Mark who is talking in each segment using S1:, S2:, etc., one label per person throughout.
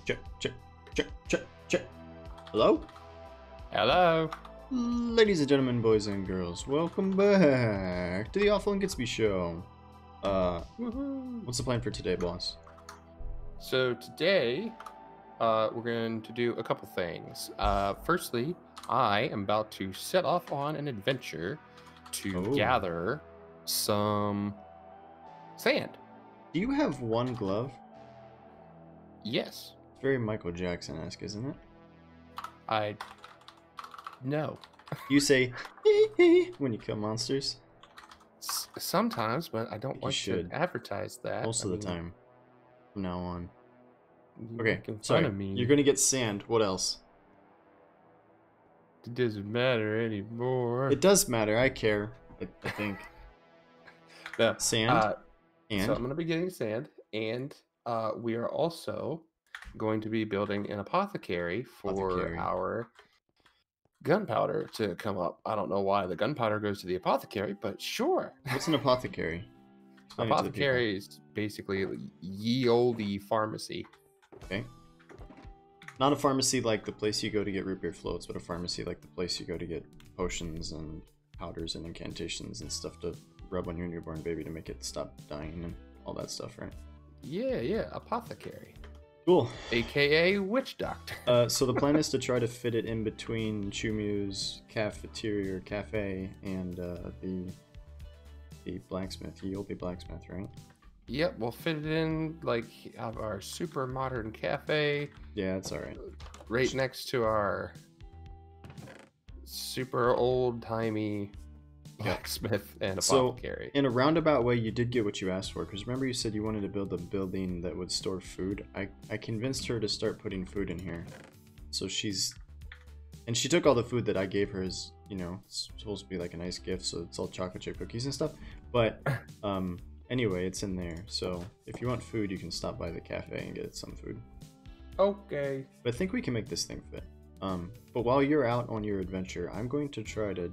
S1: Check, check, check, check, check. Hello?
S2: Hello.
S1: Ladies and gentlemen, boys and girls, welcome back to the Awfl and GITZB show. What's the plan for today, boss?
S2: So today, we're going to do a couple things. Firstly, I am about to set off on an adventure to gather some sand.
S1: Do you have one glove?
S2: Yes.
S1: It's very Michael Jackson-esque, isn't it?
S2: No.
S1: You say, hee hee, when you kill monsters?
S2: Sometimes, but I don't like to advertise that.
S1: Most of the time. From now on.
S2: You're
S1: Okay,
S2: making
S1: sorry.
S2: fun of me.
S1: You're gonna get sand. What else?
S2: It doesn't matter anymore.
S1: It does matter. I care. I think.
S2: No.
S1: Sand? And?
S2: So I'm going to be getting sand, and we are also going to be building an apothecary for our gunpowder to come up. I don't know why the gunpowder goes to the apothecary, but sure.
S1: What's an apothecary?
S2: Apothecary is basically ye olde pharmacy.
S1: Okay. Not a pharmacy like the place you go to get root beer floats, but a pharmacy like the place you go to get potions and powders and incantations and stuff to rub on your newborn baby to make it stop dying and all that stuff, right?
S2: Yeah, apothecary.
S1: Cool.
S2: AKA witch doctor.
S1: So the plan is to try to fit it in between Chumu's cafeteria or cafe and the blacksmith. You'll be blacksmith, right?
S2: Yep, we'll fit it in like our super modern cafe.
S1: Yeah, that's all right.
S2: Right next to our super old-timey blacksmith and apothecary.
S1: So, in a roundabout way, you did get what you asked for, because remember you said you wanted to build a building that would store food? I convinced her to start putting food in here. So she took all the food that I gave her as, you know, it's supposed to be like a nice gift, so it's all chocolate chip cookies and stuff. But, anyway, it's in there. So, if you want food, you can stop by the cafe and get some food.
S2: Okay.
S1: But I think we can make this thing fit. But while you're out on your adventure, I'm going to try to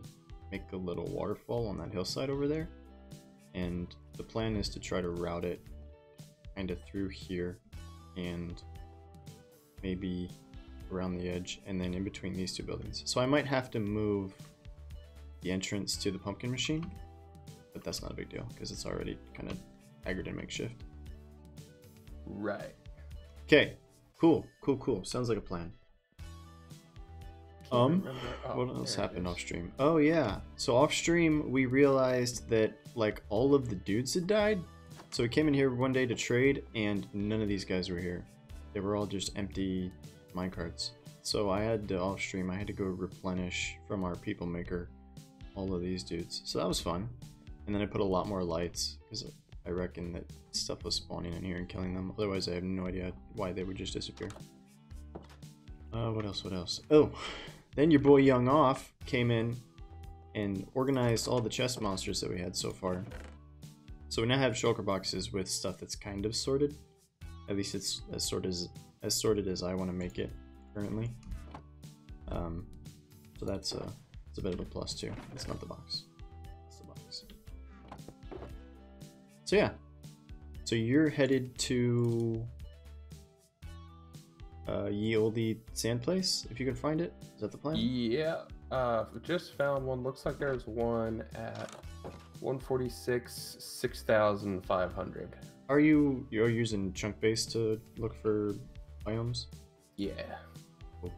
S1: make a little waterfall on that hillside over there, and the plan is to try to route it kind of through here and maybe around the edge and then in between these two buildings. So I might have to move the entrance to the pumpkin machine, but that's not a big deal because it's already kind of haggard and makeshift.
S2: Right.
S1: Okay, cool. Sounds like a plan. What else happened off stream? Oh yeah, so off stream we realized that like all of the dudes had died. So we came in here one day to trade and none of these guys were here. They were all just empty minecarts. So I had to off stream, I had to go replenish from our people maker all of these dudes. So that was fun. And then I put a lot more lights because I reckon that stuff was spawning in here and killing them. Otherwise I have no idea why they would just disappear. What else? Oh, then your boy Young Off came in and organized all the chest monsters that we had so far. So we now have shulker boxes with stuff that's kind of sorted. At least it's as sorted as I want to make it currently. So that's it's a bit of a plus too. It's not the box. It's the box. So yeah. So you're headed to ye olde sand place, if you can find it. Is that the plan?
S2: Yeah, just found one. Looks like there's one at 146, 6,500.
S1: You're using chunk base to look for biomes?
S2: Yeah.
S1: Cool.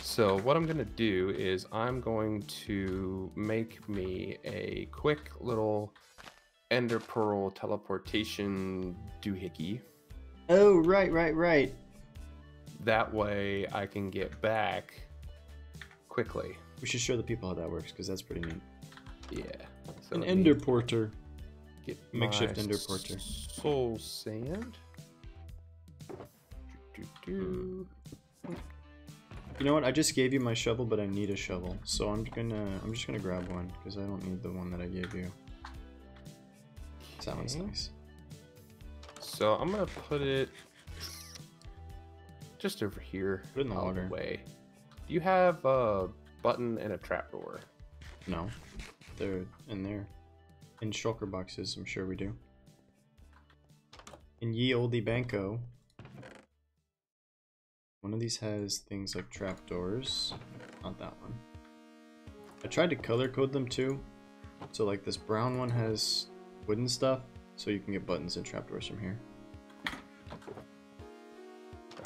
S2: So what I'm gonna do is I'm going to make me a quick little ender pearl teleportation doohickey.
S1: Oh, right.
S2: That way I can get back quickly.
S1: We should show the people how that works, because that's pretty neat.
S2: Yeah. So
S1: an ender porter.
S2: Get
S1: makeshift ender porter.
S2: Soul sand.
S1: You know what? I just gave you my shovel, but I need a shovel, so I'm just gonna grab one because I don't need the one that I gave you. Sounds nice.
S2: So I'm gonna put it just over here.
S1: Put it in the water.
S2: Way. Do you have a button and a trapdoor?
S1: No, they're in there. In shulker boxes, I'm sure we do. In ye olde banco, One of these has things like trapdoors. Not that one. I tried to color code them too. So like this brown one has wooden stuff, so you can get buttons and trapdoors from here.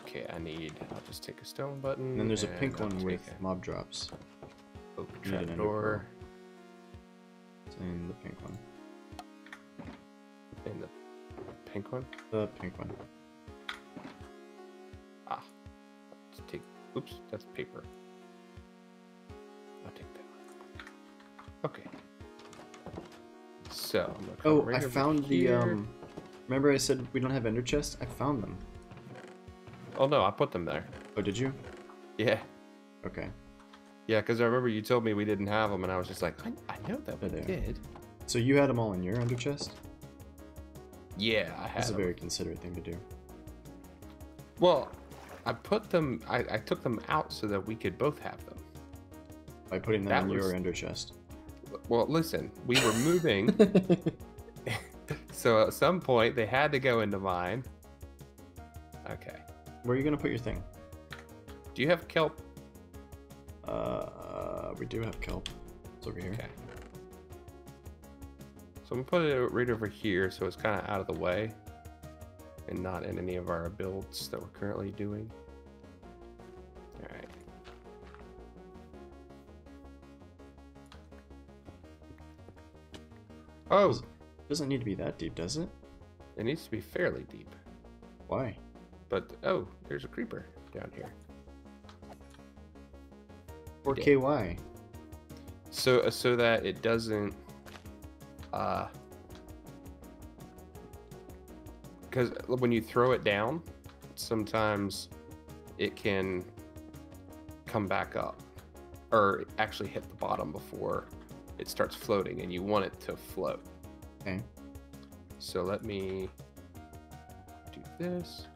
S2: Okay, I'll just take a stone button.
S1: And then there's a pink one with mob drops.
S2: Open trapdoor.
S1: And the pink one.
S2: And the pink one?
S1: The pink one.
S2: Ah. Let's take, oops, that's paper. I'll take that one. Okay. So, I'm gonna come right
S1: I
S2: over
S1: found
S2: here.
S1: the, remember I said we don't have ender chests? I found them.
S2: Oh no, I put them there.
S1: Oh, did you?
S2: Yeah.
S1: Okay.
S2: Yeah, because I remember you told me we didn't have them, and I was just like, I know that we did.
S1: So you had them all in your ender chest?
S2: Yeah, I had
S1: That's a
S2: them.
S1: very considerate thing to do.
S2: Well, I put them, I took them out so that we could both have them.
S1: By putting them in your ender chest.
S2: Well, listen, we were moving, so at some point they had to go into mine. Okay.
S1: Where are you going to put your thing?
S2: Do you have kelp?
S1: We do have kelp. It's over here.
S2: Okay. So I'm gonna put it right over here so it's kind of out of the way and not in any of our builds that we're currently doing. All right. Oh,
S1: It doesn't need to be that deep, does it?
S2: it needs to be fairly deep.
S1: Why?
S2: But oh, there's a creeper down here.
S1: Or KY.
S2: So that it doesn't because when you throw it down, sometimes it can come back up or actually hit the bottom before it starts floating, and you want it to float.
S1: Okay.
S2: So let me do this.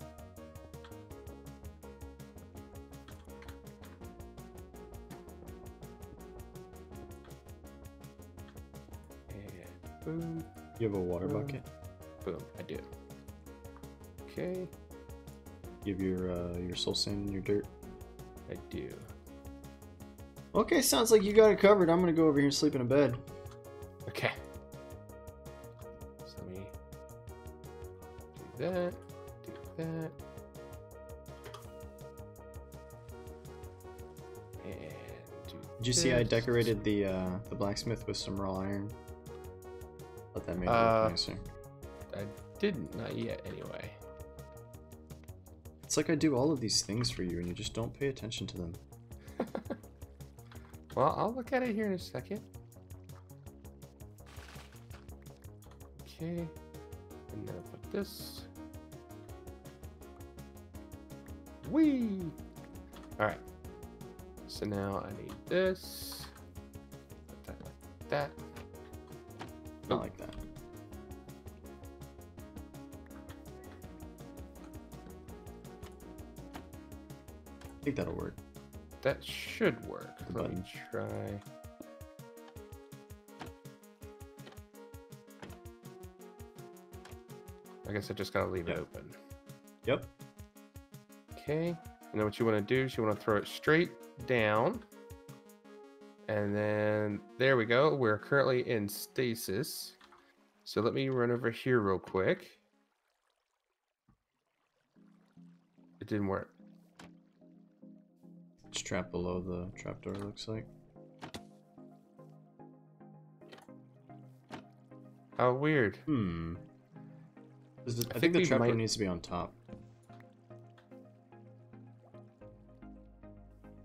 S2: And boom.
S1: You have a water bucket?
S2: Boom, I do. Okay,
S1: You have your soul sand and your dirt?
S2: I do.
S1: Okay, sounds like you got it covered. I'm gonna go over here and sleep in a bed.
S2: Okay. So let me do that, do that. And do
S1: Did you see I
S2: this.
S1: decorated the blacksmith with some raw iron? Thought that made it look nicer.
S2: I didn't, not yet anyway.
S1: It's like I do all of these things for you and you just don't pay attention to them.
S2: Well, I'll look at it here in a second. Okay, and then put this. Whee! Alright. So now I need this. Put that like that.
S1: Not like that. I think that'll work.
S2: That should work. Let me try. I guess I just gotta leave it open.
S1: Yep.
S2: Okay. And then what you want to do is you want to throw it straight down. And then there we go. We're currently in stasis. So let me run over here real quick. It didn't work.
S1: It's trapped below the trapdoor, looks like.
S2: How weird.
S1: I think the trapdoor needs to be on top.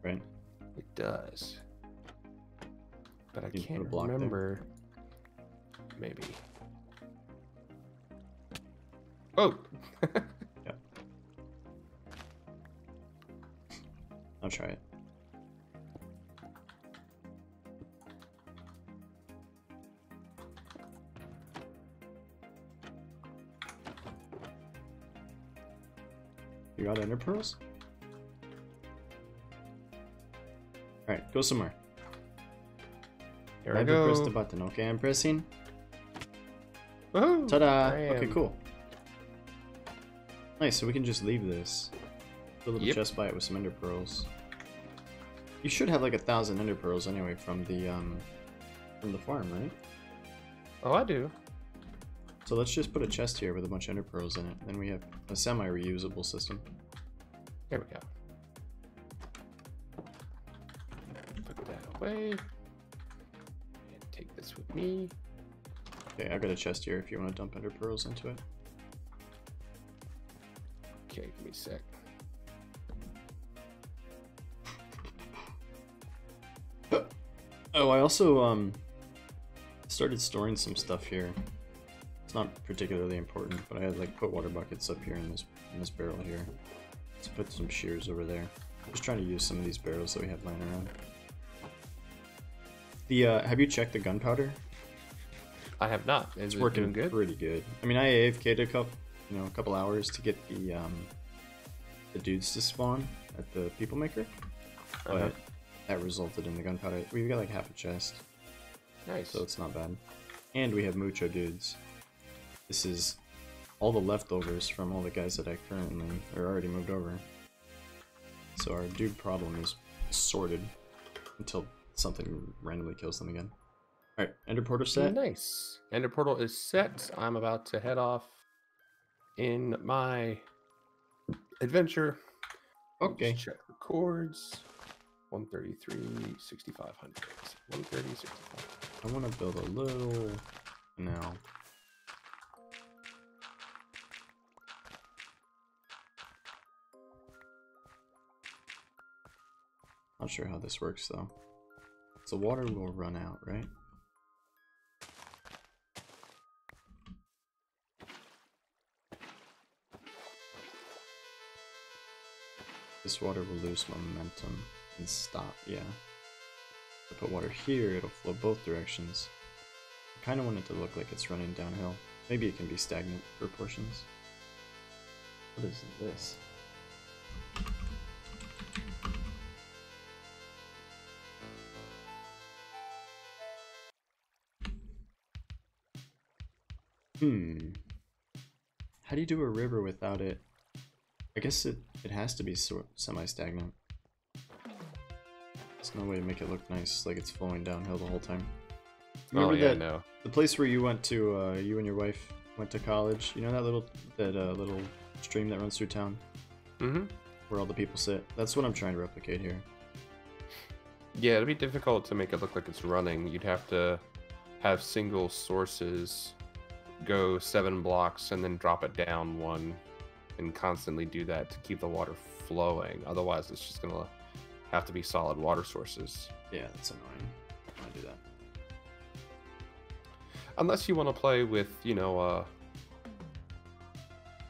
S1: Right?
S2: It does. But I
S1: You
S2: can't
S1: put a block
S2: remember. Maybe. Oh!
S1: Yeah. I'll try it. You got ender pearls? Alright, go somewhere.
S2: Here
S1: I
S2: I
S1: haven't pressed
S2: go.
S1: the button. Okay, I'm pressing.
S2: Woohoo!
S1: Ta-da!
S2: I
S1: Okay,
S2: am.
S1: cool. Nice, so we can just leave this. A little chest by it with some ender pearls. You should have like 1,000 ender pearls anyway from the farm, right?
S2: Oh, I do.
S1: So let's just put a chest here with a bunch of ender pearls in it. Then we have a semi-reusable system.
S2: There we go. Put that away. And take this with me.
S1: Okay, I got a chest here if you want to dump ender pearls into it.
S2: Okay, give me a sec.
S1: Oh, I also started storing some stuff here. It's not particularly important, but I had like put water buckets up here in this barrel here. Let's put some shears over there. I'm just trying to use some of these barrels that we have lying around. The have you checked the gunpowder?
S2: I have not.
S1: It's working good. Pretty good. I mean, I AFK'd a couple hours to get the dudes to spawn at the people maker, but that resulted in the gunpowder. We've got like half a chest.
S2: Nice.
S1: So it's not bad. And we have mucho dudes. This is all the leftovers from all the guys that I currently are already moved over. So our dude problem is sorted until something randomly kills them again. Alright, Ender Portal set.
S2: Nice. Ender Portal is set. I'm about to head off in my adventure.
S1: Okay.
S2: Just check records. 133, 6,500. 130, 65.
S1: I want to build a little now. Not sure how this works though. So water will run out, right? This water will lose momentum and stop, yeah. If I put water here, it'll flow both directions. I kind of want it to look like it's running downhill. Maybe it can be stagnant for portions. What is this? How do you do a river without it? I guess it has to be semi-stagnant. There's no way to make it look nice, like it's flowing downhill the whole time. Remember the place where you went to, you and your wife went to college? You know that little stream that runs through town?
S2: Mm-hmm.
S1: Where all the people sit? That's what I'm trying to replicate here.
S2: Yeah, it'd be difficult to make it look like it's running. You'd have to have single sources go 7 blocks and then drop it down 1 and constantly do that to keep the water flowing. Otherwise, it's just gonna have to be solid water sources.
S1: Yeah, that's annoying. I want to do that.
S2: Unless you want to play with, you know, oh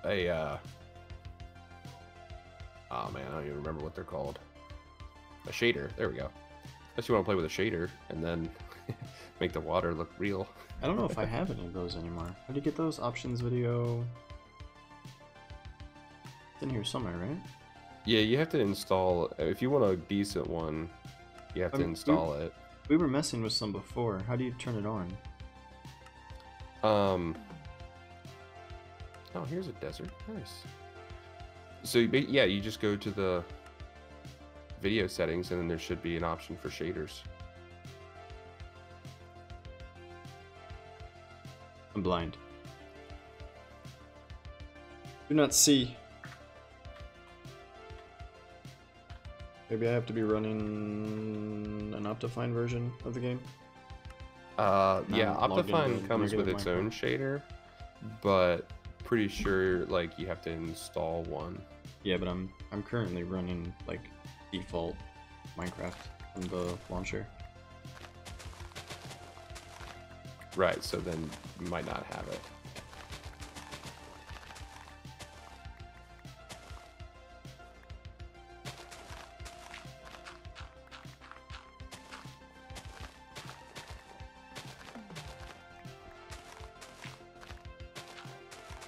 S2: man, I don't even remember what they're called. A shader. There we go. Unless you want to play with a shader and then make the water look real.
S1: I don't know if I have any of those anymore. How do you get those? Options video. It's in here somewhere, right?
S2: Yeah, you have to install. If you want a decent one, you have to install it.
S1: We were messing with some before. How do you turn it on?
S2: Oh, here's a desert. Nice. So yeah, you just go to the video settings, and then there should be an option for shaders.
S1: I'm blind. Do not see. Maybe I have to be running an Optifine version of the game?
S2: Yeah, Optifine comes with its own shader, but pretty sure like you have to install one.
S1: Yeah, but I'm currently running like default Minecraft on the launcher.
S2: Right, so then you might not have it.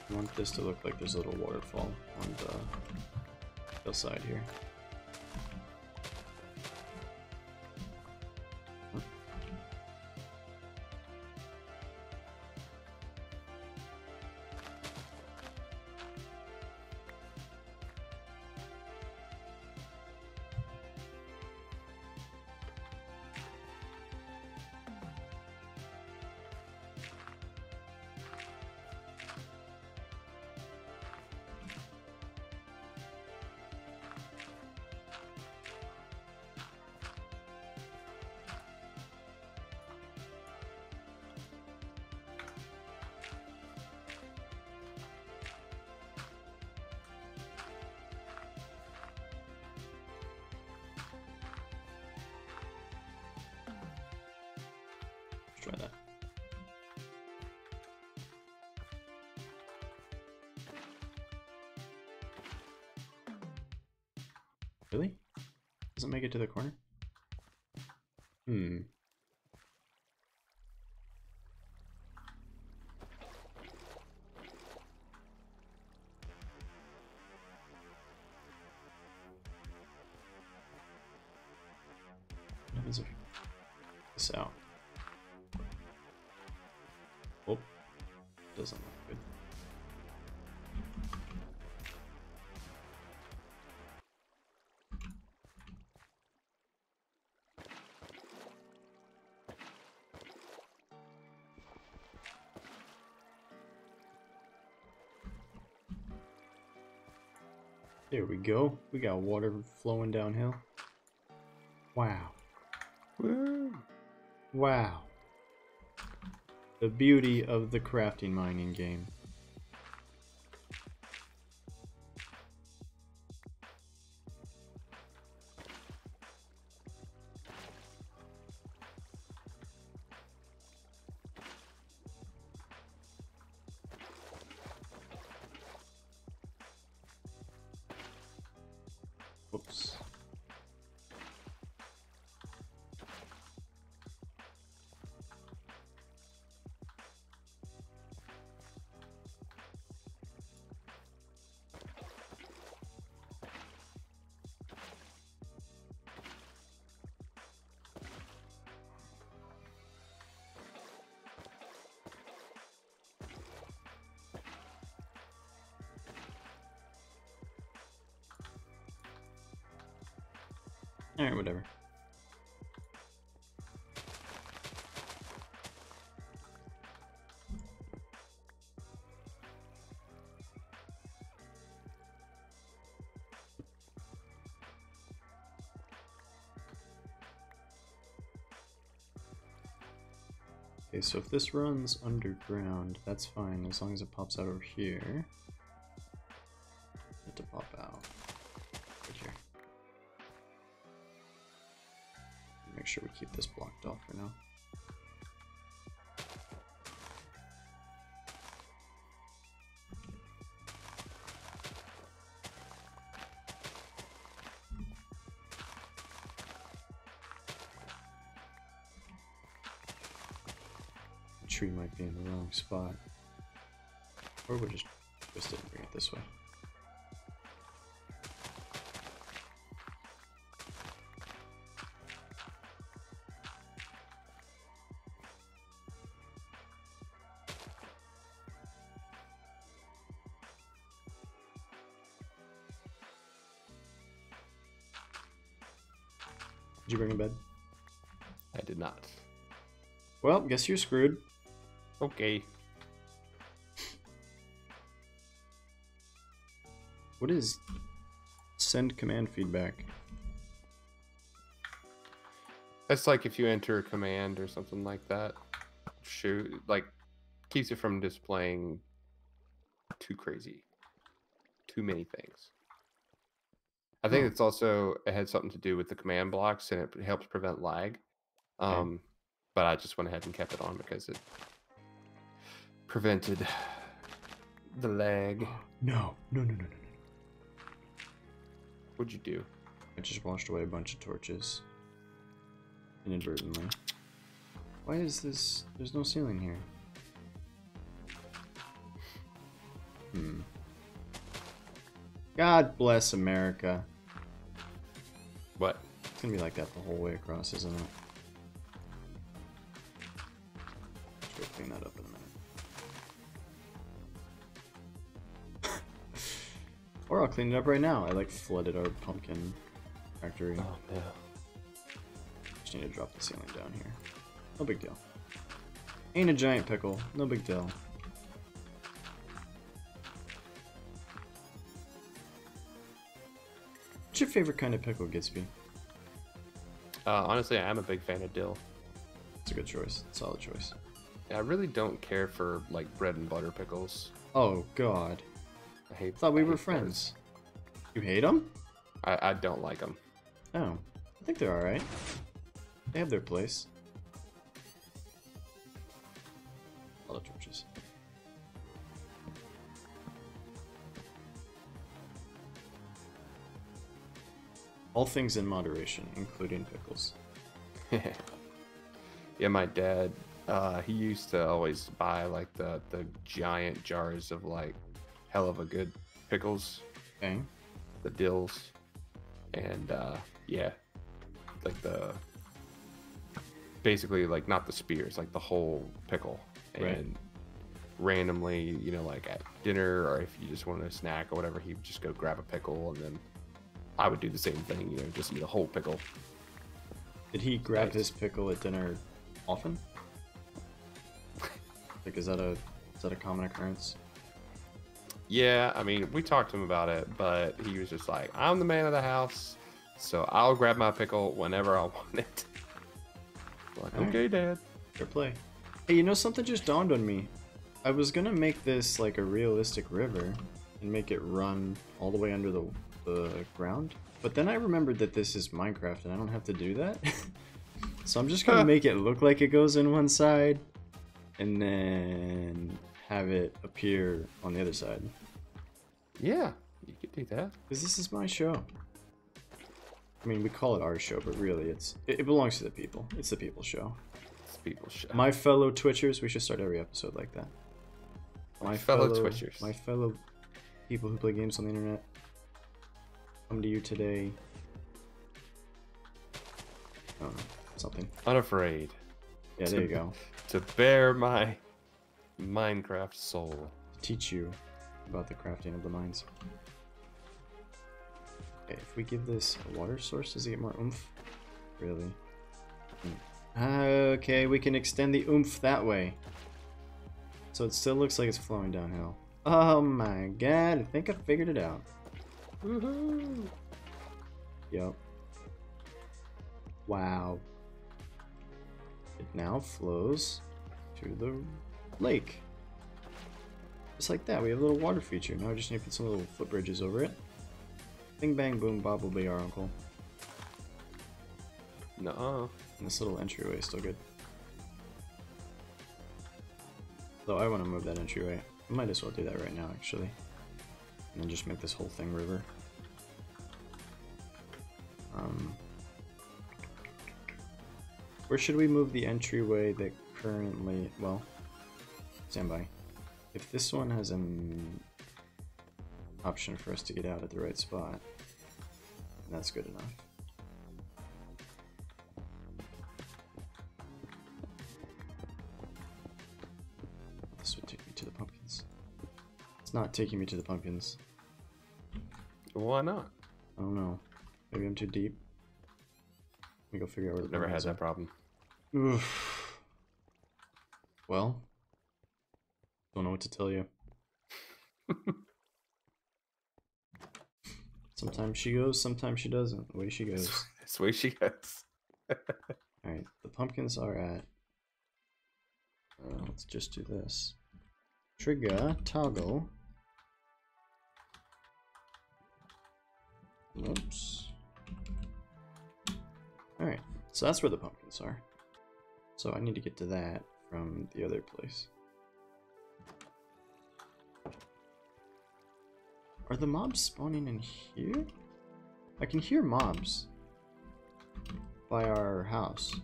S1: I want this to look like there's a little waterfall on the hillside here. try that. Really? Doesn't make it to the corner? Hmm. What happens if this out? Oh, doesn't look good. There we go. We got water flowing downhill. Wow.
S2: Woo.
S1: Wow. The beauty of the crafting mining game. Whoops. Alright, whatever. Okay, so if this runs underground, that's fine, as long as it pops out over here. It to pop out. Right here. Make sure we keep this blocked off for now. The tree might be in the wrong spot. Or we'll just twist it and bring it this way. Did you bring a bed?
S2: I did not.
S1: Well, guess you're screwed.
S2: Okay.
S1: What is send command feedback?
S2: That's like if you enter a command or something like that. Shoot, like keeps it from displaying too crazy, too many things. I think it's also, it had something to do with the command blocks and it helps prevent lag. But I just went ahead and kept it on because it prevented the lag.
S1: No.
S2: What'd you do?
S1: I just washed away a bunch of torches. Inadvertently. Why is this? There's no ceiling here. God bless America.
S2: What?
S1: It's gonna be like that the whole way across, isn't it? Let's go clean that up in a minute. Or I'll clean it up right now. I like flooded our pumpkin factory.
S2: Oh no.
S1: Just need to drop the ceiling down here. No big deal. Ain't a giant pickle. No big deal. What's your favorite kind of pickle, GITZB?
S2: Honestly, I am a big fan of dill.
S1: It's a good choice. Solid choice.
S2: I really don't care for like bread and butter pickles.
S1: Oh God.
S2: I
S1: thought we were friends. You hate them?
S2: I don't like them.
S1: Oh, I think they're all right. They have their place. A lot of torches. All things in moderation, including pickles.
S2: Yeah, my dad, he used to always buy like the giant jars of like hell of a good pickles.
S1: Okay.
S2: The dills. And yeah, like the basically like not the spears, like the whole pickle.
S1: Right.
S2: And randomly, you know, like at dinner or if you just wanted a snack or whatever, he would just go grab a pickle, and then I would do the same thing, you know, just eat a whole pickle.
S1: Did he grab his pickle at dinner often? Like, is that a common occurrence?
S2: Yeah, I mean, we talked to him about it, but he was just like, I'm the man of the house, so I'll grab my pickle whenever I want it. Like, okay, Dad.
S1: Fair play. Hey, you know, something just dawned on me. I was gonna make this like a realistic river and make it run all the way under the ground, but then I remembered that this is Minecraft and I don't have to do that. So I'm just gonna make it look like it goes in one side and then have it appear on the other side.
S2: Yeah, you could do that.
S1: Because this is my show. I mean, we call it our show, but really it belongs to the people. It's the people's show.
S2: It's people's show.
S1: My fellow Twitchers, we should start every episode like that.
S2: My fellow Twitchers.
S1: My fellow people who play games on the internet. Come to you today. I don't know, something.
S2: Unafraid.
S1: Yeah, there you go.
S2: To bear my Minecraft soul.
S1: To teach you about the crafting of the mines. Okay, if we give this a water source, does it get more oomph? Really? Okay, we can extend the oomph that way. So it still looks like it's flowing downhill. Oh my god, I think I figured it out.
S2: Woohoo!
S1: Yep. Wow. It now flows to the lake. Just like that, we have a little water feature. Now we just need to put some little footbridges over it. Bing bang boom, Bob will be our uncle.
S2: Nuh-uh.
S1: And this little entryway is still good. Though I want to move that entryway. I might as well do that right now, actually. And then just make this whole thing river. Where should we move the entryway that currently... Well, stand by. If this one has an option for us to get out at the right spot, that's good enough. This would take me to the pumpkins. It's not taking me to the pumpkins.
S2: Why not?
S1: I don't know. Maybe I'm too deep. Let me go figure out where the
S2: Never had
S1: pumpkins
S2: that
S1: are.
S2: problem.
S1: Oof. Well, don't know what to tell you. Sometimes she goes, sometimes she doesn't. Away she goes.
S2: That's the way she goes.
S1: Alright, the pumpkins are at... let's just do this. Trigger, toggle. Whoops. Alright, so that's where the pumpkins are. So I need to get to that from the other place. Are the mobs spawning in here? I can hear mobs by our house.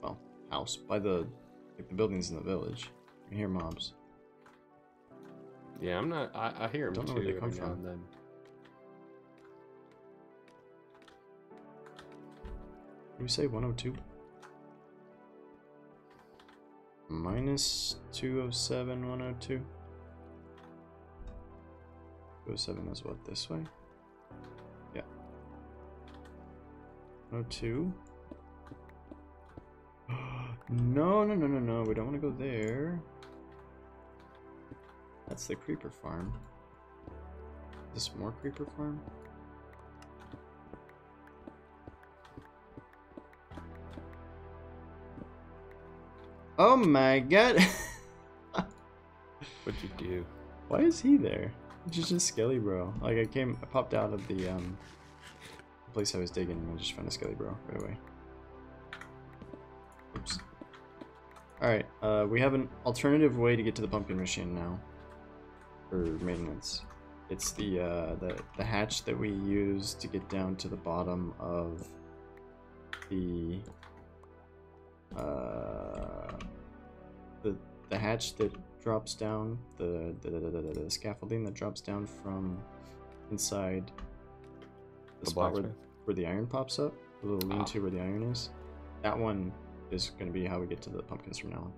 S1: Well, house, by the buildings in the village. I can hear mobs.
S2: Yeah, I'm not. I hear them
S1: Don't know
S2: too
S1: where they come
S2: every now
S1: from.
S2: and then.
S1: Did we say 102? Minus 207, 102. 207 is what, this way? Yeah. 102. No, no, no, no, no. We don't want to go there. That's the creeper farm. Is this more creeper farm? Oh my god!
S2: What'd you do?
S1: Why is he there? It's just Skelly Bro. Like I popped out of the place I was digging and I just found a Skelly Bro right away. Oops. Alright, we have an alternative way to get to the pumpkin machine now. For maintenance. It's the hatch that we use to get down to the bottom of the hatch that drops down, the scaffolding that drops down from inside the spot where the iron pops up, the little lean-to where the iron is. That one is going to be how we get to the pumpkins from now on.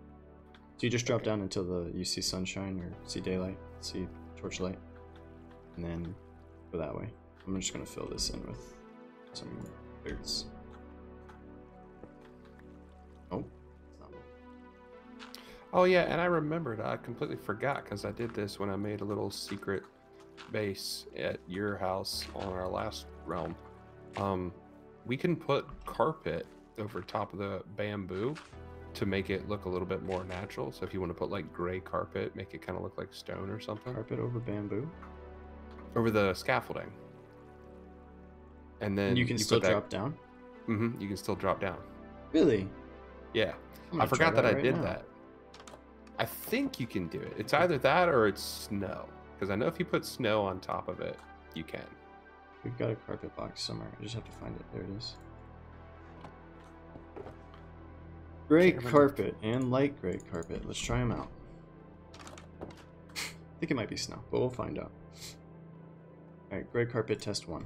S1: So you just drop down until you see sunshine or see daylight, see torchlight, and then go that way. I'm just going to fill this in with some dirts. Oh, it's not.
S2: Oh yeah, and I remembered. I completely forgot because I did this when I made a little secret base at your house on our last realm. We can put carpet over top of the bamboo to make it look a little bit more natural. So if you want to put like gray carpet, make it kind of look like stone or something.
S1: Carpet over bamboo?
S2: Over the scaffolding. And then
S1: you can still drop down?
S2: Mm-hmm. You can still drop down.
S1: Really?
S2: Yeah. I forgot that I did that. I think you can do it. It's either that or it's snow. Because I know if you put snow on top of it, you can.
S1: We've got a carpet box somewhere. I just have to find it. There it is. Gray carpet and light gray carpet. Let's try them out. I think it might be snow, but we'll find out. Alright, gray carpet test 1.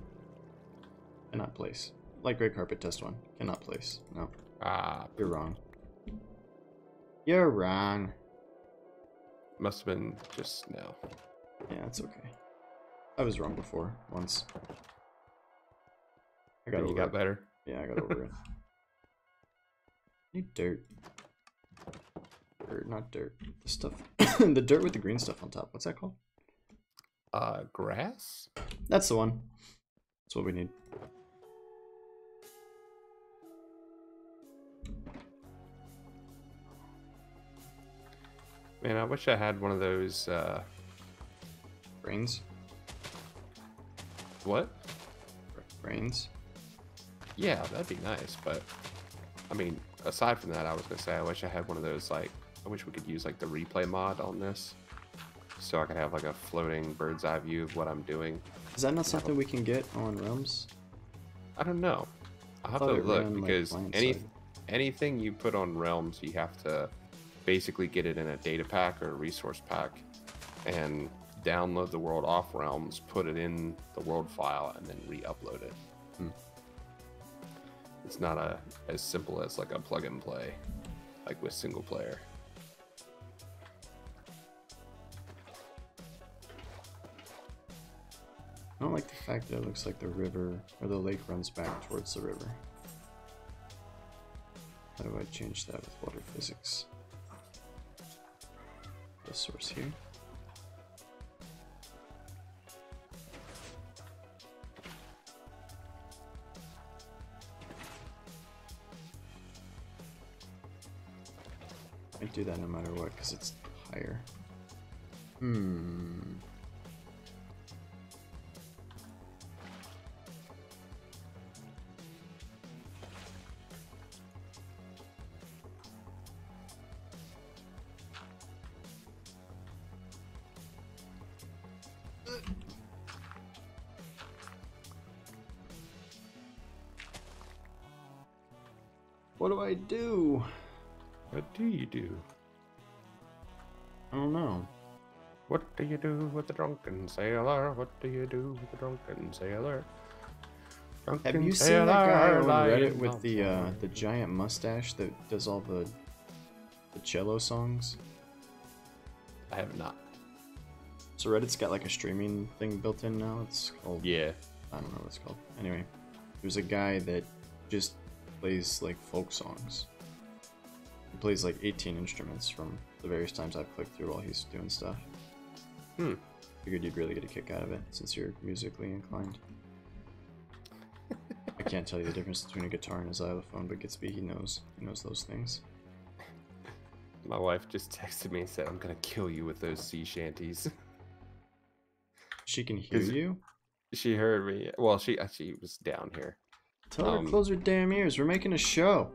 S1: Cannot place. Light gray carpet test 1. Cannot place. No. You're wrong. You're wrong.
S2: Must have been just snow.
S1: Yeah, it's okay. I was wrong before, once. I got over it.
S2: You got better?
S1: Yeah, I got over it. Need dirt. Or not dirt. The stuff. The dirt with the green stuff on top. What's that called?
S2: Grass?
S1: That's the one. That's what we need.
S2: Man, I wish I had one of those,
S1: Brains?
S2: What?
S1: Brains?
S2: Yeah, that'd be nice, but... I mean, aside from that, I was gonna say I wish I had one of those, like... I wish we could use, like, the replay mod on this. So I could have, like, a floating bird's eye view of what I'm doing.
S1: Is that not something we can get on Realms?
S2: I don't know. I'll have to look, because anything you put on Realms, you have to basically get it in a data pack or a resource pack and download the world off Realms, put it in the world file, and then re-upload it. It's not as simple as like a plug and play, like with single player.
S1: I don't like the fact that it looks like the river or the lake runs back towards the river. How do I change that with water physics? The source here. I do that no matter what because it's higher. What do I do?
S2: What do you do?
S1: I don't know.
S2: What do you do with the drunken sailor? What do you do with the drunken sailor? Drunken
S1: Have you seen that guy on Reddit with the giant mustache that does all the cello songs?
S2: I have not.
S1: So Reddit's got like a streaming thing built in now. It's called...
S2: Yeah.
S1: I don't know what it's called. Anyway, there's a guy that just plays like folk songs. He plays like 18 instruments from the various times I've clicked through while he's doing stuff. Figured you'd really get a kick out of it since you're musically inclined. I can't tell you the difference between a guitar and a xylophone, but GITZB, he knows those things.
S2: My wife just texted me and said, "I'm gonna kill you with those sea shanties."
S1: She can hear you?
S2: She heard me. Well, she was down here.
S1: Tell her to close her damn ears. We're making a show.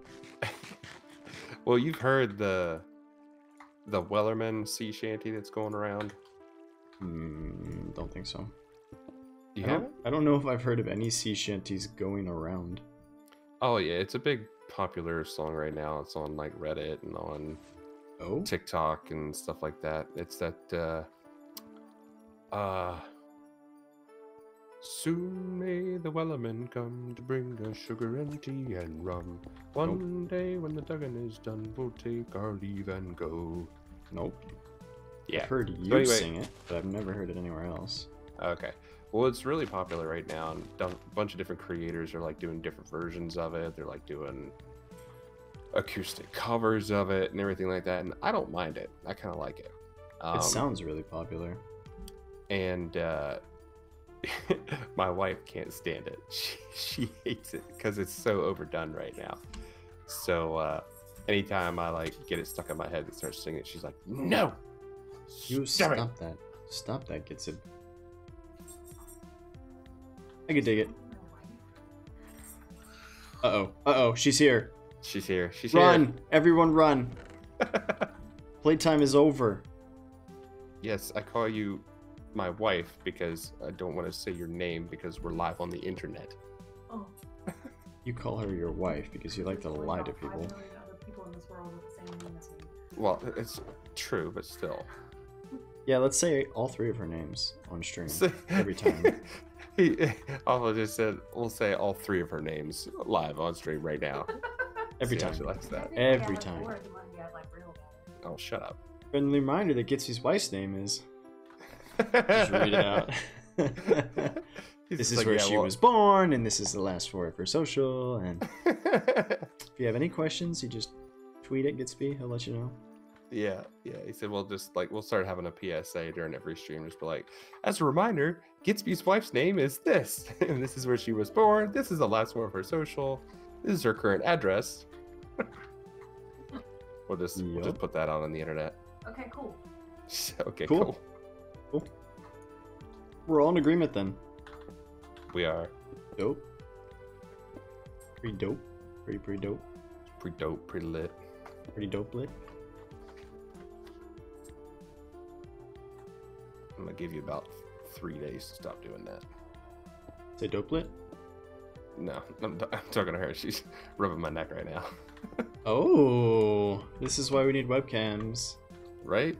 S2: Well, you've heard the the Wellerman sea shanty that's going around?
S1: Don't think so.
S2: You haven't?
S1: I don't know if I've heard of any sea shanties going around.
S2: Oh yeah, it's a big popular song right now. It's on like Reddit and on TikTok and stuff like that. It's that soon may the Wellerman come to bring us sugar and tea and rum. One day when the tugging is done, we'll take our leave and go.
S1: Nope.
S2: Yeah.
S1: I've heard you sing it, but I've never heard it anywhere else.
S2: Okay. Well, it's really popular right now, and a bunch of different creators are like doing different versions of it. They're like doing acoustic covers of it and everything like that, and I don't mind it. I kind of like it.
S1: It sounds really popular.
S2: And my wife can't stand it. She hates it because it's so overdone right now. So anytime I like get it stuck in my head and start singing it, she's like, "No,
S1: you stop that! Stop that, GITZB." I could dig it. Uh-oh, she's here.
S2: She's here. She's
S1: run!
S2: Here.
S1: Everyone run! Playtime is over.
S2: Yes, I call you my wife because I don't want to say your name because we're live on the internet.
S3: Oh.
S1: You call her your wife because you like to lie to people.
S2: Well, it's true, but still.
S1: Yeah, let's say all 3 of her names on stream every time.
S2: Awfl just said we'll say all 3 of her names live on stream right now.
S1: Every time.
S2: She likes that.
S1: Every time.
S2: Oh, shut up.
S1: Friendly reminder that GITZB's wife's name is. Just read it out. This is like, where she was born, and this is the last 4 of her social. And if you have any questions, you just tweet at GITZB. He'll let you know.
S2: Yeah. He said we'll start having a PSA during every stream, just be like, as a reminder, GITZB's wife's name is this, and this is where she was born. This is the last 4 of her social. This is her current address. We'll just put that on the internet.
S3: Okay, cool.
S2: Okay, cool.
S1: We're all in agreement then.
S2: We are.
S1: Dope. Pretty dope. Pretty dope.
S2: Pretty dope. Pretty lit.
S1: Pretty dope lit.
S2: I'm gonna give you about 3 days to stop doing that.
S1: Say dope lit?
S2: No, I'm talking to her. She's rubbing my neck right now.
S1: Oh, this is why we need webcams.
S2: Right?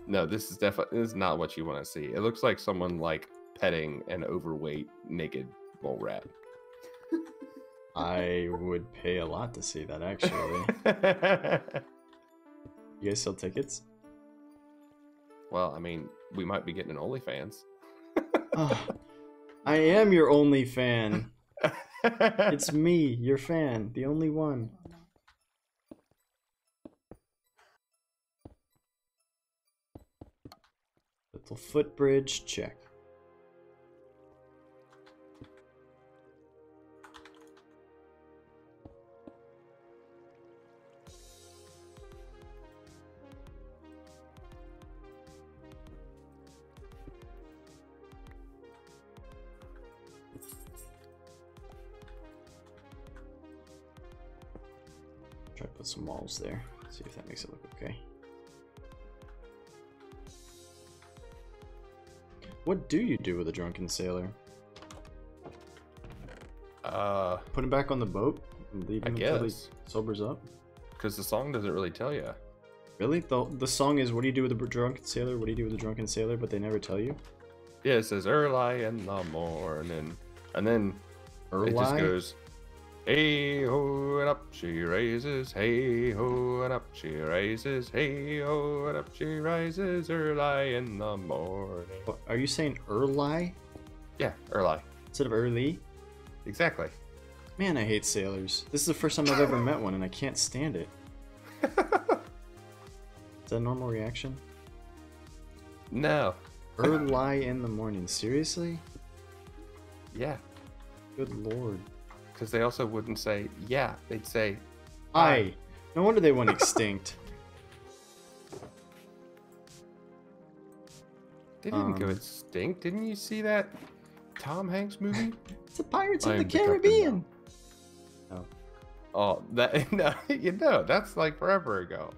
S2: No, this is not what you want to see. It looks like someone like petting an overweight naked mole rat.
S1: I would pay a lot to see that, actually. You guys sell tickets?
S2: Well, I mean, we might be getting an OnlyFans.
S1: Oh, I am your only fan. It's me, your fan, the only one. Little footbridge, check. Try to put some walls there. See if that makes it look okay. What do you do with a drunken sailor? Put him back on the boat and leave him until he sobers up?
S2: Because the song doesn't really tell you.
S1: Really? The song is, what do you do with a drunken sailor? What do you do with a drunken sailor? But they never tell you?
S2: Yeah, it says early in the morning. And then it just goes, hey ho and up she rises, hey ho and up she rises, hey ho and up she rises early in the morning.
S1: What, are you saying early?
S2: Yeah, early.
S1: Instead of early?
S2: Exactly.
S1: Man, I hate sailors. This is the first time I've ever met one and I can't stand it. Is that a normal reaction?
S2: No.
S1: Early in the morning, seriously?
S2: Yeah.
S1: Good lord.
S2: Because they also wouldn't say, yeah, they'd say,
S1: hi. No wonder they went extinct.
S2: They didn't go extinct. Didn't you see that Tom Hanks movie?
S1: It's the Pirates of the Caribbean.
S2: Oh, that no, that's like forever ago.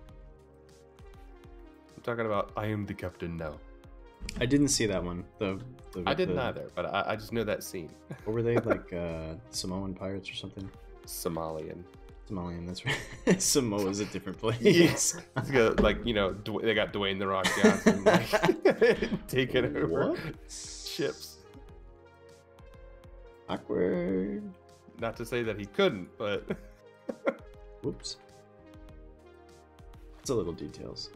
S2: talking about I am the captain now.
S1: I didn't see that one.
S2: I didn't either, but I just know that scene.
S1: What were they, like Samoan pirates or something?
S2: Somalian,
S1: that's right. Samoa's a different place.
S2: Yes. It's got, like, you know, they got Dwayne the Rock Johnson like, taking over
S1: What?
S2: ships.
S1: Awkward.
S2: Not to say that he couldn't, but
S1: Whoops. It's a little details.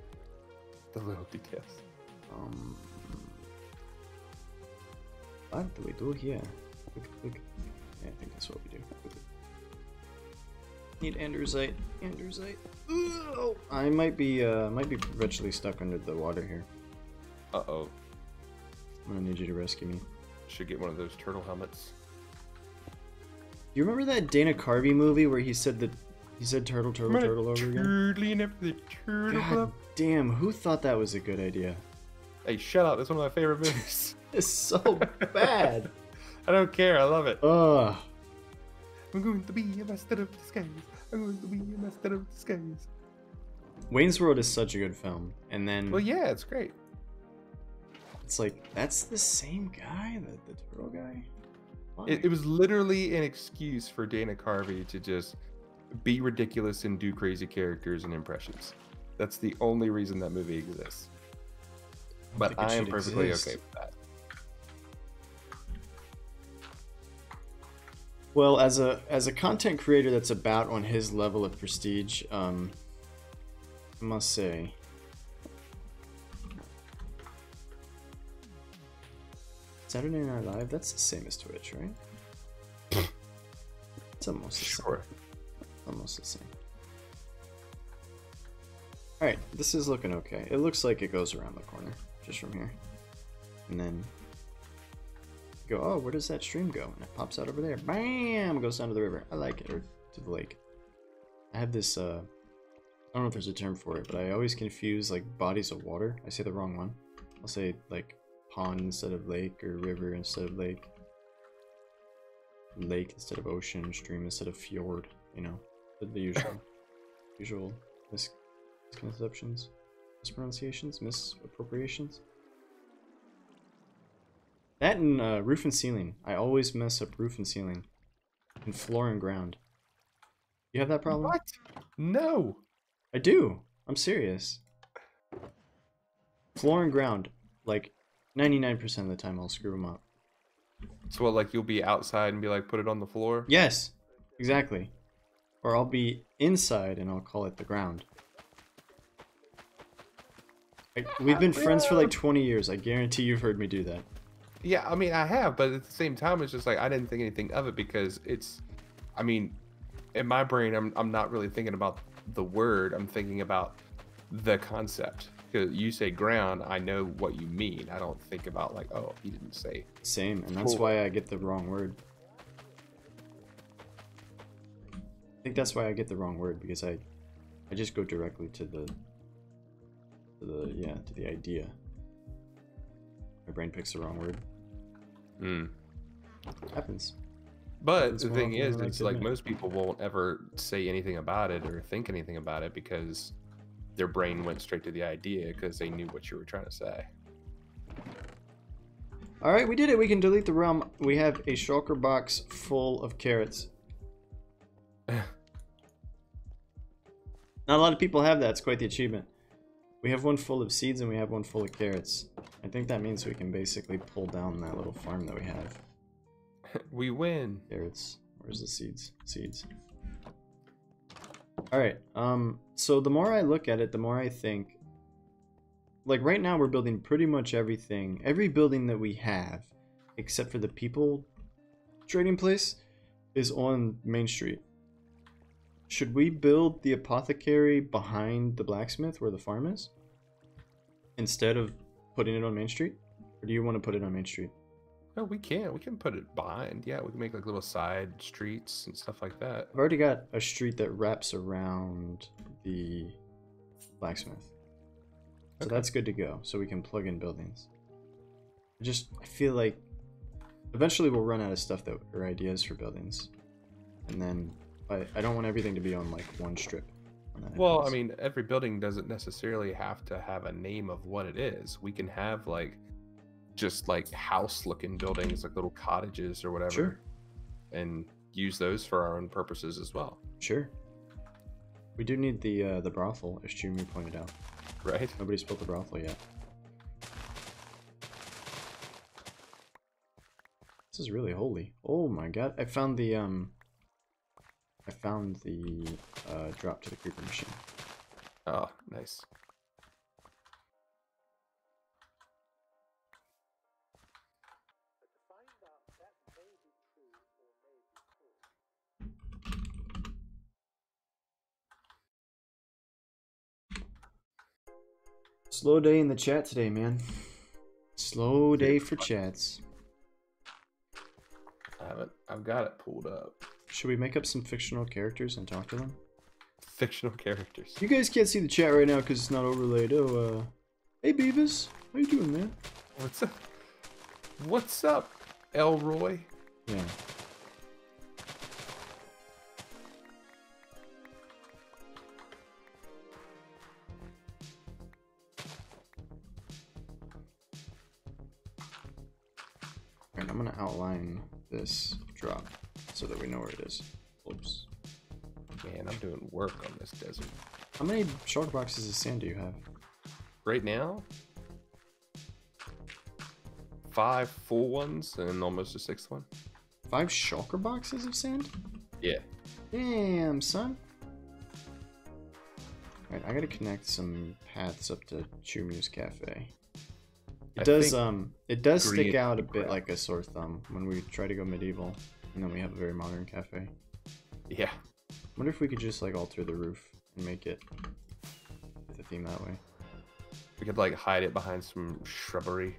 S2: the little details.
S1: What do we do here? Look. Yeah, I think that's what we do. Need andesite. Ooh, I might be perpetually stuck under the water here.
S2: Uh-oh.
S1: I'm gonna need you to rescue me.
S2: Should get one of those turtle helmets.
S1: You remember that Dana Carvey movie where he said turtle over again?
S2: Turtling after the turtle
S1: God
S2: club.
S1: damn, who thought that was a good idea?
S2: Hey, shut up. That's one of my favorite movies.
S1: It's so bad.
S2: I don't care. I love it.
S1: Ugh.
S2: I'm going to be a master of disguise. I'm going to be a master of disguise.
S1: Wayne's World is such a good film, and then
S2: Well, yeah, it's great.
S1: it's like that's the same guy, the turtle guy. Why?
S2: It was literally an excuse for Dana Carvey to just be ridiculous and do crazy characters and impressions. That's the only reason that movie exists. But
S1: think it
S2: I am
S1: should
S2: perfectly
S1: exist.
S2: okay with that.
S1: Well, as a content creator that's about on his level of prestige, I must say, Saturday Night Live, that's the same as Twitch, right? It's almost the same.
S2: Sure.
S1: Almost the same. Alright, this is looking okay. It looks like it goes around the corner, just from here. And then go, oh, where does that stream go? And it pops out over there. Bam! It goes down to the river. I like it. Or to the lake. I have this, I don't know if there's a term for it, but I always confuse, like, bodies of water. I say the wrong one. I'll say, like, pond instead of lake, or river instead of lake. Lake instead of ocean, stream instead of fjord, you know? The usual misconceptions, mispronunciations, misappropriations. That and roof and ceiling. I always mess up roof and ceiling. And floor and ground. You have that problem?
S2: What? No.
S1: I do. I'm serious. Floor and ground. Like, 99% of the time I'll screw them up.
S2: So what, like you'll be outside and be like, put it on the floor?
S1: Yes. Exactly. Or I'll be inside and I'll call it the ground. We've been friends for like 20 years. I guarantee you've heard me do that.
S2: Yeah, I mean, I have, but at the same time, it's just like I didn't think anything of it because it's, I mean, in my brain, I'm not really thinking about the word. I'm thinking about the concept. Because you say ground, I know what you mean. I don't think about like, oh, he didn't say.
S1: Same, and that's why I get the wrong word. I think that's why I get the wrong word because I just go directly to the idea. My brain picks the wrong word. Happens.
S2: But the thing is, it's like most people won't ever say anything about it or think anything about it because their brain went straight to the idea because they knew what you were trying to say.
S1: All right, we did it. We can delete the realm. We have a shulker box full of carrots. Not a lot of people have that. It's quite the achievement. We have one full of seeds and we have one full of carrots. I think that means we can basically pull down that little farm that we have.
S2: We win.
S1: Carrots. Where's the seeds? Seeds. Alright, so the more I look at it, the more I think... Like, right now we're building pretty much everything. Every building that we have, except for the people trading place, is on Main Street. Should we build the apothecary behind the blacksmith where the farm is? Instead of putting it on Main Street? Or do you want to put it on Main Street?
S2: No, we can. We can put it behind. Yeah, we can make like little side streets and stuff like that.
S1: I've already got a street that wraps around the blacksmith. So that's good to go. So we can plug in buildings. I feel like eventually we'll run out of stuff or ideas for buildings. And then I don't want everything to be on like one strip.
S2: Well, I mean, every building doesn't necessarily have to have a name of what it is. We can have like just like house-looking buildings, like little cottages or whatever,
S1: sure,
S2: and use those for our own purposes as well.
S1: Sure. We do need the brothel, as Junior pointed out.
S2: Right.
S1: Nobody's built the brothel yet. This is really holy. Oh my god! I found the drop to the creeper machine.
S2: Oh, nice.
S1: Slow day in the chat today, man. Slow day for chats.
S2: I've got it pulled up.
S1: Should we make up some fictional characters and talk to them?
S2: Fictional characters.
S1: You guys can't see the chat right now because it's not overlaid. Oh, hey Beavis, how you doing, man?
S2: What's up? What's up, Elroy?
S1: Yeah. Alright, I'm gonna outline this drop so that we know where it is. Oops.
S2: Man, I'm doing work on this desert.
S1: How many shulker boxes of sand do you have?
S2: Right now, 5 full ones and almost a 6th one.
S1: 5 shulker boxes of sand?
S2: Yeah.
S1: Damn, son. Alright, I gotta connect some paths up to Chumu's Cafe. It does stick out a bit like a sore thumb when we try to go medieval, and then we have a very modern cafe.
S2: Yeah.
S1: Wonder if we could just like alter the roof and make it with the theme that way.
S2: We could like hide it behind some shrubbery.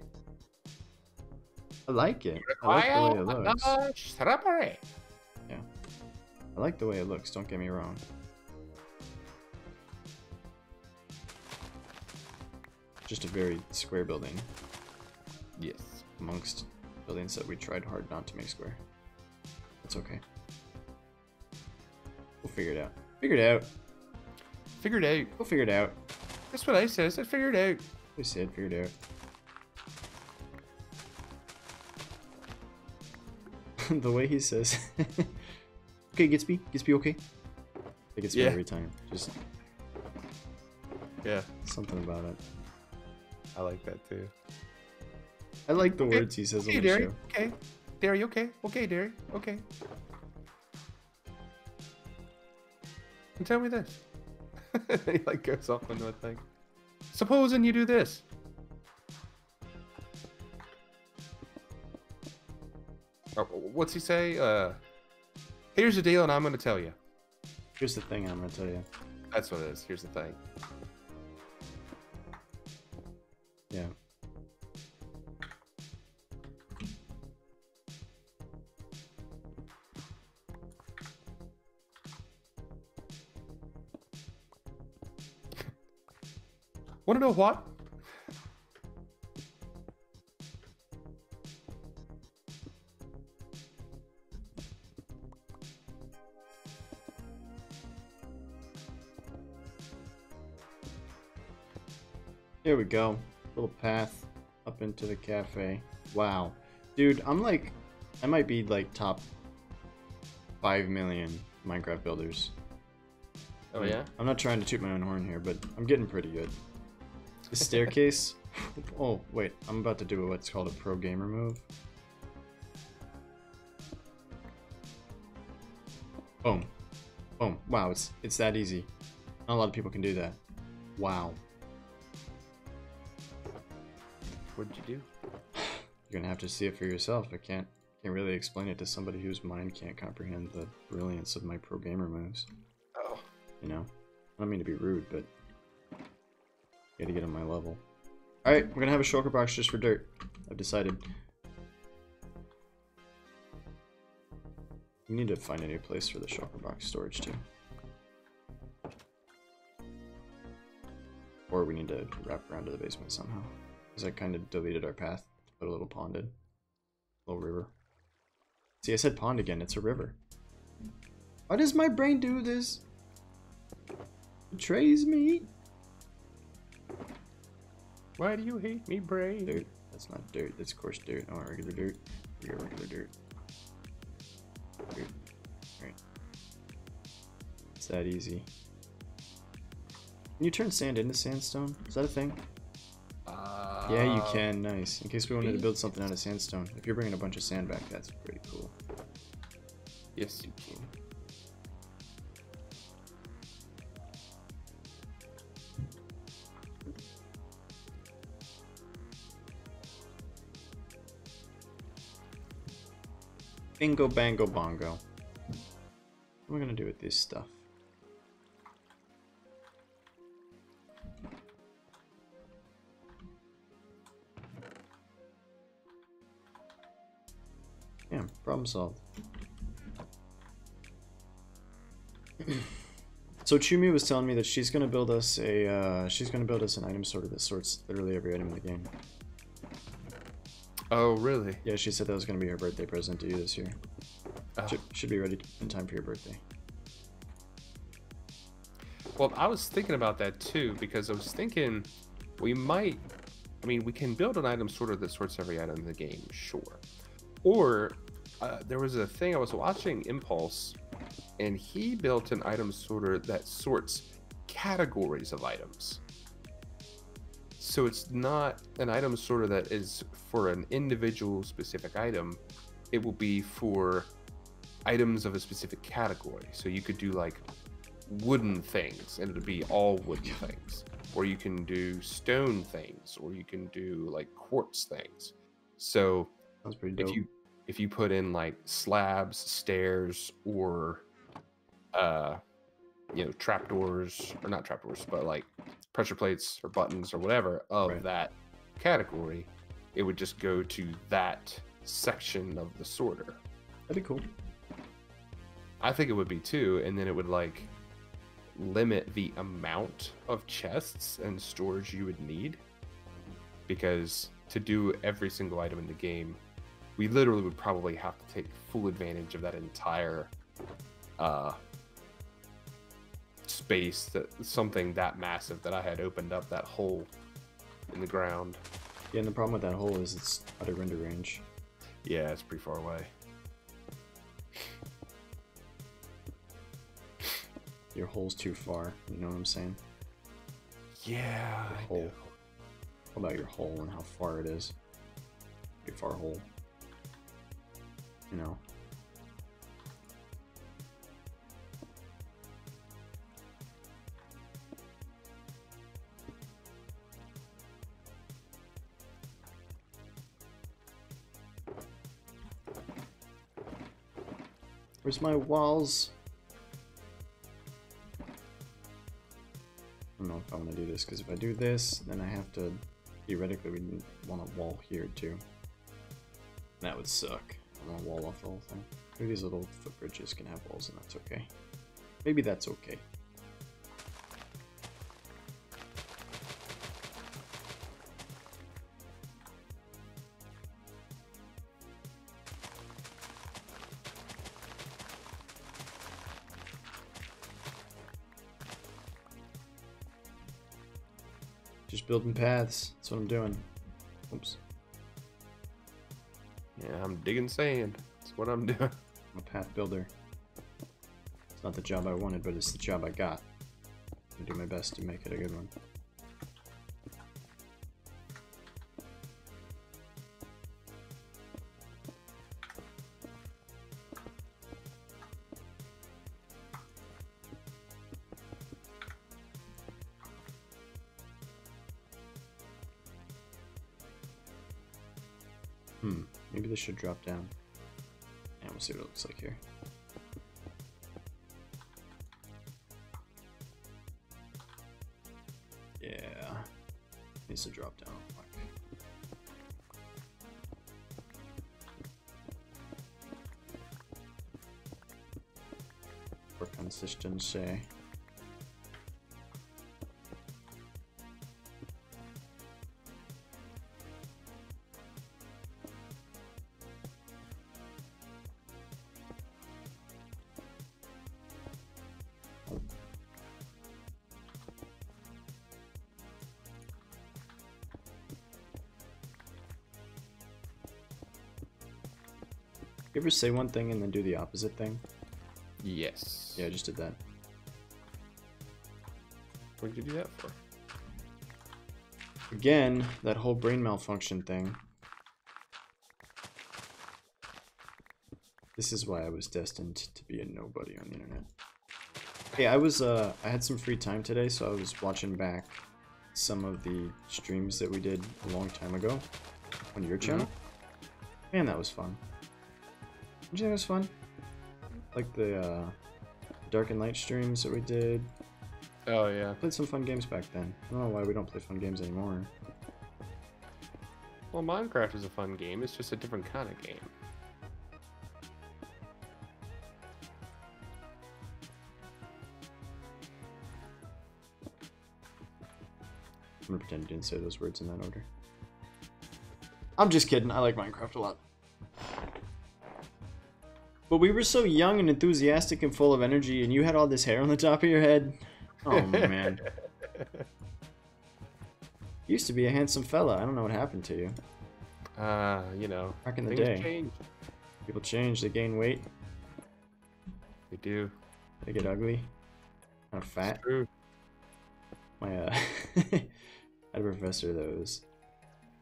S1: I like it. I like the way it looks.
S2: Shrubbery.
S1: Yeah. I like the way it looks, don't get me wrong. Just a very square building.
S2: Yes.
S1: Amongst buildings that we tried hard not to make square. That's okay. We'll figure it out. Figure it out.
S2: Figure it out.
S1: We'll figure it out.
S2: That's what I said. I said figure it out.
S1: We said figure it out. The way he says. Okay, GITZB. GITZB, okay? It gets me every time. Just.
S2: Yeah.
S1: Something about it.
S2: I like that too.
S1: I like the words he says on the
S2: Derry.
S1: show.
S2: Okay. Derry, okay. Okay, Derry. Okay. And tell me this. He like goes off into a thing. Supposing you do this. Oh, what's he say? Here's the deal and I'm going to tell you.
S1: Here's the thing I'm going to tell you.
S2: That's what it is. Here's the thing.
S1: Yeah.
S2: Want to know what?
S1: Here we go. Little path up into the cafe. Wow. Dude, I'm like, I might be like top 5 million Minecraft builders.
S2: Oh yeah?
S1: I'm not trying to toot my own horn here, but I'm getting pretty good. The staircase. Oh, wait. I'm about to do what's called a pro gamer move. Boom. Boom. Wow, it's that easy. Not a lot of people can do that. Wow.
S2: What'd you do?
S1: You're gonna have to see it for yourself. I can't really explain it to somebody whose mind can't comprehend the brilliance of my pro gamer moves.
S2: Oh.
S1: You know? I don't mean to be rude, but you gotta get on my level. Alright, we're gonna have a shulker box just for dirt. I've decided. We need to find a new place for the shulker box storage too. Or we need to wrap around to the basement somehow. Because I kind of deleted our path to put a little pond in. Little river. See, I said pond again, it's a river. Why does my brain do this? Betrays me.
S2: Why do you hate me, Brain?
S1: Dirt. That's not dirt. That's coarse dirt. I want regular dirt. We got regular dirt. Dirt. Alright. It's that easy. Can you turn sand into sandstone? Is that a thing? Yeah, you can. Nice. In case we wanted to build something out of sandstone. If you're bringing a bunch of sand back, that's pretty cool.
S2: Yes, you can.
S1: Bingo, bango, bongo. What am I gonna do with this stuff? Yeah, problem solved. So Chumi was telling me that she's gonna build us a an item sorter that sorts literally every item in the game.
S2: Oh, really?
S1: Yeah, she said that was gonna be her birthday present to you this year.
S2: Oh.
S1: Should be ready in time for your birthday.
S2: Well, I was thinking about that too, because I was thinking we might, I mean, we can build an item sorter that sorts every item in the game, sure. Or there was a thing I was watching Impulse, and he built an item sorter that sorts categories of items. So it's not an item sorter that is for an individual specific item. It will be for items of a specific category. So you could do like wooden things, and it'll be all wooden things. Or you can do stone things, or you can do like quartz things. So
S1: Sounds pretty dope.
S2: if you put in like slabs, stairs, or you know, trapdoors, or not trapdoors, but like pressure plates or buttons or whatever of that category, it would just go to that section of the sorter.
S1: That'd be cool.
S2: I think it would be too, and then it would like limit the amount of chests and storage you would need, because to do every single item in the game, we literally would probably have to take full advantage of that entire space, that something that massive that I had opened up that hole in the ground.
S1: Yeah, and the problem with that hole is it's out of render range.
S2: Yeah, it's pretty far away.
S1: Your hole's too far, you know what I'm saying?
S2: Yeah,
S1: Your hole. How about your hole and how far it is? Pretty far hole. You know. Where's my walls? I don't know if I want to do this, because if I do this, then I have to, theoretically, we want a wall here too. That would suck. I want to wall off the whole thing. Maybe these little footbridges can have walls, and that's okay. Maybe that's okay. Just building paths. That's what I'm doing. Oops.
S2: Yeah, I'm digging sand. That's what I'm doing.
S1: I'm a path builder. It's not the job I wanted, but it's the job I got. I'm gonna do my best to make it a good one. Maybe this should drop down. And we'll see what it looks like here. Yeah. Needs to drop down. For consistency. You ever say one thing and then do the opposite thing?
S2: Yes.
S1: Yeah, I just did that.
S2: What did you do that for?
S1: Again, that whole brain malfunction thing. This is why I was destined to be a nobody on the internet. Hey, I had some free time today, so I was watching back some of the streams that we did a long time ago on your channel. Man, that was fun. Did you think it was fun? Like the Dark and Light streams that we did.
S2: Oh, yeah.
S1: Played some fun games back then. I don't know why we don't play fun games anymore.
S2: Well, Minecraft is a fun game. It's just a different kind of game.
S1: I'm gonna pretend you didn't say those words in that order. I'm just kidding. I like Minecraft a lot. But we were so young and enthusiastic and full of energy, and you had all this hair on the top of your head. Oh, man. You used to be a handsome fella. I don't know what happened to you.
S2: You know.
S1: Back in the
S2: things
S1: day.
S2: change.
S1: People change. They gain weight.
S2: They do.
S1: They get ugly. Kind of fat.
S2: It's true.
S1: My, I had a professor that was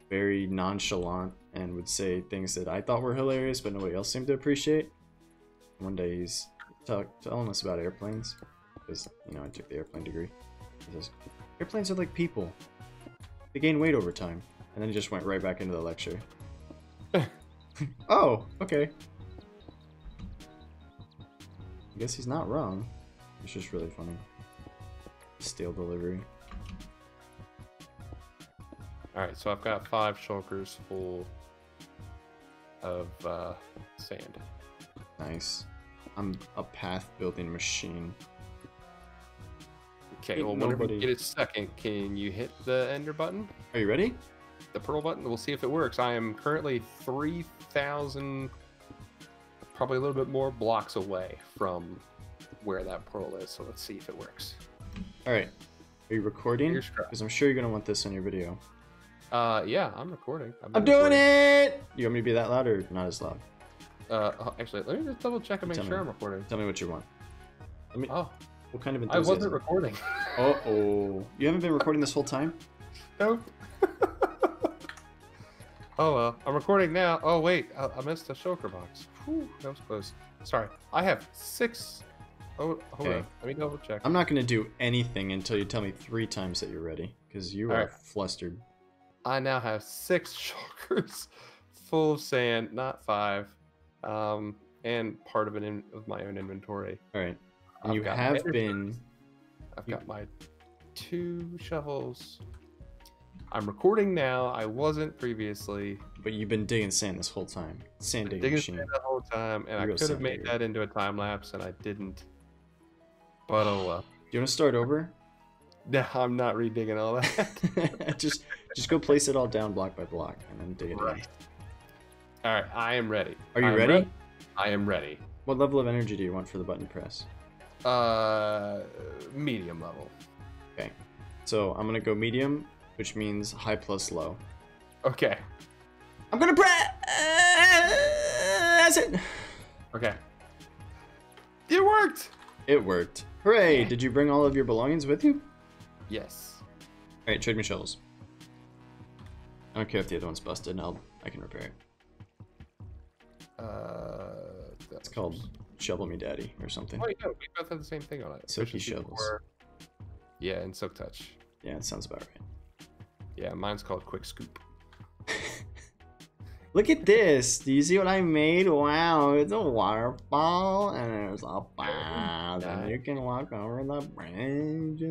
S1: very nonchalant and would say things that I thought were hilarious, but nobody else seemed to appreciate. One day he's telling us about airplanes, because, you know, I took the airplane degree. He says, airplanes are like people. They gain weight over time. And then he just went right back into the lecture. Oh, okay. I guess he's not wrong. It's just really funny. Stale delivery.
S2: Alright, so I've got 5 shulkers full of sand.
S1: Nice. I'm a path building machine.
S2: Okay,
S1: Ain't
S2: well, whenever
S1: nobody-
S2: you get a second, can you hit the ender button?
S1: Are you ready?
S2: The pearl button? We'll see if it works. I am currently 3,000, probably a little bit more blocks away from where that pearl is, so let's see if it works.
S1: Alright. Are you recording?
S2: Fingers crossed.
S1: Because I'm sure you're going to want this on your video.
S2: Yeah, I'm recording.
S1: I'm doing it! You want me to be that loud or not as loud?
S2: Actually, let me just double check and make
S1: Tell
S2: sure
S1: me.
S2: I'm recording.
S1: Tell me what you want. Let me.
S2: Oh,
S1: What kind of
S2: I
S1: enthusiasm?
S2: wasn't recording.
S1: Uh-oh. You haven't been recording this whole time?
S2: Nope. Oh well, I'm recording now. Oh wait, I missed the shulker box. Whew, that was close. Sorry, I have 6. Oh, hold
S1: Okay.
S2: on. Let me double check.
S1: I'm not going to do anything until you tell me 3 times that you're ready. Because you are
S2: Alright.
S1: flustered.
S2: I now have 6 shulkers full of sand, not 5, and part of of my own inventory.
S1: Alright. And
S2: I've
S1: you
S2: got
S1: have
S2: my
S1: been...
S2: I've got my 2 shovels. I'm recording now. I wasn't previously.
S1: But you've been digging sand this whole time. Sand digging
S2: Digging
S1: machine.
S2: sand the whole time, and I
S1: Real
S2: could have
S1: sand
S2: made
S1: digger.
S2: that into a time lapse, and I didn't. But oh well.
S1: Do you want to start over?
S2: No, I'm not redigging all that.
S1: just go place it all down block by block and then dig it in.
S2: Right. All right, I am ready.
S1: Are you
S2: I am
S1: ready?
S2: I am ready.
S1: What level of energy do you want for the button press?
S2: Medium level.
S1: Okay. So I'm going to go medium, which means high plus low.
S2: Okay.
S1: I'm going to press it.
S2: Okay. It worked.
S1: It worked. Hooray! Did you bring all of your belongings with you?
S2: Yes.
S1: Alright, trade me shovels. I don't care if the other one's busted, I can repair it. It's called Shovel Me Daddy or something.
S2: Oh, yeah, we both have the same thing on it.
S1: Silky
S2: Efficiency
S1: shovels.
S2: 4. Yeah, and Silk Touch.
S1: Yeah, it sounds about right.
S2: Yeah, mine's called Quick Scoop.
S1: Look at this! Do you see what I made? Wow, it's a waterfall and there's a path and you can walk over the bridge.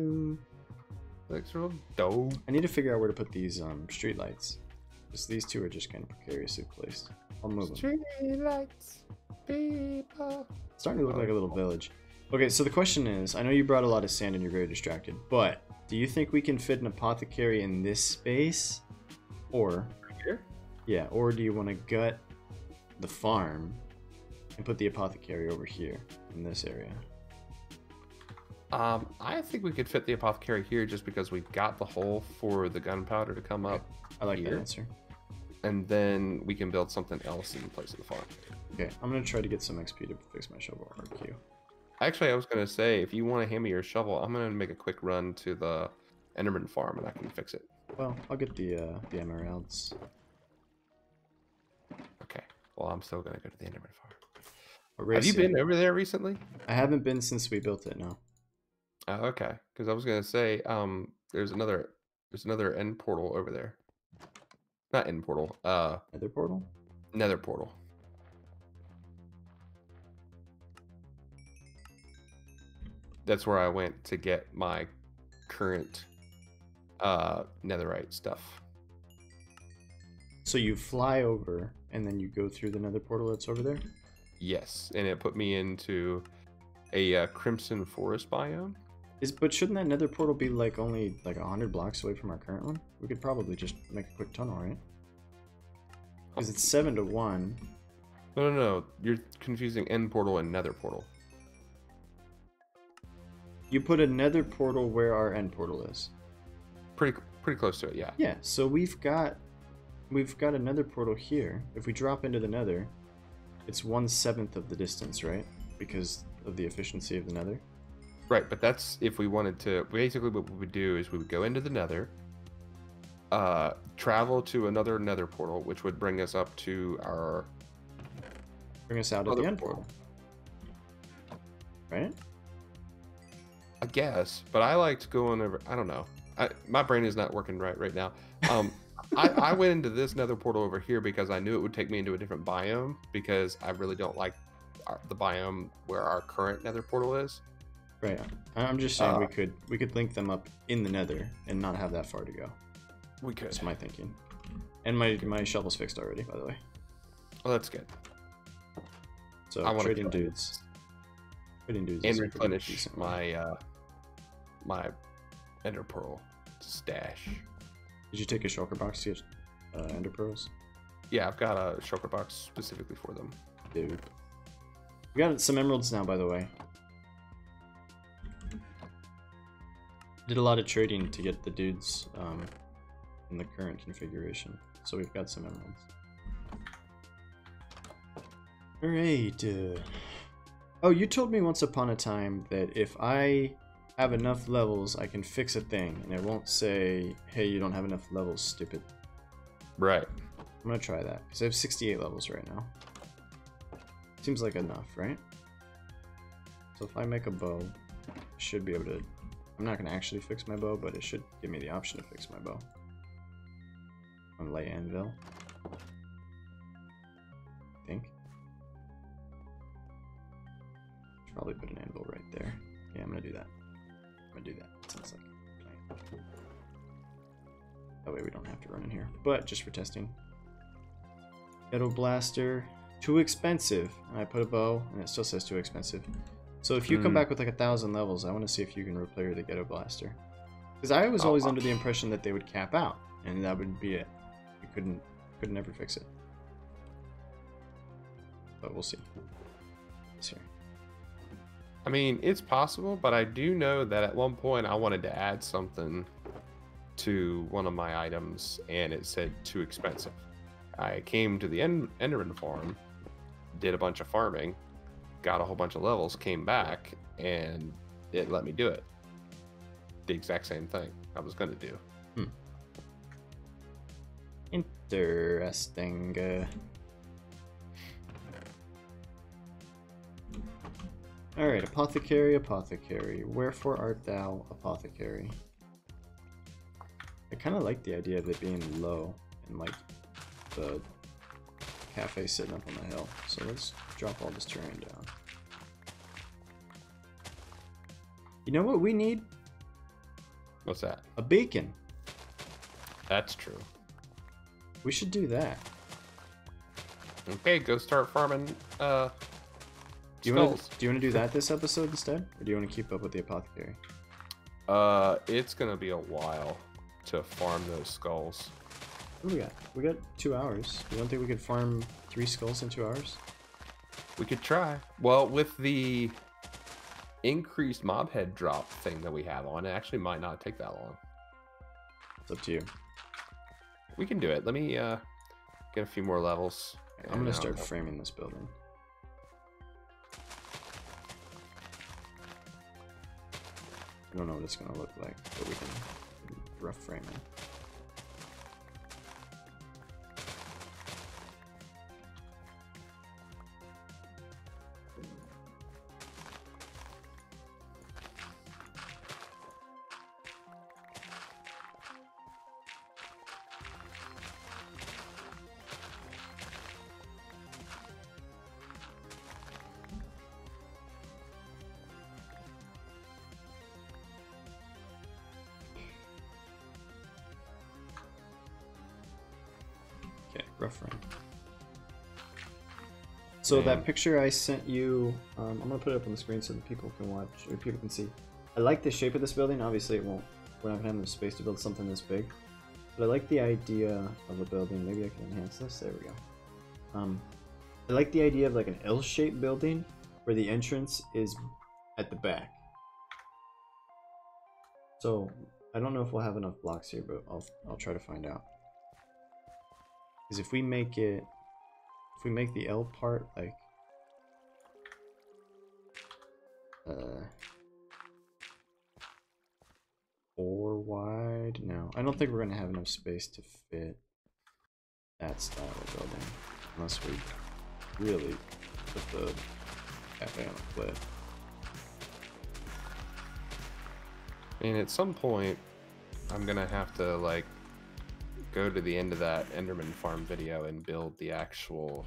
S2: Looks real dope.
S1: I need to figure out where to put these street lights. Because these two are just kind of precariously placed. I'll move them.
S2: Street lights, people.
S1: It's starting to look like a little village. Okay, so the question is, I know you brought a lot of sand and you're very distracted, but do you think we can fit an apothecary in this space? Or,
S2: Here?
S1: yeah, or do you want to gut the farm and put the apothecary over here in this area?
S2: I think we could fit the apothecary here just because we've got the hole for the gunpowder to come up.
S1: I like that
S2: here.
S1: answer.
S2: and then we can build something else in place of the farm.
S1: Okay, I'm gonna try to get some XP to fix my shovel RQ.
S2: Actually, I was gonna say, if you want to hand me your shovel, I'm gonna make a quick run to the Enderman farm and I can fix it.
S1: Well, I'll get the emeralds.
S2: Okay. Well, I'm still gonna go to the Enderman farm.
S1: Have
S2: you been over there recently?
S1: I haven't been since we built it. No.
S2: Oh, okay. Because I was gonna say, there's another end portal over there. Not end portal.
S1: Nether portal.
S2: Nether portal. That's where I went to get my current netherite stuff.
S1: So you fly over and then you go through the nether portal that's over there?
S2: Yes, and it put me into a crimson forest biome.
S1: But shouldn't that nether portal be like only like 100 blocks away from our current one? We could probably just make a quick tunnel, right? Because it's 7 to 1.
S2: No. You're confusing end portal and nether portal.
S1: You put a nether portal where our end portal is.
S2: Pretty close to it, yeah.
S1: Yeah, so we've got a nether portal here. If we drop into the nether, it's 1/7 of the distance, right? Because of the efficiency of the nether.
S2: Right, but that's if we wanted to. Basically, what we would do is we would go into the nether, travel to another nether portal, which would bring us up to our.
S1: Bring us out at the end portal. Right?
S2: I guess, but I liked going over. I don't know. My brain is not working right now. I went into this nether portal over here because I knew it would take me into a different biome because I really don't like the biome where our current nether portal is.
S1: Right. I'm just saying we could link them up in the nether and not have that far to go.
S2: We could.
S1: That's my thinking. And my shovel's fixed already, by the way.
S2: Oh, that's good.
S1: So trading dudes. Trading dudes.
S2: And replenish my my ender pearl stash.
S1: Did you take a shulker box to get ender pearls?
S2: Yeah, I've got a shulker box specifically for them.
S1: Dude. We got some emeralds now, by the way. Did a lot of trading to get the dudes in the current configuration. So we've got some emeralds. Alright. Oh, you told me once upon a time that if I have enough levels, I can fix a thing, and it won't say, hey, you don't have enough levels, stupid.
S2: Right.
S1: I'm gonna try that, because I have 68 levels right now. Seems like enough, right? So if I make a bow, I should be able to... I'm not gonna actually fix my bow, but it should give me the option to fix my bow. I'm gonna lay anvil. I think. Should probably put an anvil right there. Yeah, I'm gonna do that. I'm gonna do that. Sounds like a plan. That way we don't have to run in here. But just for testing. Ghetto blaster. Too expensive. And I put a bow, and it still says too expensive. So if you come back with like 1,000 levels, I want to see if you can replayer the ghetto blaster. Because I was always under the impression that they would cap out, and that would be it. You couldn't ever fix it. But we'll see. It's here.
S2: I mean, it's possible, but I do know that at one point I wanted to add something to one of my items, and it said too expensive. I came to the Enderman farm, did a bunch of farming, got a whole bunch of levels, came back, and it let me do it. The exact same thing I was going to do.
S1: Interesting. Alright, apothecary. Wherefore art thou, apothecary? I kind of like the idea of it being low and like the cafe sitting up on the hill. So let's drop all this terrain down. You know what we need?
S2: What's that?
S1: A beacon.
S2: That's true.
S1: We should do that.
S2: Okay, go start farming
S1: Do you want to do that this episode instead? Or do you want to keep up with the apothecary?
S2: It's gonna be a while to farm those skulls.
S1: What do we got? We got 2 hours. You don't think we could farm 3 skulls in 2 hours?
S2: We could try. Well, with the increased mob head drop thing that we have on, it actually might not take that long.
S1: It's up to you.
S2: We can do it. Let me Get a few more levels.
S1: I'm gonna start framing this building. I don't know what it's gonna look like, but we can rough frame it. Rough frame. So that picture I sent you, I'm gonna put it up on the screen so that people can watch, or people can see. I like the shape of this building. Obviously, it won't. We're not gonna have enough space to build something this big. But I like the idea of a building. Maybe I can enhance this. There we go. I like the idea of like an L-shaped building where the entrance is at the back. So I don't know if we'll have enough blocks here, but I'll try to find out. Because if we make the L part like 4 wide, no, I don't think we're gonna have enough space to fit that style of building unless we really put the cafe on a cliff.
S2: And at some point, I'm gonna have to like go to the end of that Enderman farm video and build the actual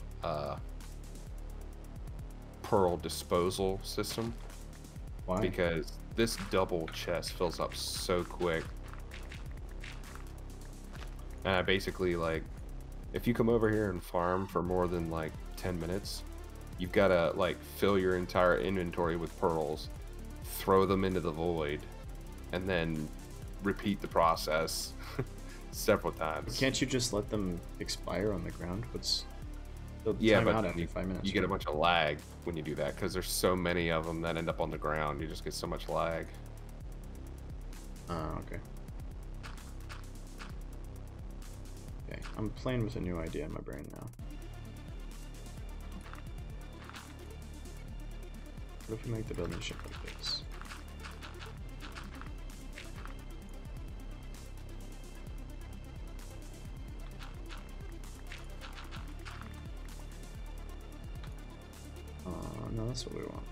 S2: pearl disposal system.
S1: Why?
S2: Because this double chest fills up so quick. And I basically, like, if you come over here and farm for more than like 10 minutes, you've got to like fill your entire inventory with pearls, throw them into the void, and then repeat the process several times.
S1: Can't you just let them expire on the ground? What's the
S2: yeah, but
S1: out after 5 minutes?
S2: You get a bunch of lag when you do that because there's so many of them that end up on the ground. You just get so much lag.
S1: Oh, okay. Okay, I'm playing with a new idea in my brain now. What if we make the building shape like this? No, that's what we want.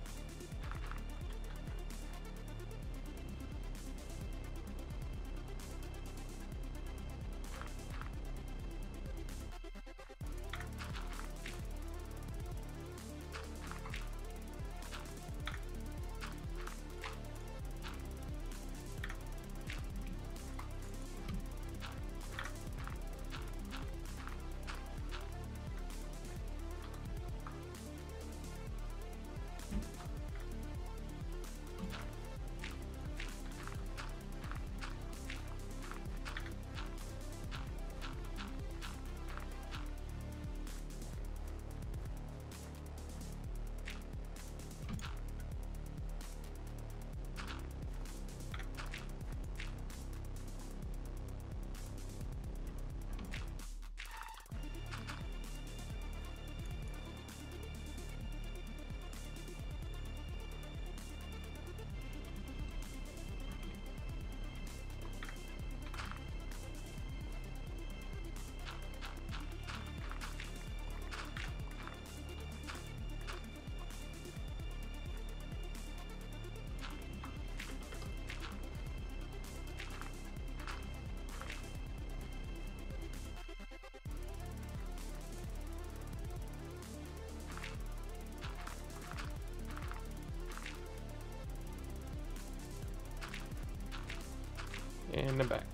S2: And I'm back.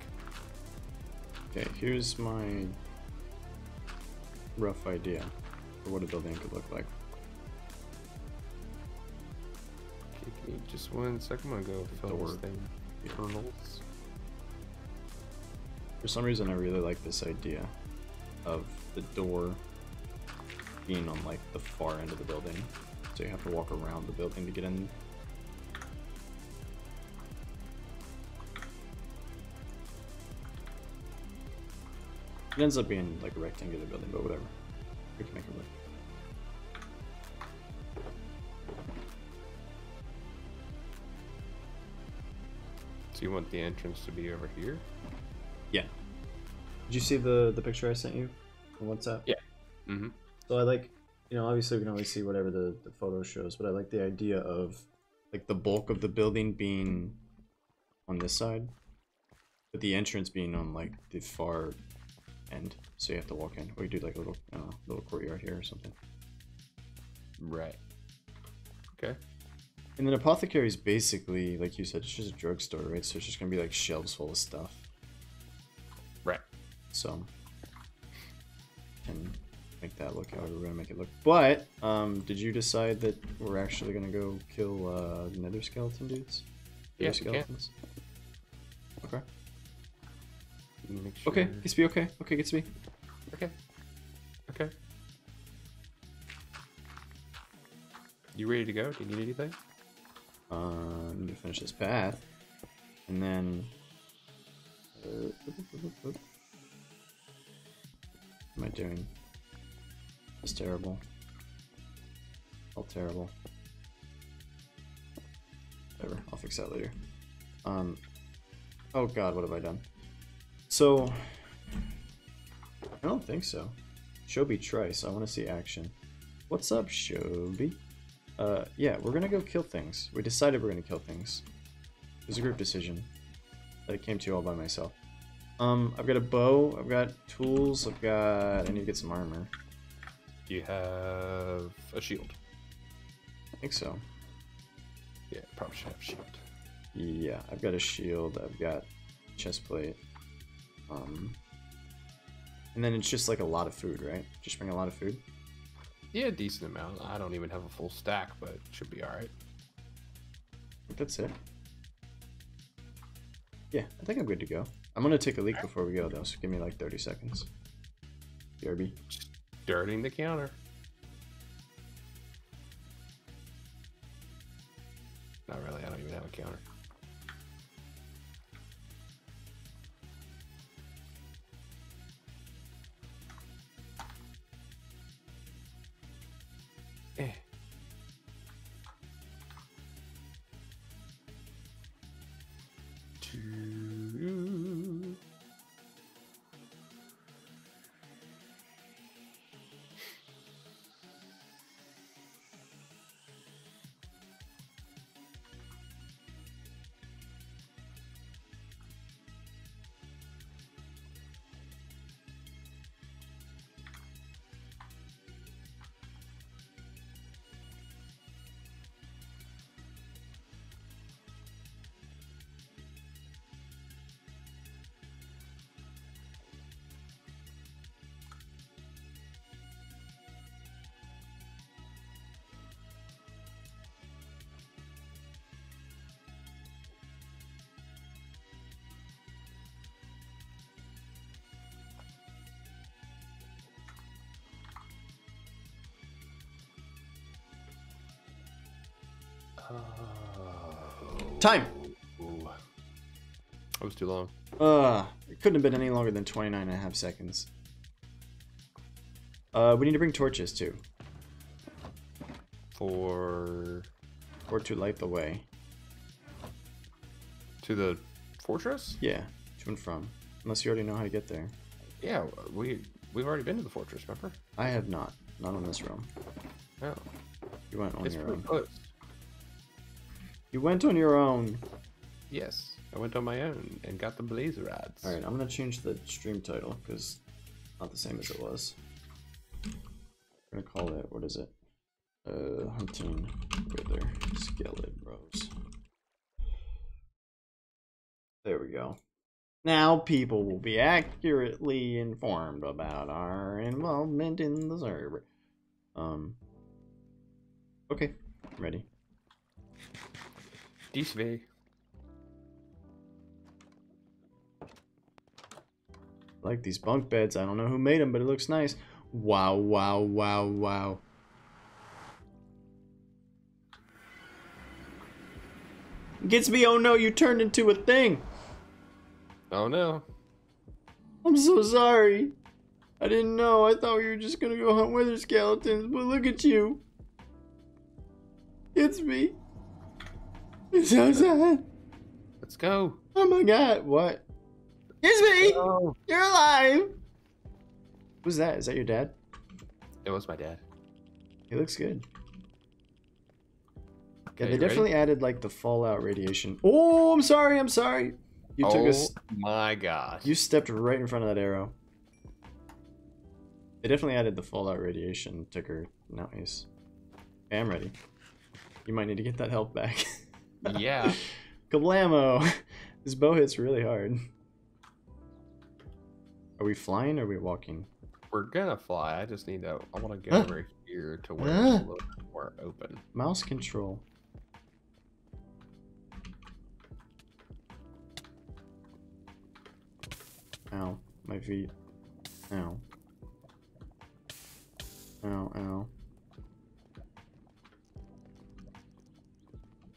S1: Okay, here's my rough idea for what a building could look like.
S2: Okay, give me just 1 second. I'm gonna go fill this thing. Kernels.
S1: For some reason, I really like this idea of the door being on like the far end of the building, so you have to walk around the building to get in. It ends up being like a rectangular building, but whatever. We can make it work.
S2: So you want the entrance to be over here?
S1: Yeah. Did you see the picture I sent you on WhatsApp?
S2: Yeah. Mm-hmm.
S1: So I like, you know, obviously we can only see whatever the photo shows, but I like the idea of like the bulk of the building being on this side, but the entrance being on like the far end, so you have to walk in, or you do like a little little courtyard here or something.
S2: Right. Okay.
S1: And then apothecary is basically, like you said, it's just a drugstore, right? So it's just gonna be like shelves full of stuff.
S2: Right.
S1: So can make that look however we're gonna make it look. But did you decide that we're actually gonna go kill nether skeleton dudes?
S2: Yeah,
S1: skeletons. Okay.
S2: Make sure.
S1: Okay, GITZB, okay. Okay, GITZB.
S2: Okay. Okay. You ready to go? Do you need anything?
S1: I need to finish this path. And then... what am I doing? It's terrible. All terrible. Whatever, I'll fix that later. Oh god, what have I done? So... I don't think so. Shobi Trice, I want to see action. What's up, Shobi? Yeah, we're gonna go kill things. We decided we're gonna kill things. It was a group decision that I came to all by myself. I've got a bow, I've got tools, I need to get some armor.
S2: You have a shield.
S1: I think so.
S2: Yeah, probably should have a shield.
S1: Yeah, I've got a shield, I've got chest plate. And then it's just like a lot of food, right? Just bring a lot of food.
S2: Yeah, decent amount. I don't even have a full stack, but it should be alright.
S1: I think that's it. Yeah, I think I'm good to go. I'm gonna take a leak before we go though, so give me like 30 seconds. BRB.
S2: Starting the counter. Not really, I don't even have a counter. Eh. Two.
S1: Time!
S2: Ooh. That was too long.
S1: It couldn't have been any longer than 29.5 seconds. We need to bring torches too.
S2: Or
S1: to light the way.
S2: to the fortress?
S1: Yeah, to and from. Unless you already know how to get there.
S2: Yeah, we've already been to the fortress, remember?
S1: I have not. Not on this room.
S2: No.
S1: You went on
S2: It's
S1: your
S2: pretty
S1: own.
S2: close.
S1: You went on your own.
S2: Yes, I went on my own and got the blaze rods.
S1: Alright, I'm gonna change the stream title because not the same as it was. I'm gonna call it, what is it? Hunting Wither Skeleton Rose. There we go. Now people will be accurately informed about our involvement in the server. Okay, I'm ready.
S2: GITZB.
S1: I like these bunk beds. I don't know who made them, but it looks nice. Wow, wow, wow, wow. GITZB, oh no, you turned into a thing.
S2: Oh no.
S1: I'm so sorry. I didn't know. I thought we were just gonna go hunt wither skeletons, but look at you. It's me. It's so sad.
S2: Let's go.
S1: Oh my god, what? It's me!
S2: Oh.
S1: You're alive! Who's that? Is that your dad?
S2: It was my dad.
S1: He looks good.
S2: Okay,
S1: Yeah, they definitely added like the fallout radiation. Oh, I'm sorry, I'm sorry. You took us.
S2: Oh my gosh.
S1: You stepped right in front of that arrow. They definitely added the fallout radiation ticker. Nice. Okay, I'm ready. You might need to get that health back.
S2: Yeah.
S1: Kablamo! This bow hits really hard. Are we flying or are we walking?
S2: We're gonna fly. I just need to. I want to go over here to where it's a little bit more open.
S1: Mouse control. Ow, my feet. Ow. Ow, ow.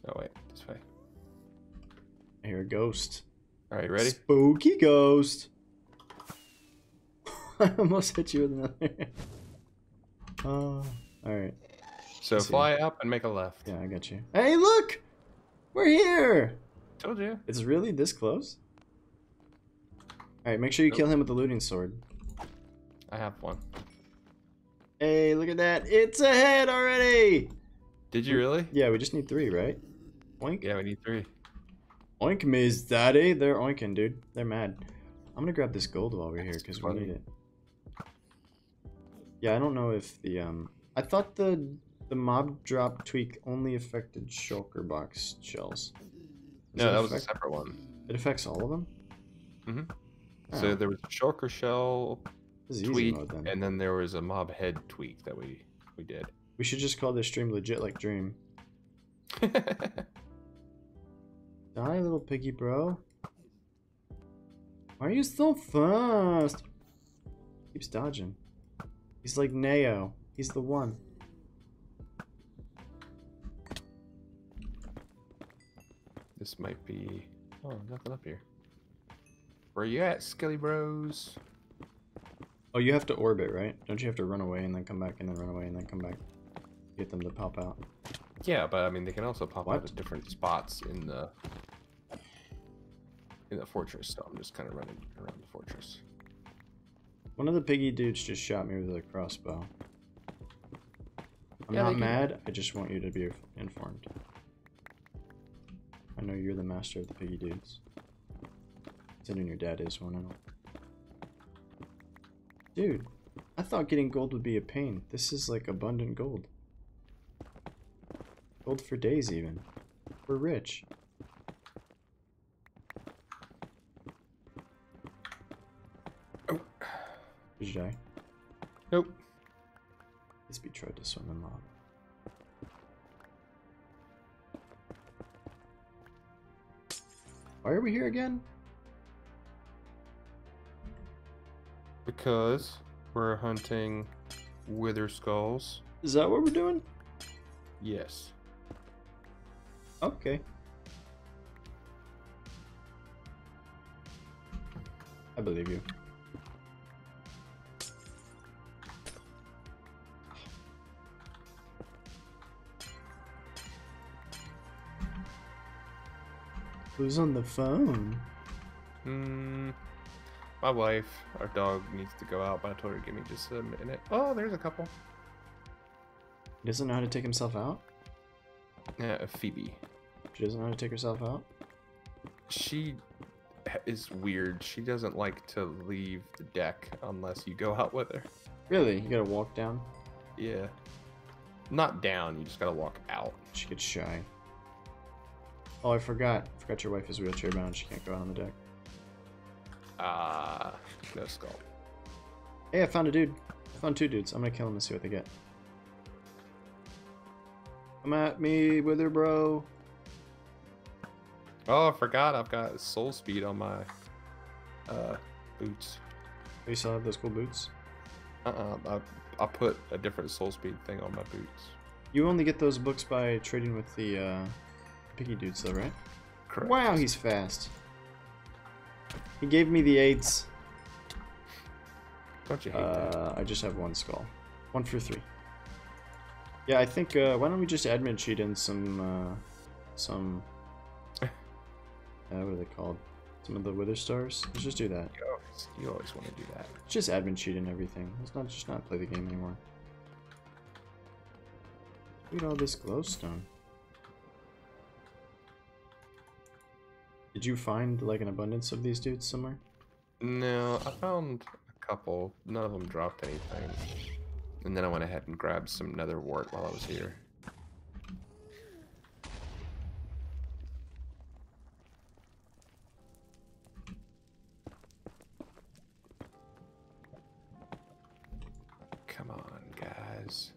S2: Oh wait, this way.
S1: I hear a ghost.
S2: All right, ready?
S1: Spooky ghost. I almost hit you with another. Oh, alright.
S2: So fly up and make a left.
S1: Yeah, I got you. Hey, look! We're here!
S2: Told you.
S1: It's really this close? Alright, make sure you kill him with the looting sword.
S2: I have one.
S1: Hey, look at that. It's ahead already!
S2: Did you really?
S1: Yeah, we just need 3, right? Oink.
S2: Yeah, we need 3.
S1: Oink Miss Daddy. They're oinking, dude. They're mad. I'm gonna grab this gold while we're here, because we need it. Yeah, I don't know if the, I thought the mob drop tweak only affected shulker box shells.
S2: No, that was a separate one.
S1: It affects all of them?
S2: Mm-hmm.
S1: Oh.
S2: So there was a shulker shell tweak,
S1: mode,
S2: and then there was a mob head tweak that we did.
S1: We should just call this stream Legit Like Dream. Die, little piggy bro. Why are you so fast? Keeps dodging. He's like Neo. He's the one.
S2: This might be... Oh, nothing up here. Where you at, Skelly Bros?
S1: Oh, you have to orbit, right? Don't you have to run away and then come back and then run away and then come back? Get them to pop out.
S2: Yeah, but I mean, they can also pop out at different spots in the fortress, so I'm just kind of running around the fortress.
S1: One of the piggy dudes just shot me with a crossbow. I'm not mad, I just want you to be informed. I know you're the master of the piggy dudes. Considering your dad is one, I don't. Dude, I thought getting gold would be a pain. This is like abundant gold. Gold for days even. We're rich.
S2: Oh.
S1: Did you die?
S2: Nope.
S1: GITZB tried to swim in lava. Why are we here again?
S2: Because we're hunting wither skulls.
S1: Is that what we're doing?
S2: Yes.
S1: Okay. I believe you. Who's on the phone?
S2: My wife. Our dog needs to go out, but I told her to give me just a minute. Oh, there's a couple.
S1: He doesn't know how to take himself out?
S2: Yeah, Phoebe.
S1: She doesn't know how to take herself out?
S2: She is weird. She doesn't like to leave the deck unless you go out with her.
S1: Really? You gotta walk down?
S2: Yeah. Not down, you just gotta walk out.
S1: She gets shy. Oh, I forgot. I forgot your wife is wheelchair bound. She can't go out on the deck.
S2: No skull.
S1: Hey, I found a dude. I found 2 dudes. I'm gonna kill them and see what they get. Come at me, wither bro.
S2: Oh, I forgot I've got soul speed on my boots.
S1: You still have those cool boots?
S2: I put a different soul speed thing on my boots.
S1: You only get those books by trading with the piggy dudes though, right?
S2: Correct.
S1: Wow, he's fast. He gave me the 8s.
S2: Don't you hate that?
S1: I just have 1 skull. 1 for 3. Yeah, I think, why don't we just admin cheat in some, what are they called? Some of the wither stars? Let's just do that.
S2: You always want to do that.
S1: Just admin cheat and everything. Let's not just not play the game anymore. Look at all this glowstone. Did you find like an abundance of these dudes somewhere?
S2: No, I found a couple. None of them dropped anything. And then I went ahead and grabbed some nether wart while I was here. Come on, guys.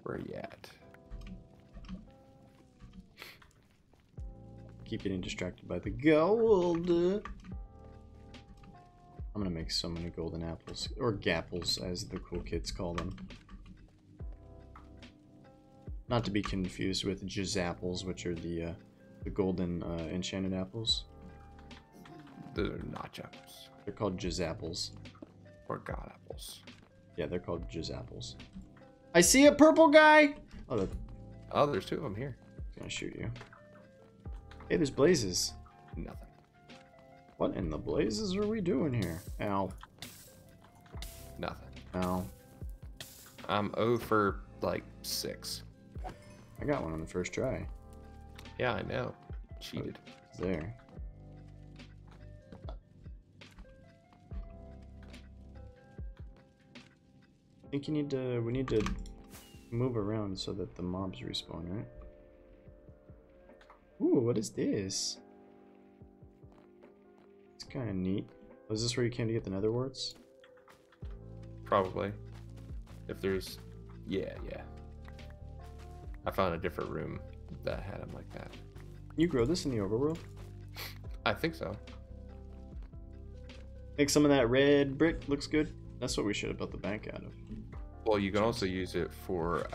S2: Where are you at?
S1: Keep getting distracted by the gold. I'm gonna make so many golden apples. Or gapples, as the cool kids call them. Not to be confused with jizzapples, which are the golden enchanted apples.
S2: Those are notch apples.
S1: They're called jizzapples.
S2: Or god apples.
S1: Yeah, they're called jizzapples. I see a purple guy!
S2: Oh, there's 2 of them here.
S1: He's gonna shoot you. Hey, there's blazes.
S2: Nothing.
S1: What in the blazes are we doing here? Ow.
S2: Nothing.
S1: Ow.
S2: I'm 0 for like 6.
S1: I got one on the first try.
S2: Yeah, I know. Cheated.
S1: It's there. I think we need to move around so that the mobs respawn, right? Ooh, what is this? It's kind of neat. Was this where you came to get the nether warts?
S2: Probably. If there's... Yeah. I found a different room that had them like that.
S1: You grow this in the overworld?
S2: I think so.
S1: Make some of that red brick. Looks good. That's what we should have built the bank out of.
S2: Well, you can also use it for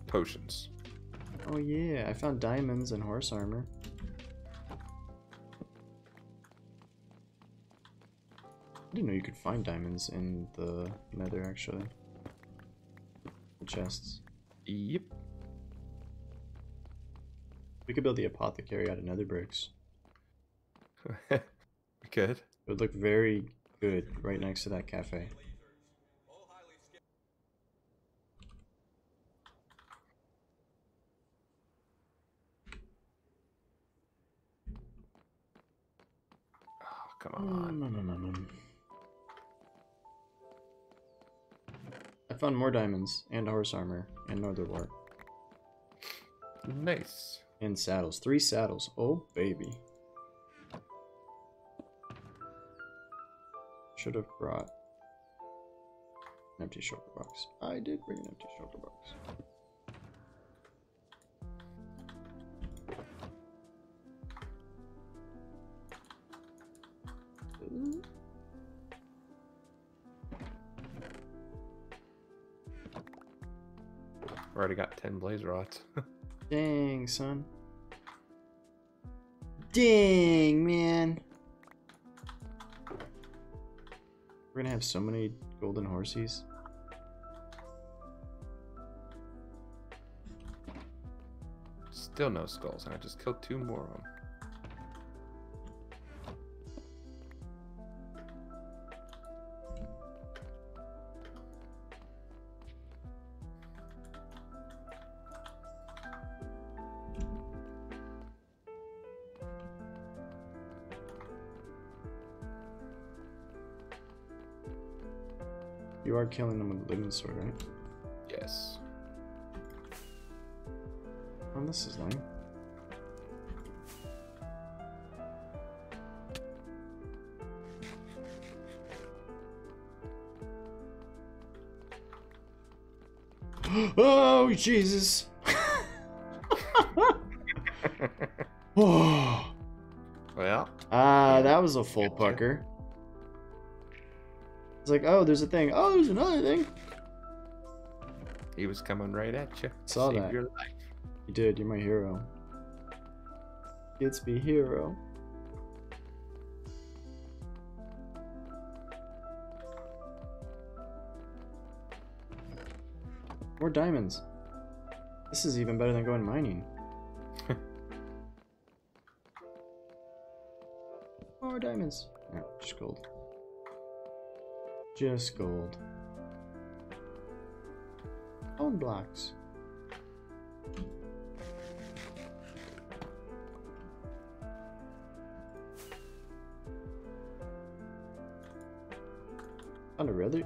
S2: potions.
S1: Oh yeah, I found diamonds and horse armor. I didn't know you could find diamonds in the nether, actually. The chests.
S2: Yep.
S1: We could build the apothecary out of nether bricks.
S2: We could.
S1: It would look very good right next to that cafe.
S2: Oh, come on.
S1: No. I found more diamonds and horse armor and nether wart.
S2: Nice.
S1: And saddles. 3 saddles. Oh, baby. Should have brought an empty shulker box. I did bring an empty shulker box.
S2: Already got 10 blaze rods.
S1: Dang, son. Dang, man. We're gonna have so many golden horsies.
S2: Still no skulls, and I just killed 2 more of them.
S1: You are killing them with the living sword, right?
S2: Yes.
S1: Oh, this is lame. Oh, Jesus! Whoa!
S2: Well.
S1: That was a full pucker. It's like, oh, there's a thing. Oh, there's another thing.
S2: He was coming right at you.
S1: Saw
S2: Saved
S1: that.
S2: your life.
S1: You did. You're my hero. GITZB hero. More diamonds. This is even better than going mining. More diamonds. No, just gold. Just gold. Bone blocks. Found a regular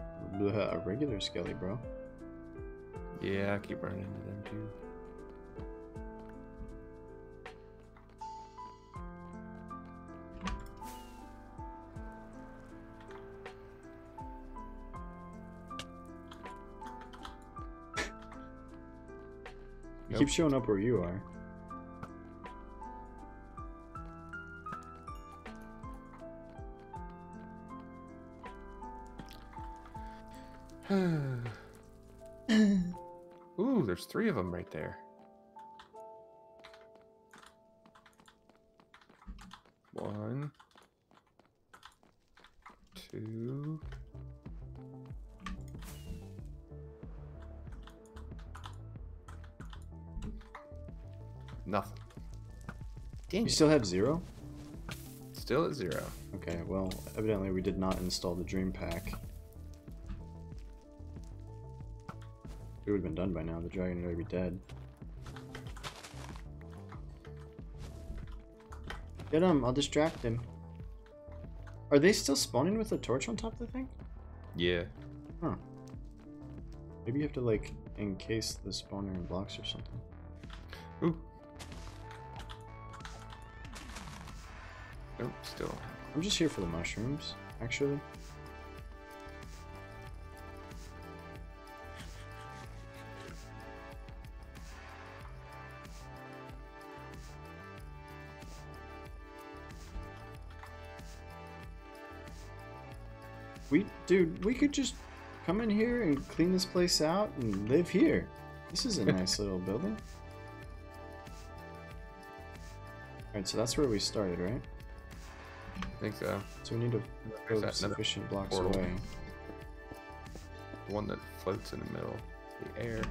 S1: skelly, bro.
S2: Yeah, I keep running into them too.
S1: You keep showing up where you are.
S2: Ooh, there's 3 of them right there. 1, 2. Nothing. Dang
S1: You
S2: it.
S1: still have 0?
S2: Still at 0.
S1: Okay, well, evidently we did not install the dream pack. It would have been done by now. The dragon would already be dead. Get him! I'll distract him. Are they still spawning with a torch on top of the thing?
S2: Yeah.
S1: Huh. Maybe you have to, like, encase the spawner in blocks or something.
S2: Ooh. Nope, still.
S1: I'm just here for the mushrooms, actually. Dude, we could just come in here and clean this place out and live here. This is a nice little building. Alright, so that's where we started, right?
S2: I think so.
S1: So we need to build sufficient blocks
S2: portal.
S1: away.
S2: The one that floats in the middle. The air.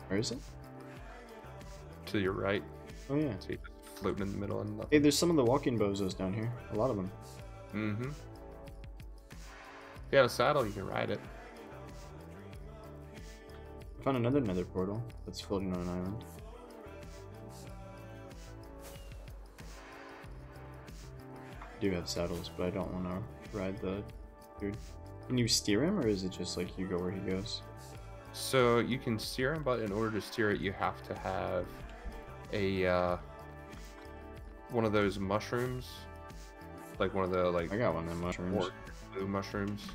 S1: Where is it?
S2: To your right.
S1: Oh yeah.
S2: See, floating in the middle and
S1: Hey, there's some of the walking bozos down here. A lot of them.
S2: Mm-hmm. If you have a saddle, you can ride it.
S1: I found another nether portal that's floating on an island. I do have saddles, but I don't want to ride the dude. Can you steer him, or is it just like you go where he goes?
S2: So you can steer him, but in order to steer it, you have to have a one of those mushrooms, like one of the
S1: I got one of the mushrooms.
S2: Blue mushrooms.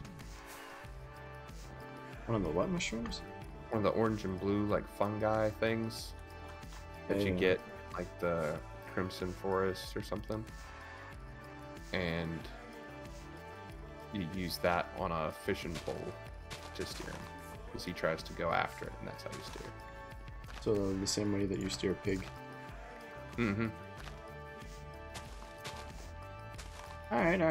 S1: One of the what mushrooms?
S2: One of the orange and blue like fungi things that you get, like the crimson forest or something, and you use that on a fishing pole to steer him, because he tries to go after it, and that's how you steer.
S1: So the same way that you steer a pig.
S2: Mm-hmm.
S1: Alright.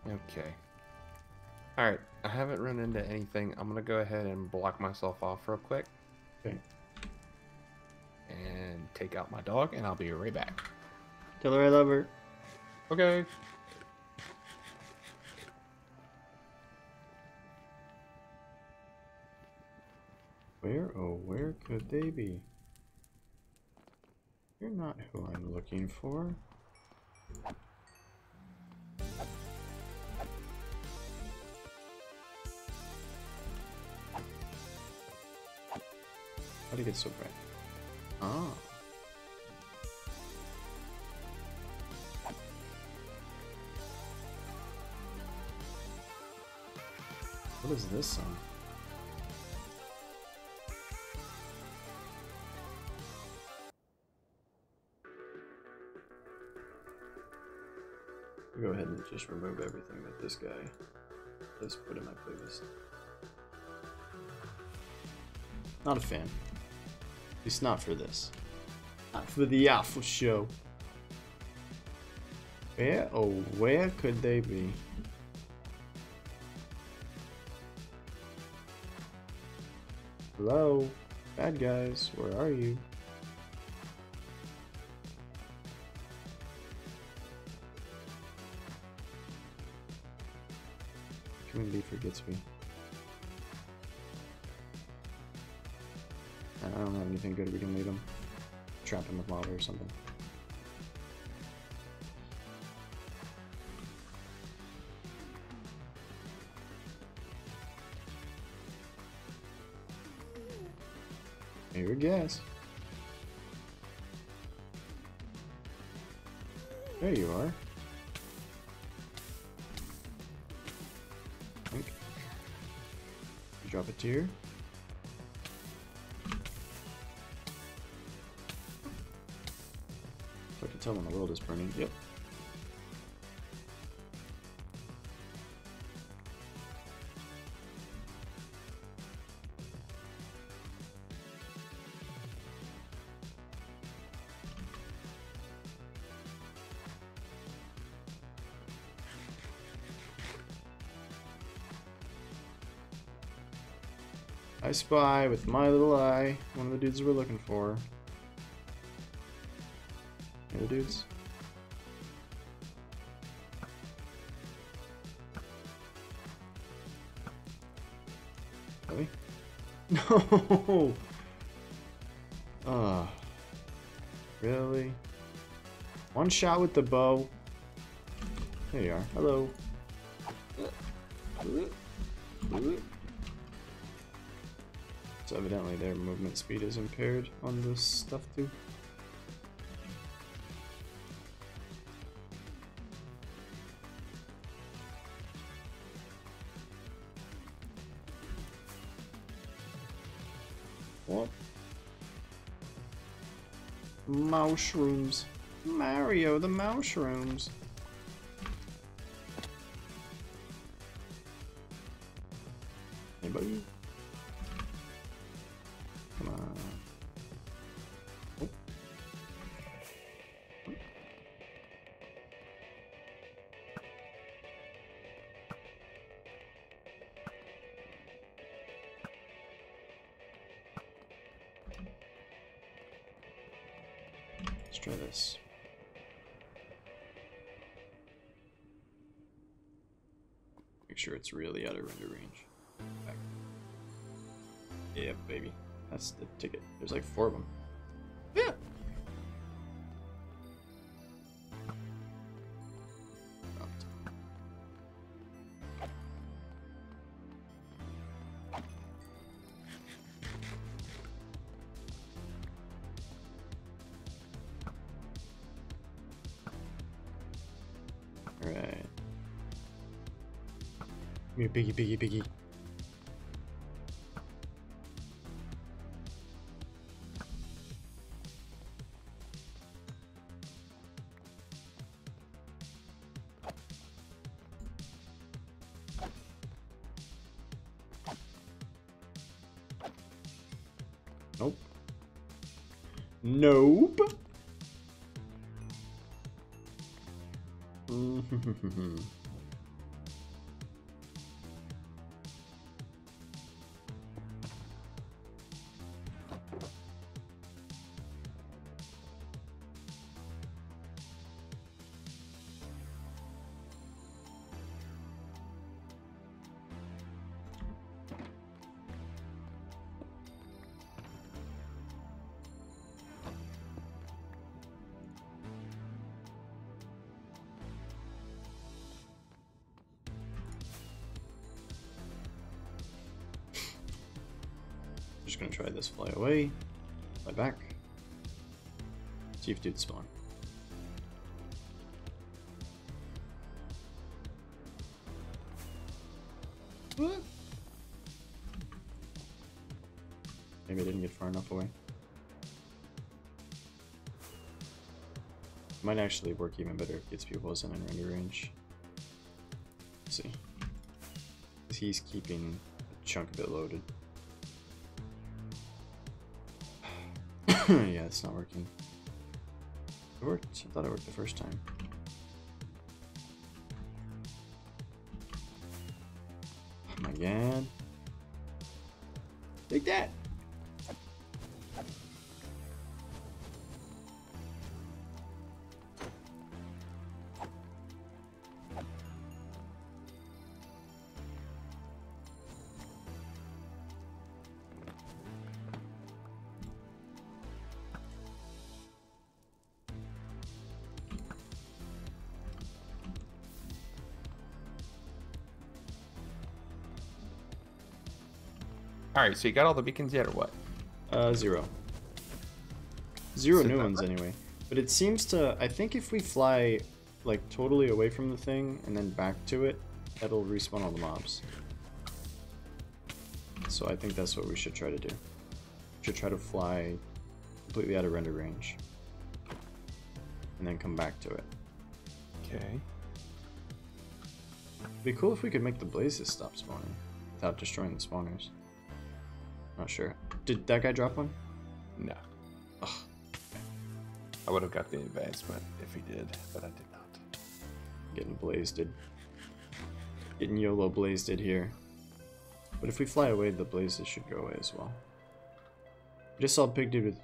S2: Okay. Alright, I haven't run into anything. I'm gonna go ahead and block myself off real quick.
S1: Okay.
S2: And take out my dog, and I'll be right back.
S1: Tell her I love her.
S2: Okay.
S1: Where could they be? You're not who I'm looking for. How'd it get so bright? Ah. What is this song? I'll go ahead and just remove everything that this guy has put in my playlist. Not a fan. At least not for this. Not for the Awfl show. Where could they be? Hello? Bad guys, where are you? Community for GITZB. I don't have anything good we can lead them. Trap him with lava or something. Here, guess. There you are. Think. Drop a tear. So I can tell when the world is burning. Yep. I spy with my little eye one of the dudes we're looking for. The other dudes? Really? No! Really? One shot with the bow. There you are. Hello. So evidently their movement speed is impaired on this stuff too. What? Mushrooms. Mario, the mushrooms. Anybody? Come on. Oh. Let's try this. Make sure it's really out of render range. Back. Yeah, baby. That's the ticket. There's like 4 of them. Yeah. All right. Come here, piggy, piggy, piggy. Nope. Nope. Just gonna try this, fly away, fly back, see if dudes spawn. What? Maybe I didn't get far enough away. Might actually work even better if GITZB wasn't in render range. Let's see. He's keeping a chunk of it loaded. Yeah, it's not working. It worked. I thought it worked the first time. Oh my god. Take that!
S2: Alright, so you got all the beacons yet or what?
S1: 0. Zero new ones anyway. But it seems to, I think if we fly like totally away from the thing and then back to it, that'll respawn all the mobs. So I think that's what we should try to do. We should try to fly completely out of render range. And then come back to it.
S2: Okay.
S1: It'd be cool if we could make the blazes stop spawning without destroying the spawners. Not sure. Did that guy drop one?
S2: No.
S1: Ugh.
S2: I would have got the advancement if he did, but I did not.
S1: Getting blazed. Getting YOLO blazed here. But if we fly away, the blazes should go away as well. I just saw a big dude with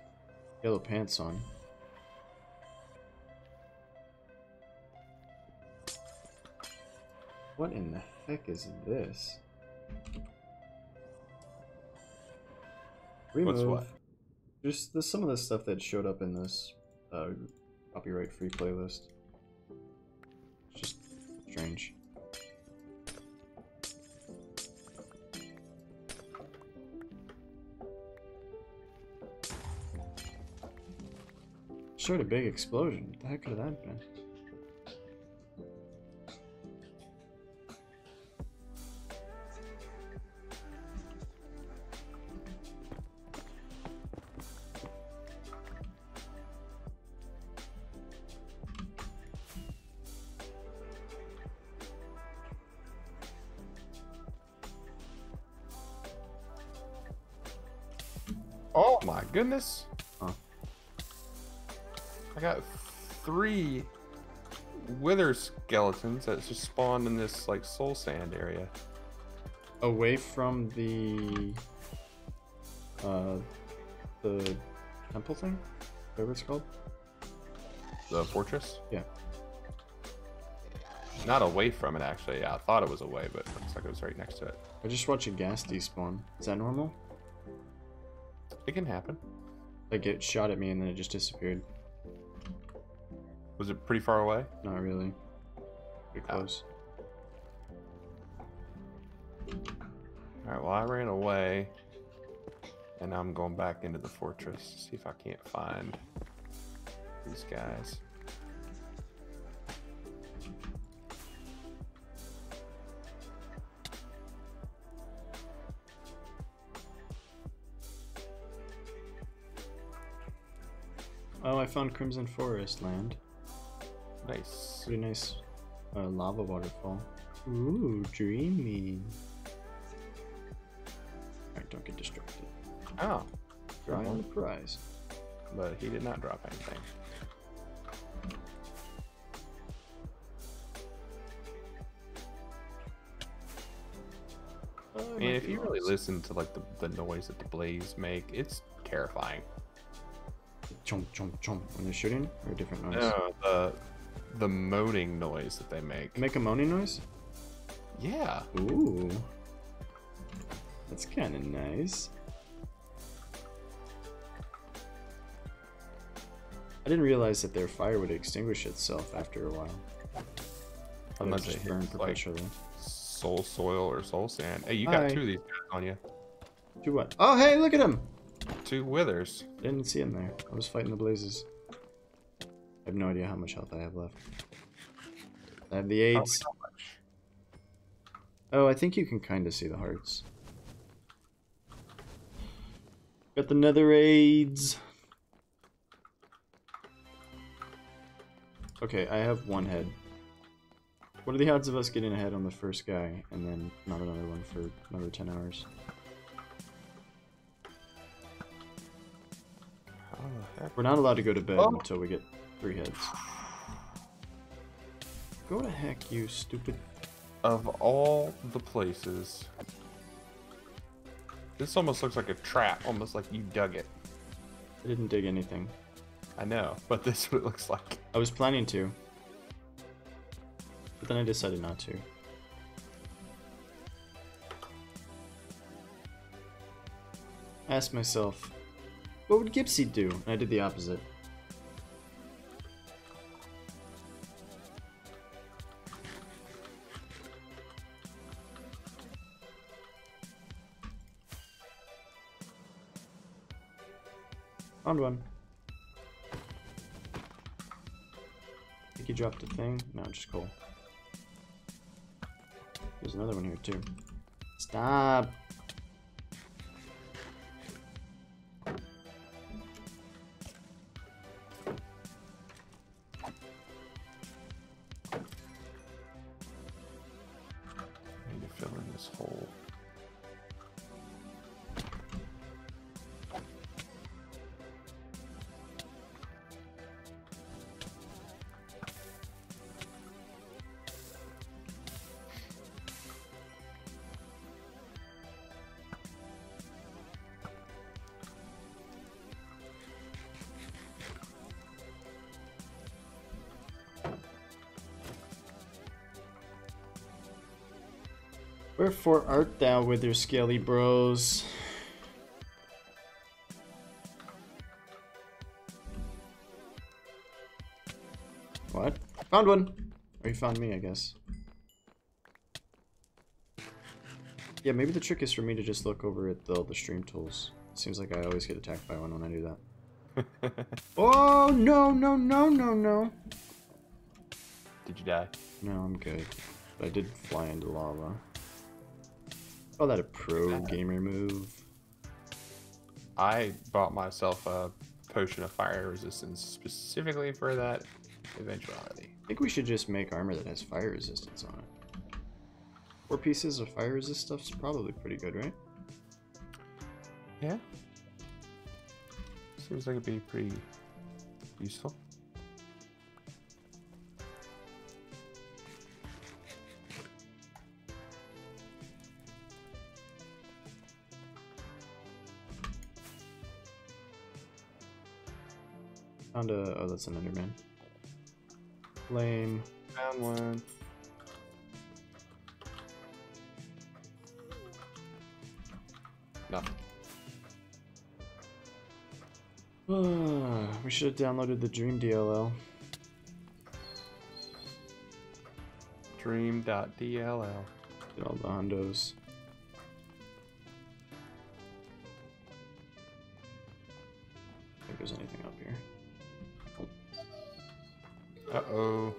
S1: yellow pants on. What in the heck is this? Remove.
S2: What's what?
S1: Just some of the stuff that showed up in this copyright-free playlist. It's just strange. Showed a big explosion. What the heck could that been?
S2: Oh my goodness.
S1: Huh.
S2: I got 3 wither skeletons that just spawned in this like soul sand area.
S1: Away from the temple thing? Whatever it's called?
S2: The fortress?
S1: Yeah.
S2: Not away from it actually. Yeah, I thought it was away, but it looks like it was right next to it.
S1: I just watched a gas despawn. Is that normal?
S2: It can happen.
S1: Like it shot at me and then it just disappeared.
S2: Was it pretty far away?
S1: Not really. Pretty close.
S2: Alright, well I ran away. And now I'm going back into the fortress to see if I can't find these guys.
S1: Oh, I found Crimson Forest land.
S2: Nice.
S1: Pretty nice lava waterfall. Ooh, dreamy. Alright, don't get distracted.
S2: Oh.
S1: Dry on the prize.
S2: But he did not drop anything. I mean, if you really listen to like the noise that the blaze make, it's terrifying.
S1: Chomp, chomp, chomp when they're shooting, or a different noise?
S2: No, the moaning noise that they make.
S1: They make a moaning noise?
S2: Yeah.
S1: Ooh. That's kind of nice. I didn't realize that their fire would extinguish itself after a while.
S2: Unless
S1: just
S2: it
S1: burn
S2: hits,
S1: perpetually.
S2: like, soul soil or soul sand. Hey, you got 2 of these guys on you.
S1: Do what? Oh, hey, look at him!
S2: 2 withers.
S1: I didn't see him there. I was fighting the blazes. I have no idea how much health I have left. I have the AIDS. Oh, I think you can kind of see the hearts. Got the nether AIDS. Okay, I have one head. What are the odds of us getting a head on the first guy and then not another one for another 10 hours?
S2: How the heck?
S1: We're not allowed to go to bed
S2: Oh.
S1: until we get 3 heads. Go to heck, you stupid.
S2: Of all the places, this almost looks like a trap, almost like you dug it.
S1: I didn't dig anything.
S2: I know, but this is what it looks like.
S1: I was planning to, but then I decided not to. I asked myself, what would GITZB do? And I did the opposite. Found one. I think you dropped a thing. No, just coal. There's another one here too. Stop.
S2: I need to fill in this hole.
S1: Wherefore art thou with your scaly bros? What? Found one! Or you found me, I guess. Yeah, maybe the trick is for me to just look over at the stream tools. It seems like I always get attacked by one when I do that. Oh, no, no, no, no, no.
S2: Did you die?
S1: No, I'm good. But I did fly into lava. Call that a pro gamer move.
S2: I bought myself a potion of fire resistance specifically for that eventuality.
S1: I think we should just make armor that has fire resistance on it. 4 pieces of fire resist stuff's probably pretty good, right?
S2: Yeah. Seems like it'd be pretty useful.
S1: Found a... oh, that's an Enderman. Lame.
S2: Found one. Nothing.
S1: We should have downloaded the Dream DLL.
S2: Dream.dll.
S1: Get all the hondos. I think there's anything up here.
S2: Uh-oh.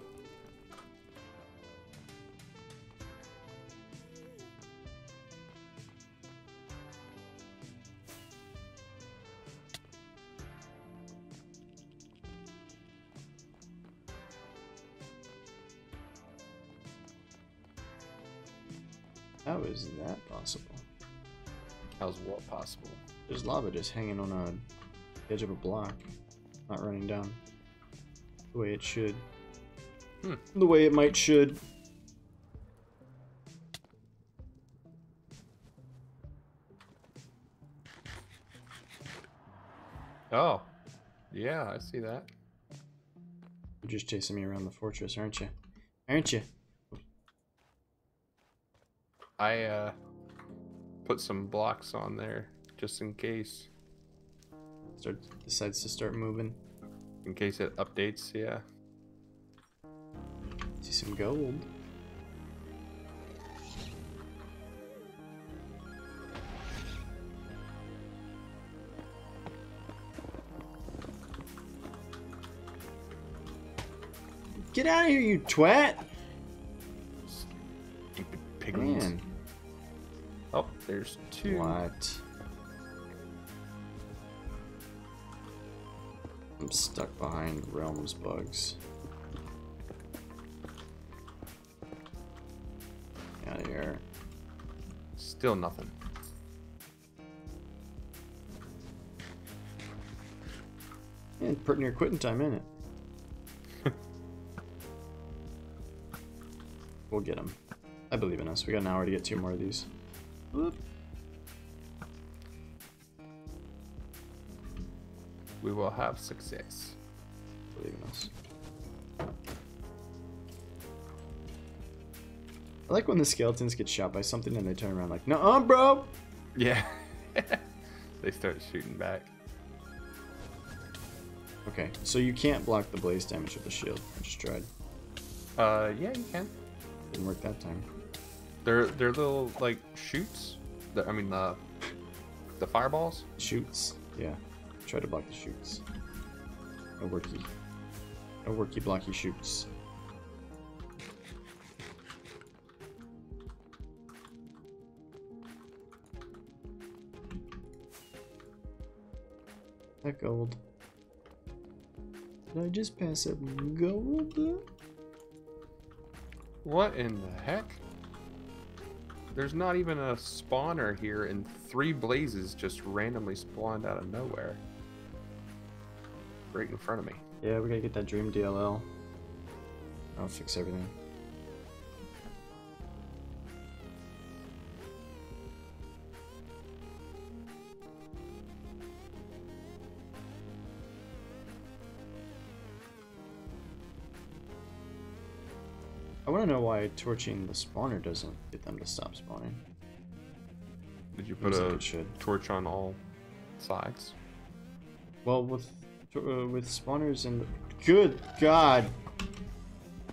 S1: How is that possible?
S2: How's what possible?
S1: There's lava just hanging on the edge of a block, not running down. The way it should. The way it might should.
S2: Oh. Yeah, I see that.
S1: You're just chasing me around the fortress, aren't you? Aren't you?
S2: I put some blocks on there just in case.
S1: Decides to start moving.
S2: In case it updates, yeah.
S1: See some gold. Get out of here, you twat!
S2: Stupid piglins.
S1: Man.
S2: Oh, there's 2.
S1: What? I'm stuck behind Realms bugs.
S2: Still nothing.
S1: And pretty near quitting time, ain't it? We'll get them. I believe in us. We got an hour to get 2 more of these. Whoop.
S2: We will have success.
S1: Believe in us. I like when the skeletons get shot by something and they turn around like, "Nuh-uh, bro!"
S2: Yeah. They start shooting back.
S1: Okay, so you can't block the blaze damage with the shield. I just tried.
S2: Yeah, you can.
S1: Didn't work that time.
S2: They're little like shoots. I mean the fireballs.
S1: Shoots? Yeah. Try to block the shoots. No worky. No worky blocky shoots. That gold. Did I just pass up gold?
S2: What in the heck? There's not even a spawner here, and 3 blazes just randomly spawned out of nowhere. Right in front of me.
S1: Yeah, we gotta get that dream DLL. I'll fix everything. I want to know why torching the spawner doesn't get them to stop spawning.
S2: Did you put a torch on all sides?
S1: Well, with spawners in the... Good God!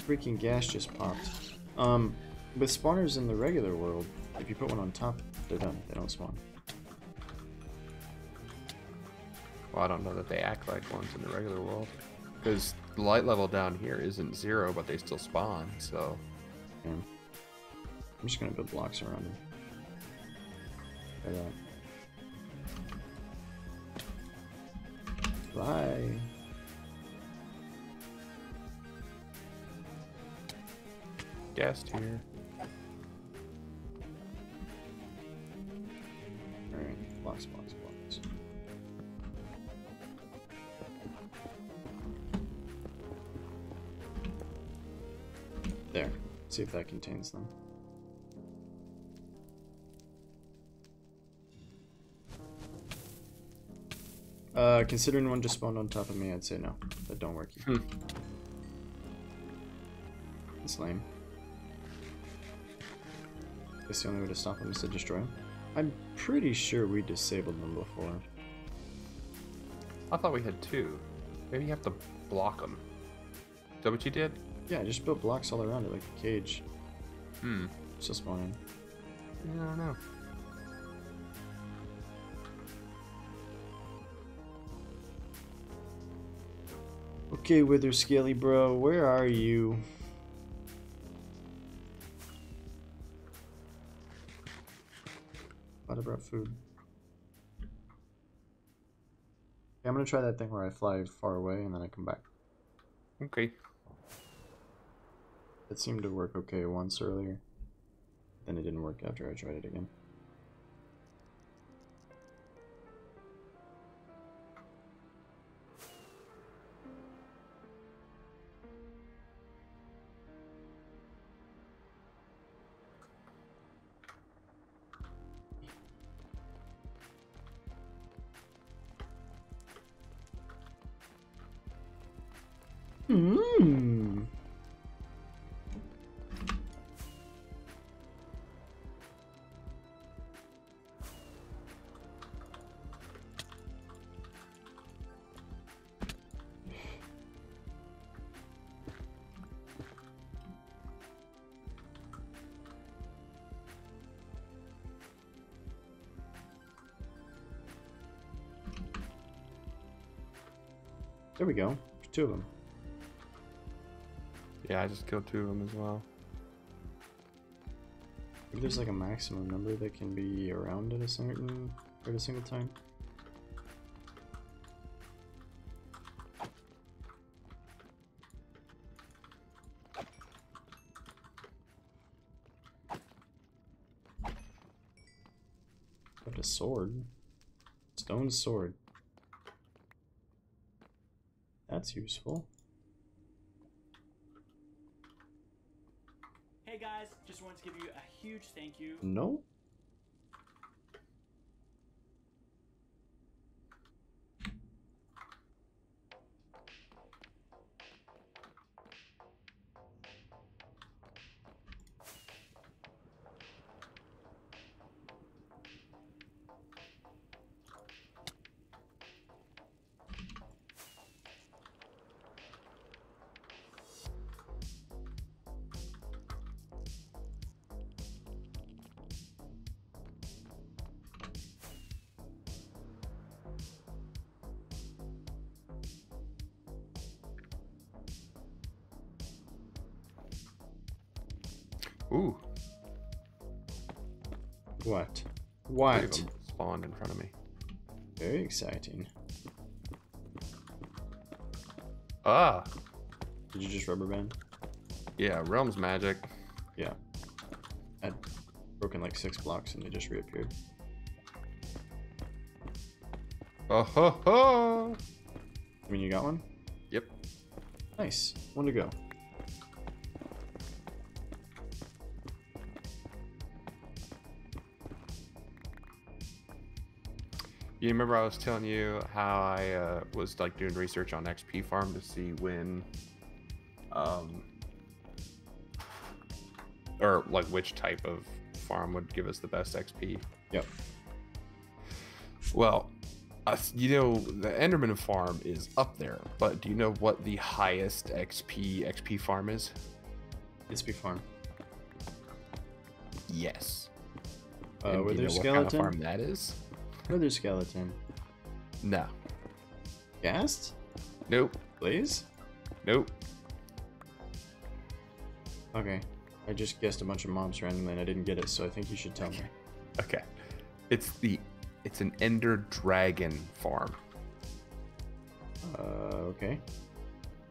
S1: Freaking gas just popped. With spawners in the regular world, if you put one on top, they're done. They don't spawn.
S2: Well, I don't know that they act like ones in the regular world. Because the light level down here isn't 0, but they still spawn, so...
S1: Yeah. I'm just gonna build blocks around them. Try that. Bye!
S2: Guest here.
S1: Alright, blocks, blocks, blocks. There. See if that contains them. Considering one just spawned on top of me, I'd say no. That don't work. It's lame. Guess the only way to stop them is to destroy them. I'm pretty sure we disabled them before.
S2: I thought we had 2. Maybe you have to block them. Is that what you did?
S1: Yeah, I just built blocks all around it like a cage. Still spawning.
S2: I don't know.
S1: Okay, Wither Scaly bro, where are you? Thought I brought food. Okay, I'm gonna try that thing where I fly far away and then I come back.
S2: Okay.
S1: It seemed to work okay once earlier. Then it didn't work after I tried it again. There we go. 2 of them.
S2: Yeah, I just killed 2 of them as well.
S1: I think there's like a maximum number that can be around at a single time. Grabbed a sword. Stone sword. That's useful.
S3: Hey guys, just wanted to give you a huge thank you.
S1: No.
S2: Ooh.
S1: What?
S2: Three of
S1: What?
S2: them spawned in front of me.
S1: Very exciting.
S2: Ah.
S1: Did you just rubber band?
S2: Yeah, realms magic.
S1: Yeah. I'd broken like 6 blocks and they just reappeared.
S2: Oh ho ho!
S1: I mean, you got one?
S2: Yep.
S1: Nice. One to go.
S2: You remember I was telling you how I was like doing research on XP farm to see when, or like which type of farm would give us the best XP?
S1: Yep.
S2: Well, you know, the Enderman farm is up there, but do you know what the highest XP farm is?
S1: GITZB farm.
S2: Yes. And
S1: Were
S2: do you
S1: there
S2: know what kind of
S1: skeleton?
S2: farm that is?
S1: Wither skeleton.
S2: No.
S1: Ghast?
S2: Nope.
S1: Blaze?
S2: Nope.
S1: Okay. I just guessed a bunch of mobs randomly and I didn't get it, so I think you should tell me.
S2: Okay. It's an Ender Dragon farm.
S1: Okay.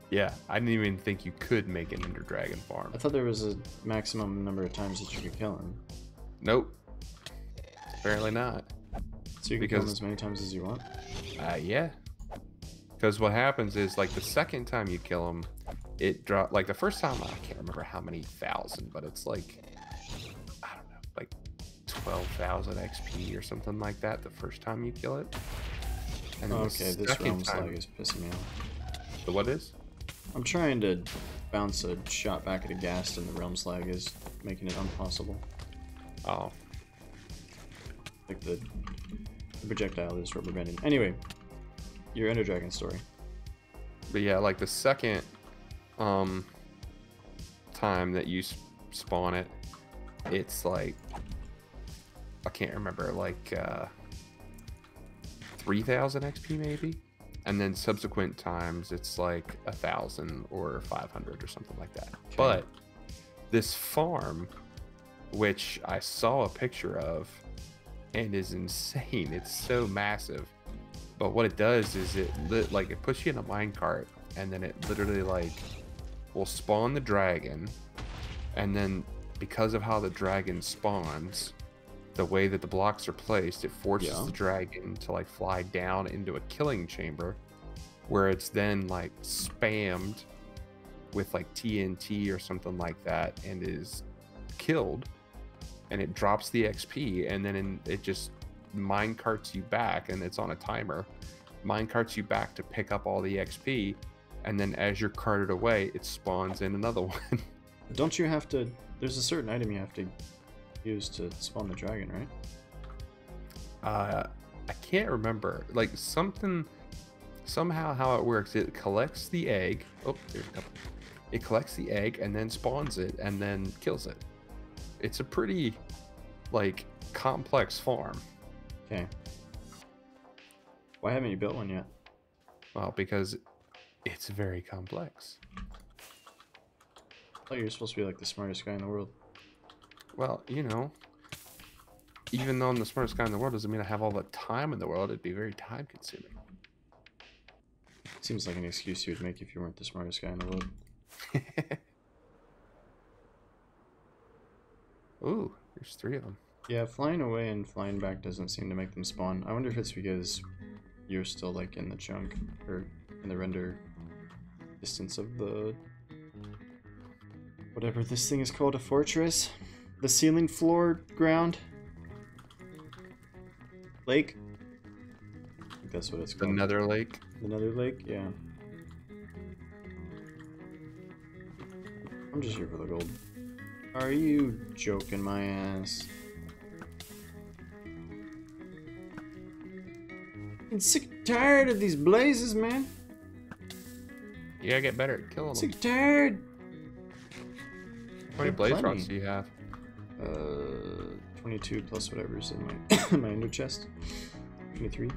S2: Yeah, I didn't even think you could make an Ender Dragon farm.
S1: I thought there was a maximum number of times that you could kill him.
S2: Nope. Apparently not.
S1: So you can kill him as many times as you want?
S2: Yeah. Because what happens is, like, the second time you kill him, it drop. Like, the first time, I can't remember how many thousand, but it's like, I don't know, like 12,000 XP or something like that the first time you kill it. And then
S1: Okay, this realm slag is pissing me off.
S2: The what is?
S1: I'm trying to bounce a shot back at a ghast and the realm slag is making it impossible.
S2: Oh.
S1: Like the projectile is rubber banding. Anyway, your Ender Dragon story.
S2: But yeah, like the second time that you spawn it, it's like, I can't remember, like 3,000 XP maybe, and then subsequent times it's like 1,000 or 500 or something like that. Okay. But this farm, which I saw a picture of and is insane, it's so massive, but what it does is it puts you in a minecart, and then it literally like will spawn the dragon, and then because of how the dragon spawns, the way that the blocks are placed, it forces the dragon to like fly down into a killing chamber, where it's then like spammed with like TNT or something like that and is killed, and it drops the XP, and then it just mine carts you back, and it's on a timer, mine carts you back to pick up all the XP, and then as you're carted away, it spawns in another one.
S1: Don't you have to, there's a certain item you have to use to spawn the dragon, right?
S2: I can't remember, like somehow how it works, it collects the egg, oh there's a couple, it collects the egg and then spawns it and then kills it. It's a pretty like complex farm.
S1: Okay. Why haven't you built one yet?
S2: Well, because it's very complex.
S1: I thought you were supposed to be like the smartest guy in the world.
S2: Well, you know, even though I'm the smartest guy in the world doesn't mean I have all the time in the world. It'd be very time consuming.
S1: Seems like an excuse you would make if you weren't the smartest guy in the world.
S2: Ooh, there's 3 of them.
S1: Yeah, flying away and flying back doesn't seem to make them spawn. I wonder if it's because you're still like in the chunk or in the render distance of the whatever this thing is called, a fortress, the ceiling, floor, ground, lake. I think that's what it's called.
S2: Another lake.
S1: Another lake, yeah. I'm just here for the gold. Are you joking my ass? I'm sick and tired of these blazes, man.
S2: You gotta get better at killing them.
S1: Sick and tired.
S2: How many blaze rods do you have?
S1: 22 plus whatever's in my my ender chest. 23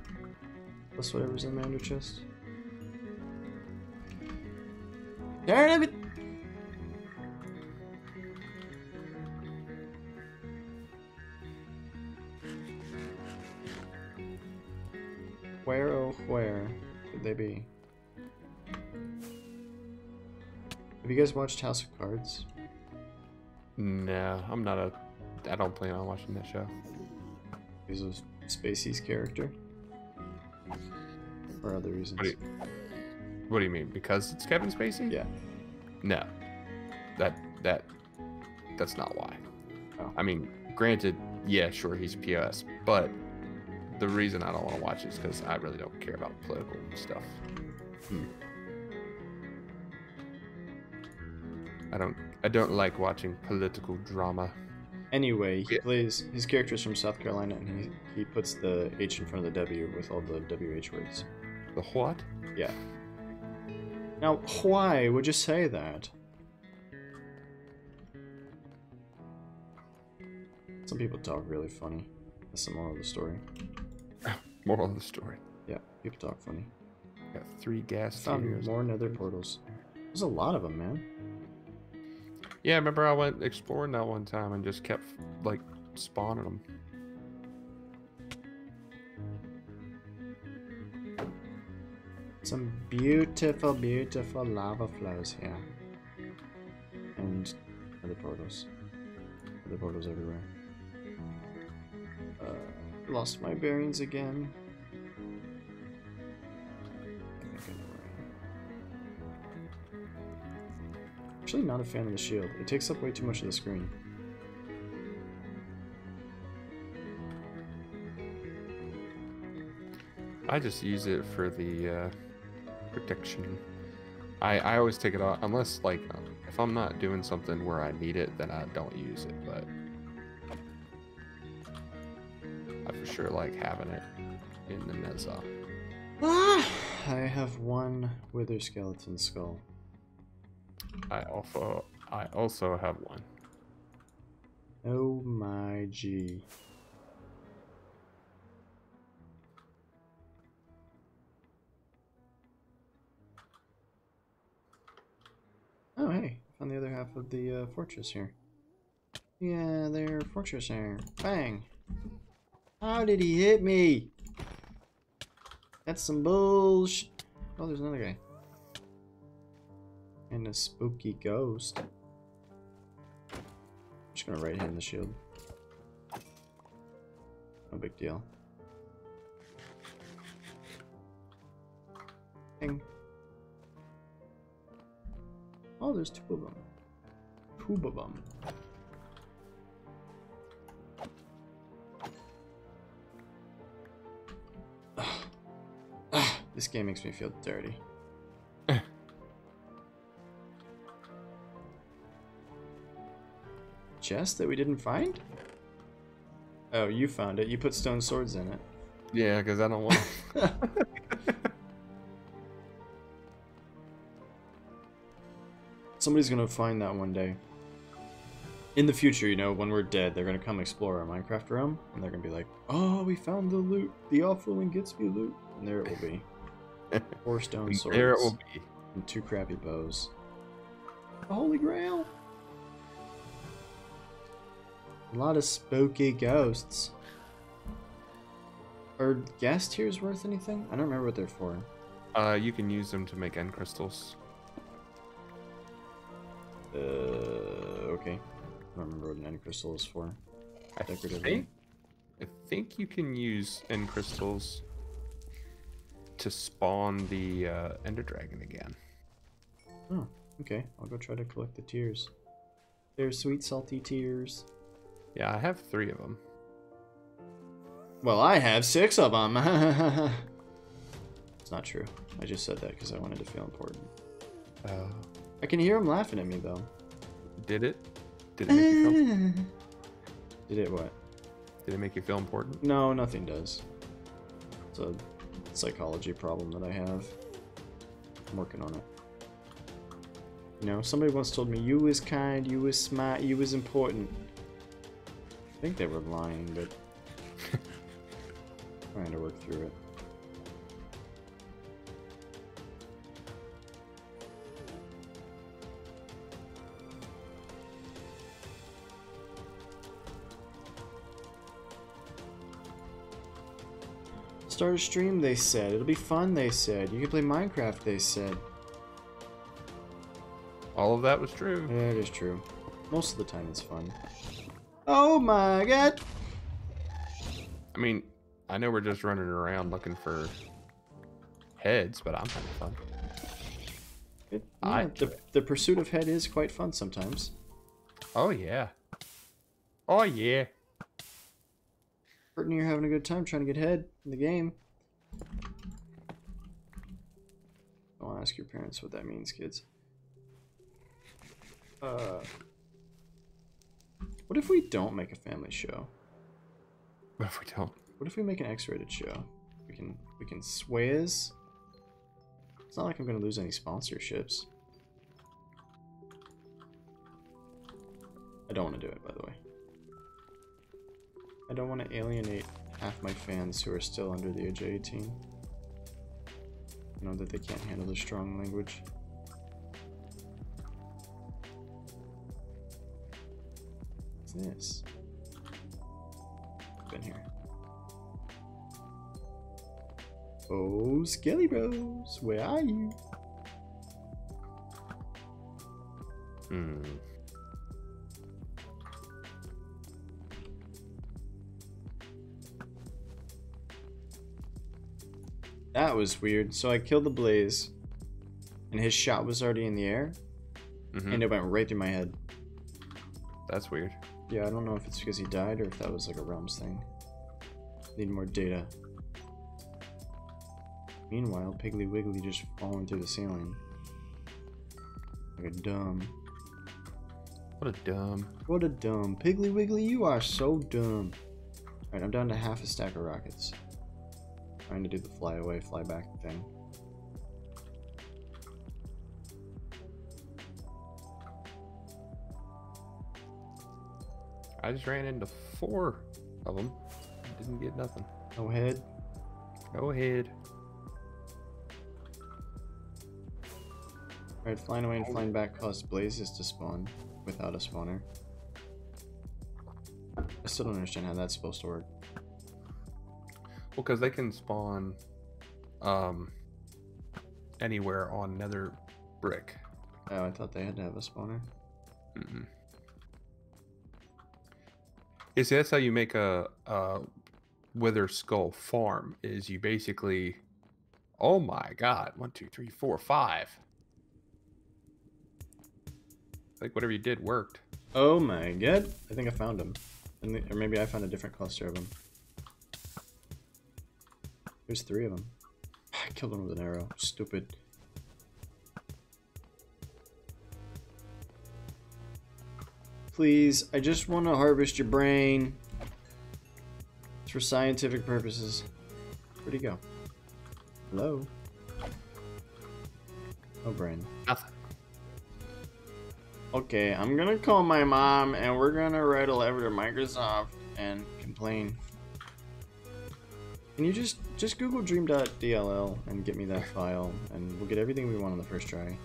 S1: plus whatever's in my ender chest. Tired of it. Where, oh, where could they be? Have you guys watched House of Cards?
S2: No, I'm not a. I don't plan on watching that show.
S1: He's a Spacey's character? Or other reasons?
S2: What do you mean? Because it's Kevin Spacey?
S1: Yeah.
S2: No. That's not why.
S1: Oh.
S2: I mean, granted, yeah, sure, he's POS, but the reason I don't want to watch it is because I really don't care about political stuff. I don't like watching political drama.
S1: Anyway, he plays, his character's from South Carolina, and he puts the H in front of the W with all the WH words.
S2: The what?
S1: Yeah. Now, why would you say that? Some people talk really funny. That's the moral of the story.
S2: Moral of the story.
S1: Yeah, people talk funny.
S2: Got 3 gas
S1: Found
S2: tiers.
S1: more nether portals. There's a lot of them, man.
S2: Yeah, I remember I went exploring that one time and just kept, like, spawning them.
S1: Some beautiful, beautiful lava flows here. And other portals. Other portals everywhere. Lost my bearings again. I think I know where I am. Actually not a fan of the shield. It takes up way too much of the screen.
S2: I just use it for the protection. I always take it off unless, like, if I'm not doing something where I need it, then I don't use it, but I for sure like having it in the Neza.
S1: I have one wither skeleton skull.
S2: I also have one.
S1: Oh my G. Oh hey, found the other half of the fortress here. Yeah, their fortress there. Bang! How did he hit me? That's some bullshit. Oh, there's another guy. And a spooky ghost. I'm just gonna right hand the shield. No big deal. Ding. Oh, there's 2 of them. 2 of them. This game makes me feel dirty. Chest that we didn't find? Oh, you found it. You put stone swords in it.
S2: Yeah, because I don't want.
S1: Somebody's gonna find that one day. In the future, you know, when we're dead, they're gonna come explore our Minecraft realm, and they're gonna be like, "Oh, we found the loot, the Awfl and GITZB loot," and there it will be. 4 stone swords.
S2: There it will be.
S1: And 2 crappy bows. The Holy Grail. A lot of spooky ghosts. Are gas tiers worth anything? I don't remember what they're for.
S2: You can use them to make end crystals.
S1: Okay. I don't remember what an end crystal is for. decoratively.
S2: I think you can use end crystals to spawn the Ender Dragon again.
S1: Oh, okay. I'll go try to collect the tears. They're sweet, salty tears.
S2: Yeah, I have 3 of them.
S1: Well, I have 6 of them. It's not true. I just said that because I wanted to feel important. I can hear him laughing at me, though.
S2: Did it? Did it make you feel?
S1: Did it what?
S2: Did it make you feel important?
S1: No, nothing does. It's a psychology problem that I have. I'm working on it. You know, somebody once told me, you was kind, you was smart, you was important. I think they were lying, but trying to work through it. Start a stream, they said. It'll be fun, they said. You can play Minecraft, they said.
S2: All of that was true.
S1: Yeah, it is true. Most of the time it's fun. Oh my god!
S2: I mean, I know we're just running around looking for heads, but I'm having fun.
S1: The pursuit of head is quite fun sometimes.
S2: Oh yeah. Oh yeah.
S1: Courtney, you're having a good time trying to get head in the game. Don't ask your parents what that means, kids. What if we don't make a family show?
S2: What if we don't?
S1: What if we make an X-rated show? We can swayze. It's not like I'm gonna lose any sponsorships. I don't want to do it, by the way. I don't want to alienate half my fans who are still under the age of 18. You know that they can't handle the strong language. What's this? Been here. Oh, Skelly Bros, where are you? That was weird. So I killed the Blaze, and his shot was already in the air, and it went right through my head.
S2: That's weird.
S1: Yeah, I don't know if it's because he died or if that was like a realms thing. Need more data. Meanwhile, Piggly Wiggly just falling through the ceiling. Like a dumb.
S2: What a dumb.
S1: What a dumb. Piggly Wiggly, you are so dumb. Alright, I'm down to half a stack of rockets. Trying to do the fly away, fly back thing.
S2: I just ran into 4 of them. Didn't get nothing.
S1: No head.
S2: Go ahead.
S1: Alright, flying away and flying back caused blazes to spawn without a spawner. I still don't understand how that's supposed to work.
S2: Well, because they can spawn anywhere on nether brick.
S1: Oh, I thought they had to have a spawner.
S2: See, that's how you make a Wither Skull farm, is you basically... Oh my god. 1, 2, 3, 4, 5. Like, whatever you did worked.
S1: Oh my god. I think I found them. Or maybe I found a different cluster of them. There's 3 of them. I killed one with an arrow. Stupid. Please, I just want to harvest your brain. It's for scientific purposes. Where'd he go? Hello? Oh, brain.
S2: Nothing.
S1: Okay, I'm gonna call my mom and we're gonna write a letter to Microsoft and complain. Can you just Google dream.dll and get me that file and we'll get everything we want on the first try.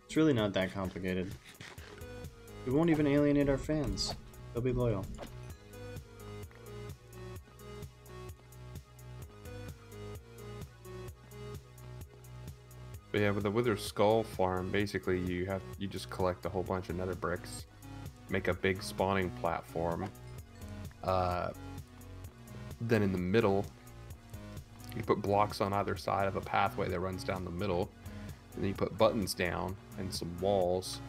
S1: It's really not that complicated. We won't even alienate our fans. They'll be loyal.
S2: But yeah, with the Wither Skull farm, basically you just collect a whole bunch of nether bricks, make a big spawning platform. Then in the middle, you put blocks on either side of a pathway that runs down the middle. And then you put buttons down and some walls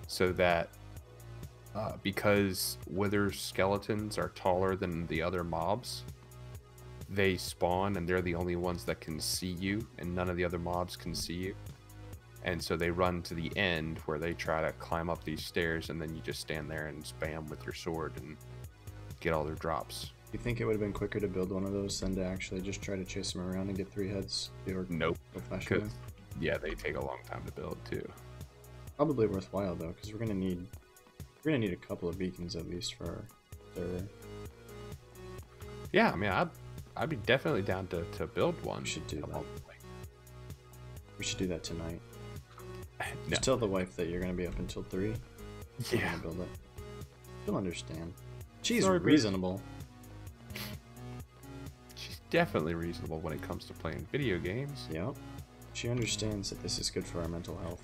S2: so that because wither skeletons are taller than the other mobs, they spawn and they're the only ones that can see you, and none of the other mobs can see you. And so they run to the end where they try to climb up these stairs, and then you just stand there and spam with your sword and get all their drops.
S1: You think it would have been quicker to build one of those than to actually just try to chase them around and get 3 heads?
S2: Nope.
S1: Because
S2: yeah, they take a long time to build too.
S1: Probably worthwhile though, because we're gonna need a couple of beacons at least for our server.
S2: Yeah, I mean, I'd be definitely down to build one.
S1: We should do that. We should do that tonight.
S2: No.
S1: Just tell the wife that you're gonna be up until 3.
S2: Yeah.
S1: Build it. She'll understand. She's
S2: Sorry,
S1: reasonable.
S2: She's definitely reasonable when it comes to playing video games.
S1: Yep. She understands that this is good for our mental health.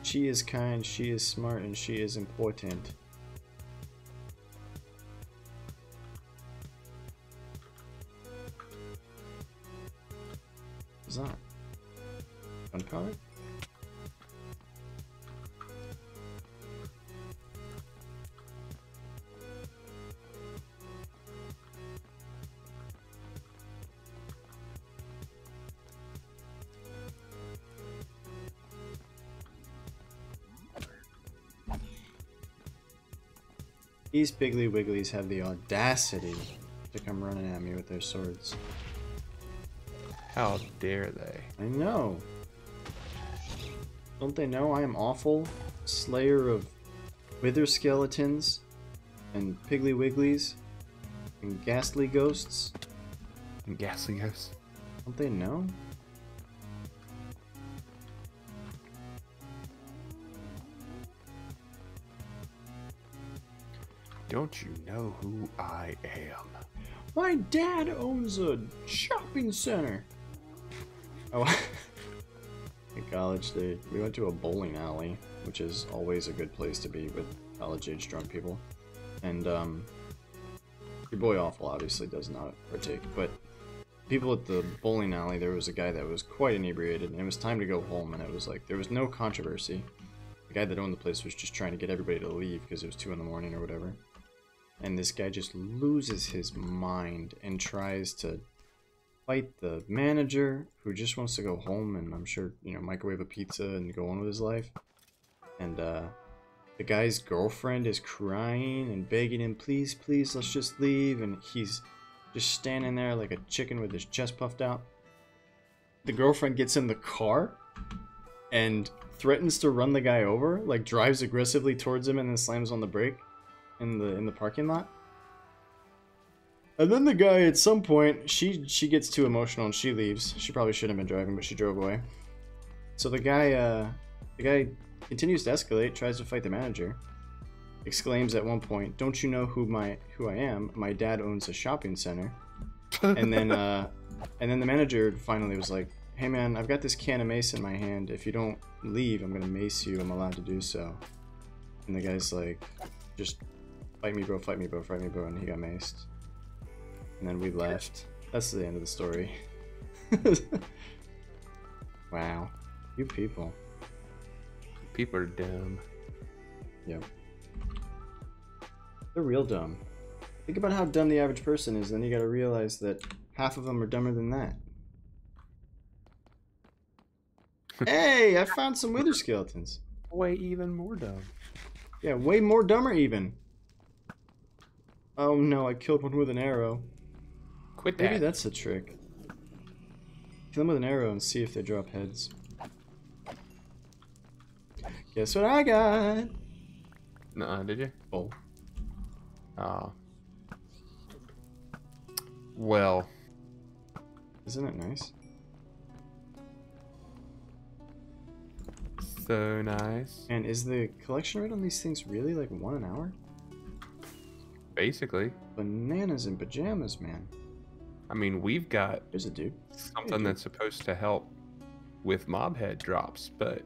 S1: She is kind, she is smart, and she is important. What's that? Gunpowder? These Piggly Wigglies have the audacity to come running at me with their swords.
S2: How dare they?
S1: I know. Don't they know I am Awfl, slayer of wither skeletons and Piggly Wigglies and ghastly ghosts?
S2: And ghastly ghosts?
S1: Don't they know?
S2: Don't you know who I am?
S1: My dad owns a shopping center. Oh, in college, we went to a bowling alley, which is always a good place to be with college-age drunk people. And your boy Awfl obviously does not partake, but people at the bowling alley, there was a guy that was quite inebriated, and it was time to go home, and it was like there was no controversy. The guy that owned the place was just trying to get everybody to leave because it was 2 in the morning or whatever. And this guy just loses his mind and tries to fight the manager, who just wants to go home and I'm sure, you know, microwave a pizza and go on with his life. And the guy's girlfriend is crying and begging him, please, please, let's just leave. And he's just standing there like a chicken with his chest puffed out. The girlfriend gets in the car and threatens to run the guy over, like drives aggressively towards him and then slams on the brake in the parking lot. And then the guy, at some point, she gets too emotional and she leaves. She probably shouldn't have been driving, but she drove away. So the guy continues to escalate, tries to fight the manager, exclaims at one point, "Don't you know who I am? My dad owns a shopping center." And then the manager finally was like, "Hey man, I've got this can of mace in my hand. If you don't leave, I'm gonna mace you. I'm allowed to do so." And the guy's like, "Just fight me, bro, fight me, bro, fight me, bro," and he got maced. And then we left. That's the end of the story. Wow. You people.
S2: People are dumb.
S1: Yep. They're real dumb. Think about how dumb the average person is, then you gotta realize that half of them are dumber than that. Hey, I found some wither skeletons.
S2: Way even more dumb.
S1: Yeah, way more dumber even. Oh no, I killed one with an arrow.
S2: Quit that.
S1: Maybe that's the trick. Kill them with an arrow and see if they drop heads. Guess what I got?
S2: Nuh-uh, did you?
S1: Oh.
S2: Oh. Well.
S1: Isn't it nice?
S2: So nice.
S1: And is the collection rate on these things really like 1 an hour?
S2: Basically.
S1: Bananas and pajamas, man.
S2: I mean, we've got
S1: There's a dude.
S2: something that's supposed to help with mob head drops, but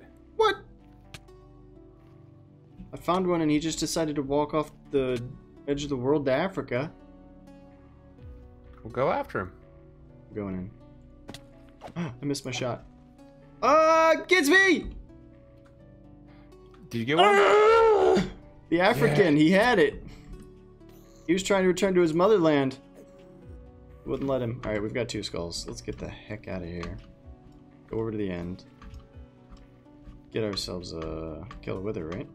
S1: I found one and he just decided to walk off the edge of the world to Africa.
S2: We'll go after him.
S1: I'm going in. I missed my shot. GITZB!
S2: Did you get one?
S1: The African, he had it. He was trying to return to his motherland. Wouldn't let him. Alright, we've got 2 skulls. Let's get the heck out of here. Go over to the end. Get ourselves a kill a wither, right?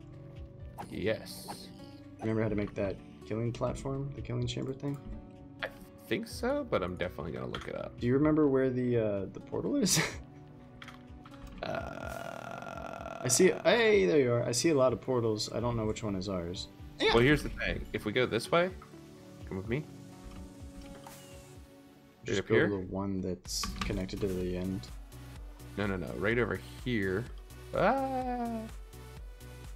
S2: Yes.
S1: Remember how to make that killing platform? The killing chamber thing?
S2: I think so, but I'm definitely gonna look it up.
S1: Do you remember where the portal is? I see. Hey, there you are. I see a lot of portals. I don't know which one is ours.
S2: Well, here's the thing. If we go this way, come with me.
S1: Just
S2: Up
S1: go
S2: here?
S1: to the one that's connected to the end.
S2: No. Right over here.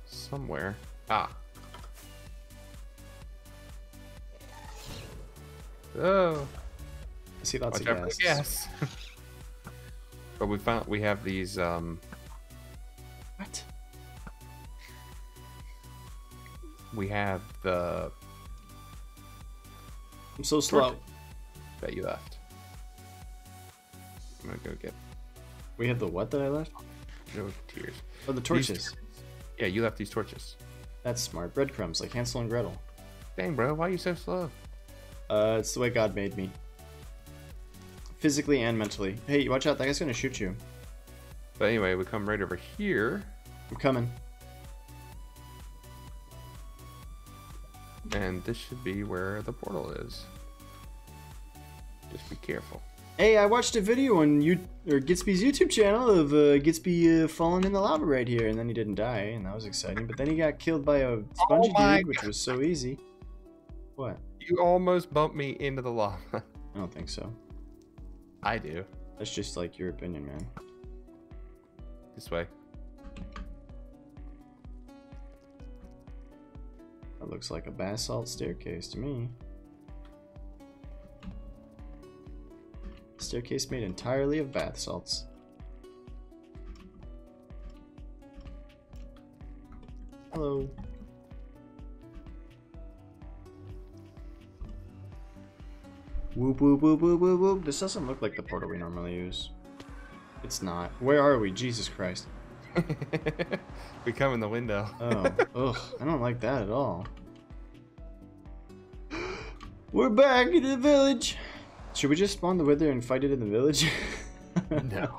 S2: Somewhere. Oh.
S1: I see lots
S2: Watch
S1: of
S2: out for the
S1: gas.
S2: gas. But we have these
S1: What?
S2: we have the
S1: I'm so slow.
S2: torches that you left. I'm gonna go get
S1: We have the what that I left?
S2: no tears.
S1: Oh, the torches.
S2: Yeah, you left these torches.
S1: That's smart. Breadcrumbs, like Hansel and Gretel.
S2: Dang, bro, why are you so slow?
S1: It's the way God made me. Physically and mentally. Hey, watch out, that guy's gonna shoot you.
S2: But anyway, we come right over here.
S1: I'm coming.
S2: And this should be where the portal is. Just be careful.
S1: Hey, I watched a video on GITZB's YouTube channel of GITZB falling in the lava right here, and then he didn't die, and that was exciting. But then he got killed by a spongy dude, which was so easy. What?
S2: You almost bumped me into the lava.
S1: I don't think so.
S2: I do.
S1: That's just like your opinion, man.
S2: This way.
S1: That looks like a basalt staircase to me. Staircase made entirely of bath salts. Hello. Whoop whoop whoop whoop whoop whoop. This doesn't look like the portal we normally use. It's not. Where are we? Jesus Christ.
S2: We come in the window.
S1: Oh, ugh. I don't like that at all. We're back in the village. Should we just spawn the wither and fight it in the village?
S2: No.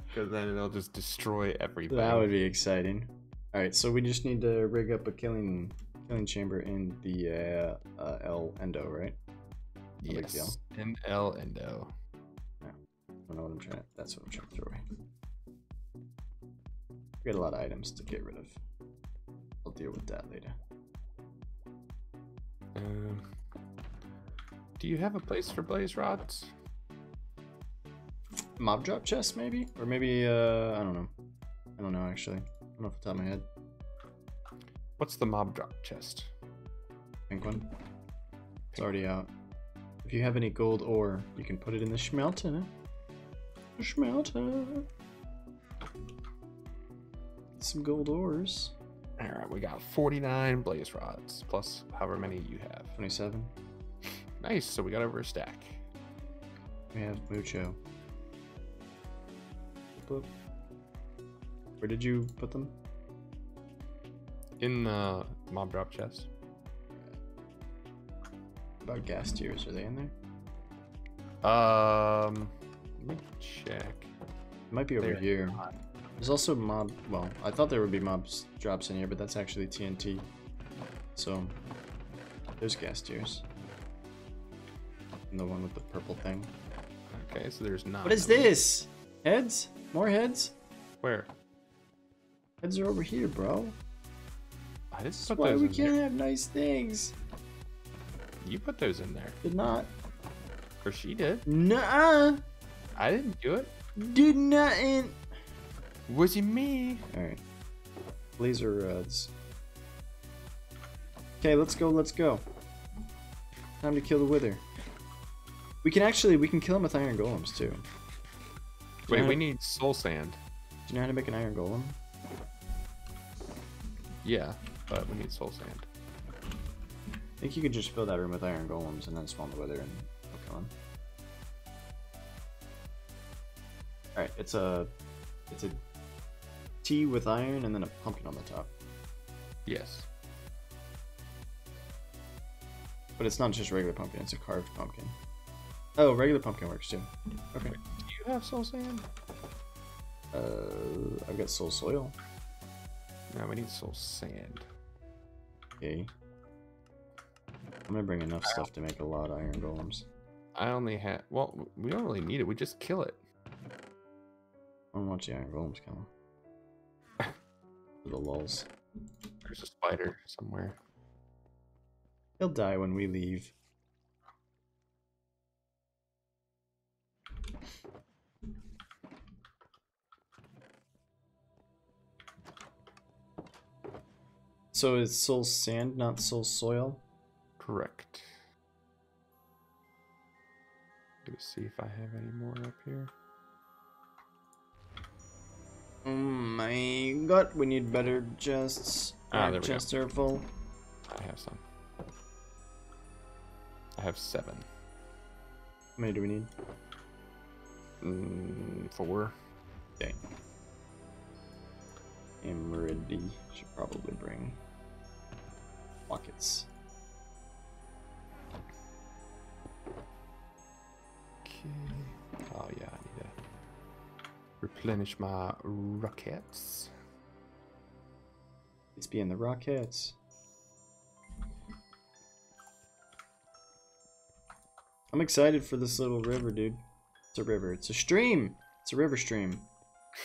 S2: Because then it'll just destroy everything.
S1: That would be exciting. Alright, so we just need to rig up a killing chamber in the El Endo, right? No big deal.
S2: Yes. In El Endo.
S1: Yeah. I don't know what I'm trying. That's what I'm trying to throw away. We got a lot of items to get rid of. I'll deal with that later.
S2: Do you have a place for blaze rods?
S1: Mob drop chest, maybe? Or maybe, I don't know. I don't know, actually. I don't know off the top of my head.
S2: What's the mob drop chest?
S1: Pink one. It's already out. If you have any gold ore, you can put it in the schmelter. The schmelter. Some gold ores.
S2: Alright, we got 49 blaze rods, plus however many you have.
S1: 27.
S2: Nice, so we got over a stack.
S1: We have mucho. Boop. Where did you put them?
S2: In the mob drop chest.
S1: What about gas tiers? Are they in there?
S2: Let me check.
S1: It might be over
S2: They're
S1: here.
S2: not.
S1: There's also mob. Well, I thought there would be mobs drops in here, but that's actually TNT. So there's gas tiers. And the one with the purple thing.
S2: Okay, so there's not.
S1: What is this? Heads? More heads?
S2: Where?
S1: Heads are over here, bro.
S2: I didn't
S1: That's
S2: put
S1: why
S2: those
S1: we
S2: in
S1: can't
S2: there.
S1: have nice things.
S2: You put those in there.
S1: Did not.
S2: Or she did.
S1: Nuh-uh.
S2: I didn't do it.
S1: Did nothing.
S2: Was it me?
S1: Alright. Laser rods. Okay, let's go, let's go. Time to kill the wither. We can kill him with iron golems too.
S2: Wait, we need soul sand.
S1: Do you know how to make an iron golem?
S2: Yeah, but we need soul sand.
S1: I think you could just fill that room with iron golems and then spawn the wither and they'll kill him. Alright, it's a T with iron and then a pumpkin on the top.
S2: Yes.
S1: But it's not just regular pumpkin, it's a carved pumpkin. Oh, regular pumpkin works too. Okay.
S2: Wait, do you have soul sand?
S1: I've got soul soil.
S2: No, we need soul sand.
S1: Okay. I'm gonna bring enough stuff to make a lot of iron golems.
S2: I only have. Well, we don't really need it. We just kill it.
S1: I don't want the iron golems kill them. For the lulz.
S2: There's a spider somewhere.
S1: He'll die when we leave. So is soul sand, not soul soil?
S2: Correct. Let's see if I have any more up here.
S1: Oh my god, we need better chests.
S2: There we
S1: chests are full.
S2: I have some. I have 7.
S1: How many do we need?
S2: 4.
S1: Okay. I'm ready. Should probably bring buckets.
S2: Okay. Oh yeah, I need to replenish my rockets.
S1: It's being the rockets. I'm excited for this little river, dude. It's a river. It's a stream. It's a river stream.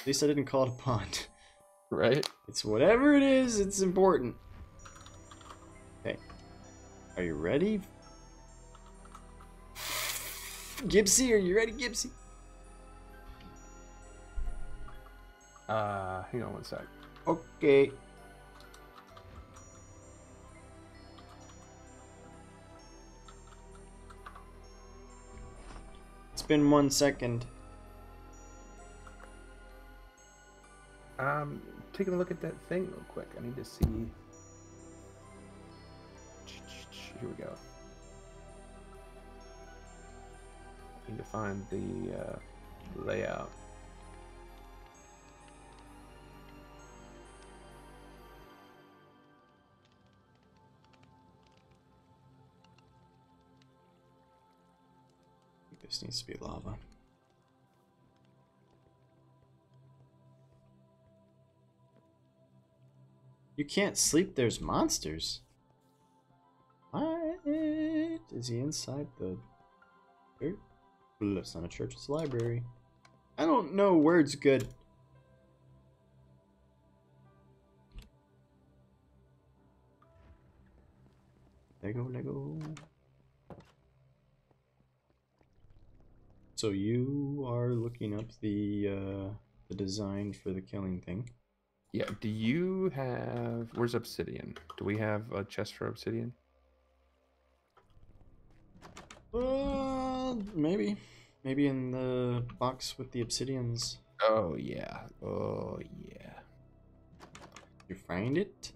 S1: At least I didn't call it a pond.
S2: Right?
S1: It's whatever it is, it's important. Okay. Are you ready? Gipsy, are you ready, Gipsy?
S2: Hang on one sec.
S1: Okay. It's been 1 second.
S2: Taking a look at that thing real quick. I need to see. Here we go. I need to find the layout.
S1: This needs to be lava. You can't sleep, there's monsters. What? Is he inside the church? It's not a church, it's a library. I don't know, word's good. Lego, Lego. So you are looking up the design for the killing thing.
S2: Yeah, do you have... Where's obsidian? Do we have a chest for obsidian?
S1: Maybe. Maybe in the box with the obsidians.
S2: Oh, yeah. Oh, yeah.
S1: You find it?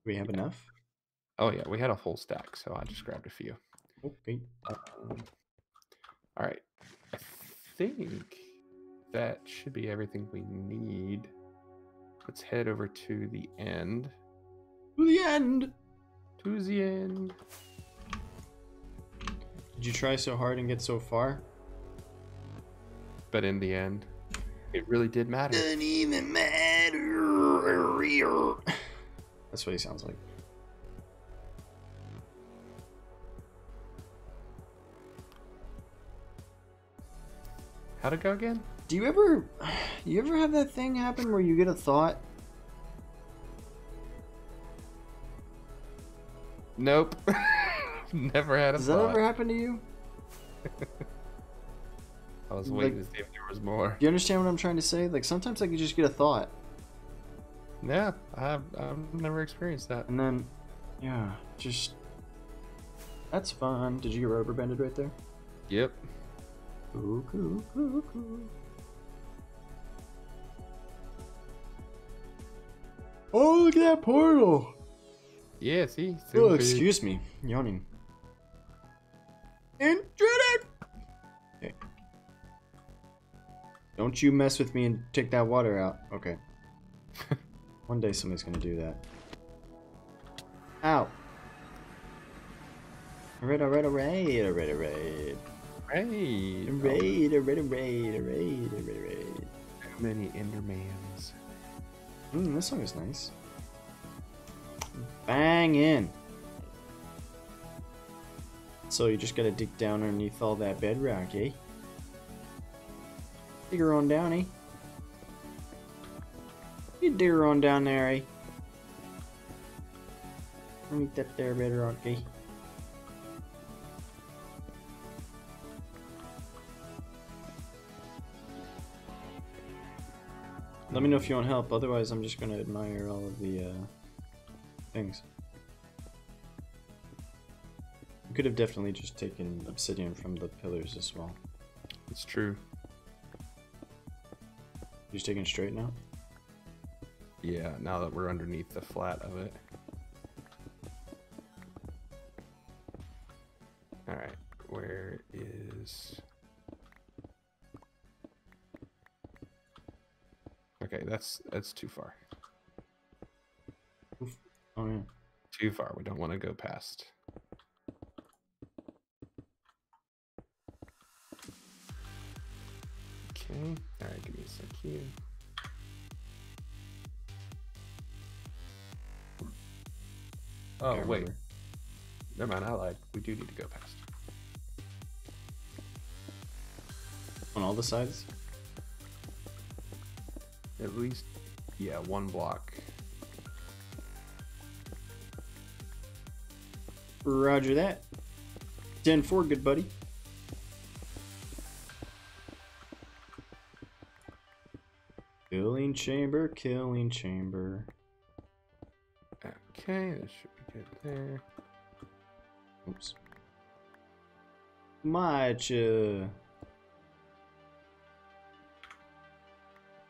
S1: Do we have enough?
S2: Oh, yeah, we had a whole stack, so I just grabbed a few.
S1: Okay.
S2: All right. I think that should be everything we need. Let's head over to the end.
S1: To the end!
S2: To the end.
S1: Did you try so hard and get so far?
S2: But in the end, it really did matter.
S1: Doesn't even matter. That's what he sounds like.
S2: How'd it go again?
S1: Do you ever have that thing happen where you get a thought?
S2: Nope. Never had a
S1: Does
S2: thought.
S1: that ever happen to you?
S2: I was waiting to see if there was more.
S1: Do you understand what I'm trying to say? Like sometimes I could just get a thought.
S2: Yeah, I've never experienced that.
S1: And then, yeah, just... That's fun. Did you get rubber banded right there?
S2: Yep.
S1: Cool, cool, cool, cool. Oh, look at that portal!
S2: Yeah, see?
S1: Oh,
S2: big.
S1: excuse me. Yawning. Intruder! Okay. Don't you mess with me and take that water out. Okay. One day somebody's gonna do that. Ow. Alright.
S2: Right. How many Endermans?
S1: This song is nice. Bang in. So you just gotta dig down underneath all that bedrock, eh? Dig her on down, eh? You dig her on down there, eh? Underneath that there bedrock, eh? Let me know if you want help, otherwise I'm just gonna admire all of the things. You could have definitely just taken obsidian from the pillars as well.
S2: It's true.
S1: You're just taking it straight now?
S2: Yeah, now that we're underneath the flat of it. Alright, where is... Okay, that's too far.
S1: Oof. Oh yeah.
S2: Too far, we don't want to go past. Okay, alright, give me some key. Oh,
S1: Can't
S2: wait.
S1: remember.
S2: Never mind, I lied. We do need to go past.
S1: On all the sides?
S2: At least, yeah, one block.
S1: Roger that. 10-4, good buddy. Killing chamber, killing chamber.
S2: Okay, this should be good there.
S1: Oops. Much. What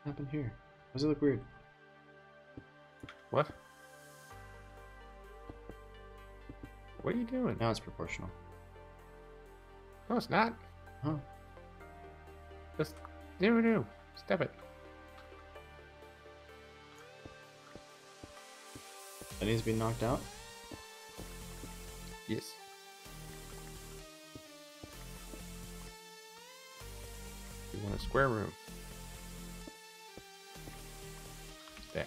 S1: happened here? Why does it look weird?
S2: What? What are you doing?
S1: Now it's proportional.
S2: No, it's not.
S1: Huh.
S2: Just no. Step it.
S1: That needs to be knocked out?
S2: Yes. You want a square room. There.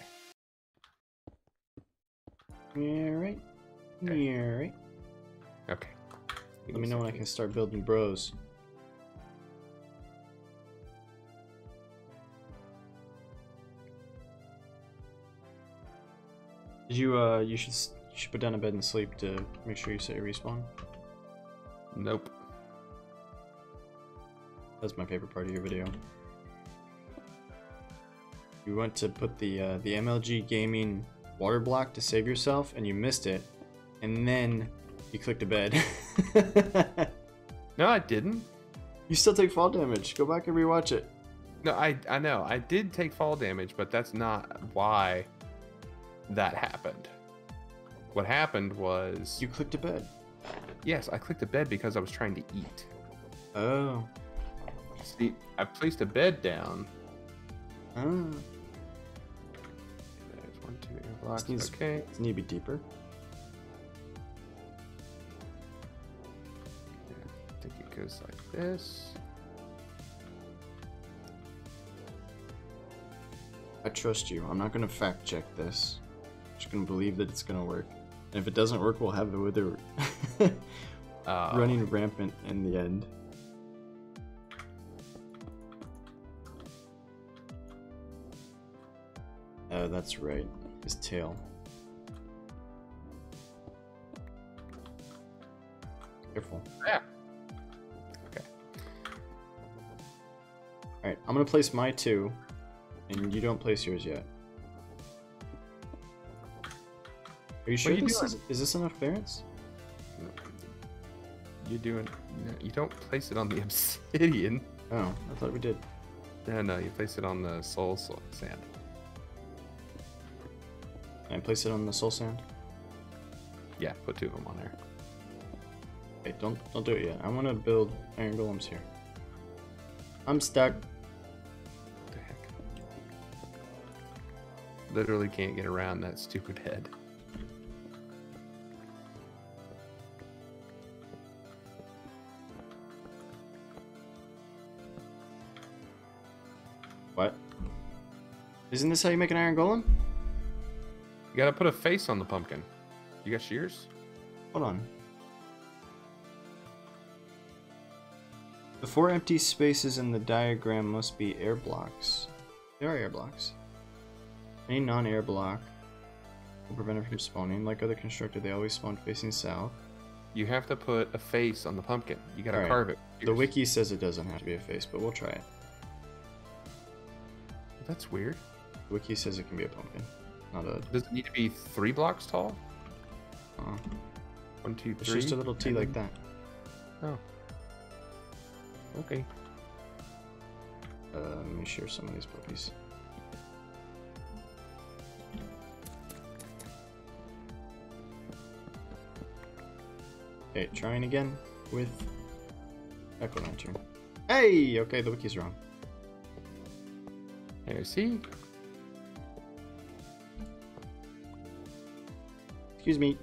S1: Yeah, right.
S2: Okay.
S1: Yeah, right.
S2: Okay.
S1: Let me know when I can start building bros. Did you you should put down a bed and sleep to make sure you set your respawn.
S2: Nope.
S1: That's my favorite part of your video. You went to put the MLG Gaming water block to save yourself, and you missed it, and then you clicked a bed.
S2: No, I didn't.
S1: You still take fall damage. Go back and rewatch it.
S2: No, I know. I did take fall damage, but that's not why that happened. What happened was...
S1: You clicked a bed.
S2: Yes, I clicked a bed because I was trying to eat.
S1: Oh.
S2: See, I placed a bed down.
S1: Ah.
S2: There's 1, 2 air blocks.
S1: This needs,
S2: Okay.
S1: This need to be deeper.
S2: I think it goes like this.
S1: I trust you. I'm not gonna fact check this. I'm just gonna believe that it's gonna work. And if it doesn't work, we'll have the wither running rampant in the end. Oh, that's right. His tail. Careful.
S2: Yeah. Okay.
S1: Alright, I'm gonna place my 2, and you don't place yours yet. Are you sure
S2: What are you
S1: this
S2: doing?
S1: is this enough clearance?
S2: You're doing... No, you don't place it on the obsidian.
S1: Oh, I thought we did.
S2: No, you place it on the soul sand.
S1: Can I place it on the soul sand?
S2: Yeah, put 2 of them on there.
S1: Hey, don't do it yet. I want to build iron golems here. I'm stuck.
S2: What the heck? Literally can't get around that stupid head.
S1: What? Isn't this how you make an iron golem?
S2: You gotta put a face on the pumpkin. You got shears?
S1: Hold on. The 4 empty spaces in the diagram must be air blocks. There are air blocks. Any non-air block will prevent it from spawning. Like other constructed, they always spawn facing south.
S2: You have to put a face on the pumpkin. You gotta
S1: Alright.
S2: carve it.
S1: The wiki says it doesn't have to be a face, but we'll try it.
S2: That's weird.
S1: The wiki says it can be a pumpkin, not a...
S2: Does it need to be 3 blocks tall? 1, 2, 3.
S1: It's just a little T like that.
S2: Oh. Okay.
S1: Let me share some of these puppies. Okay, trying again with Echo Lantern. Hey! Okay, the wiki's wrong.
S2: Here, see?
S1: Excuse me.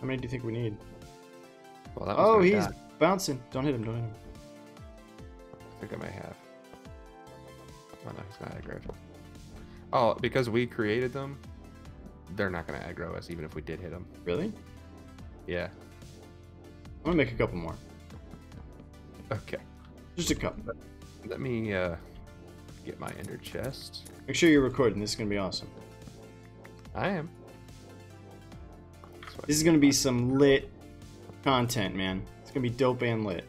S1: How many do you think we need?
S2: Well, that
S1: Oh,
S2: one's
S1: he's
S2: gonna die.
S1: bouncing. Don't hit him, don't hit him.
S2: I think I might have. Oh no, he's not aggroed. Oh, because we created them, they're not gonna aggro us even if we did hit them.
S1: Really?
S2: Yeah.
S1: I'm gonna make a couple more.
S2: Okay.
S1: Just a couple.
S2: Let me get my ender chest.
S1: Make sure you're recording. This is gonna be awesome.
S2: I am.
S1: This is gonna be some lit content, man. It's gonna be dope and lit.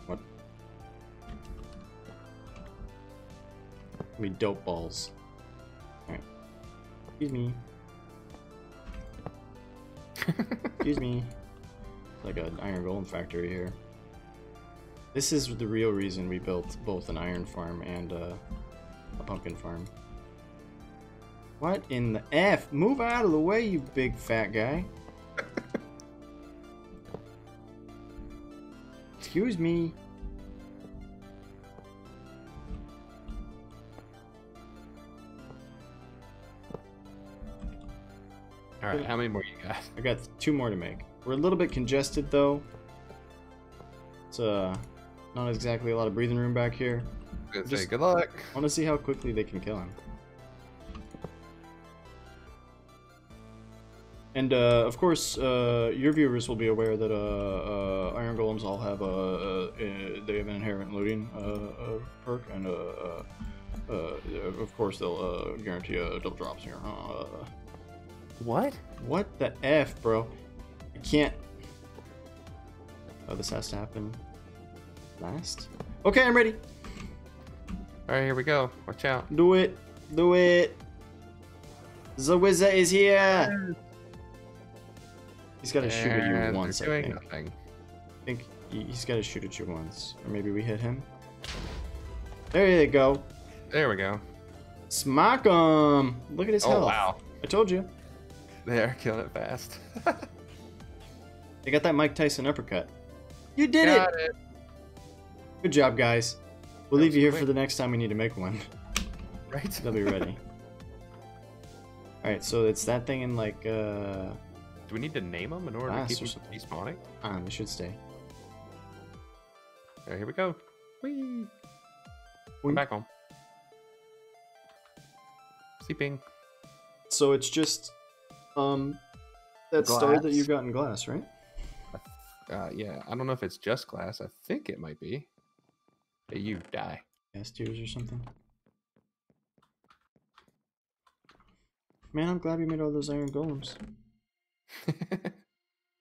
S1: What? It's gonna be dope balls. Alright. Excuse me. Excuse me. Like an iron golem factory here. This is the real reason we built both an iron farm and a pumpkin farm. What in the F? Move out of the way, you big fat guy. Excuse me.
S2: Alright, how many more you got?
S1: I got 2 more to make. We're a little bit congested though. It's not exactly a lot of breathing room back here.
S2: Good,
S1: Just-
S2: say good luck.
S1: I want to see how quickly they can kill him. And of course, your viewers will be aware that iron golems all have they have an inherent looting perk, and of course they'll guarantee double drops here.
S2: What?
S1: What the F, bro? I can't. Oh, this has to happen last. Okay, I'm ready.
S2: Alright, here we go. Watch out.
S1: Do it. Do it. The wizard is here. He's got to shoot at you
S2: And
S1: once,
S2: they're
S1: I
S2: doing
S1: think.
S2: nothing.
S1: I think he's got to shoot at you once. Or maybe we hit him. There you go.
S2: There we go.
S1: Smack him. Look at his health.
S2: Oh, wow.
S1: I told you.
S2: They are killing it fast.
S1: They got that Mike Tyson uppercut. You did
S2: Got
S1: it.
S2: it.
S1: Good job, guys. We'll
S2: That
S1: leave
S2: was
S1: you here
S2: quick.
S1: for the next time we need to make one.
S2: Right?
S1: They'll be ready. Alright, so it's that thing in like,
S2: Do we need to name them in order to
S1: Glass
S2: keep
S1: or
S2: them
S1: something.
S2: despawning?
S1: they should stay.
S2: Alright, here we go. Whee!
S1: Whee.
S2: I'm back home. Sleeping.
S1: So it's just, that star that
S2: Glass.
S1: you got in glass, right?
S2: Yeah, I don't know if it's just glass. I think it might be. Hey, you die.
S1: Gas tubes or something. Man, I'm glad we made all those iron golems.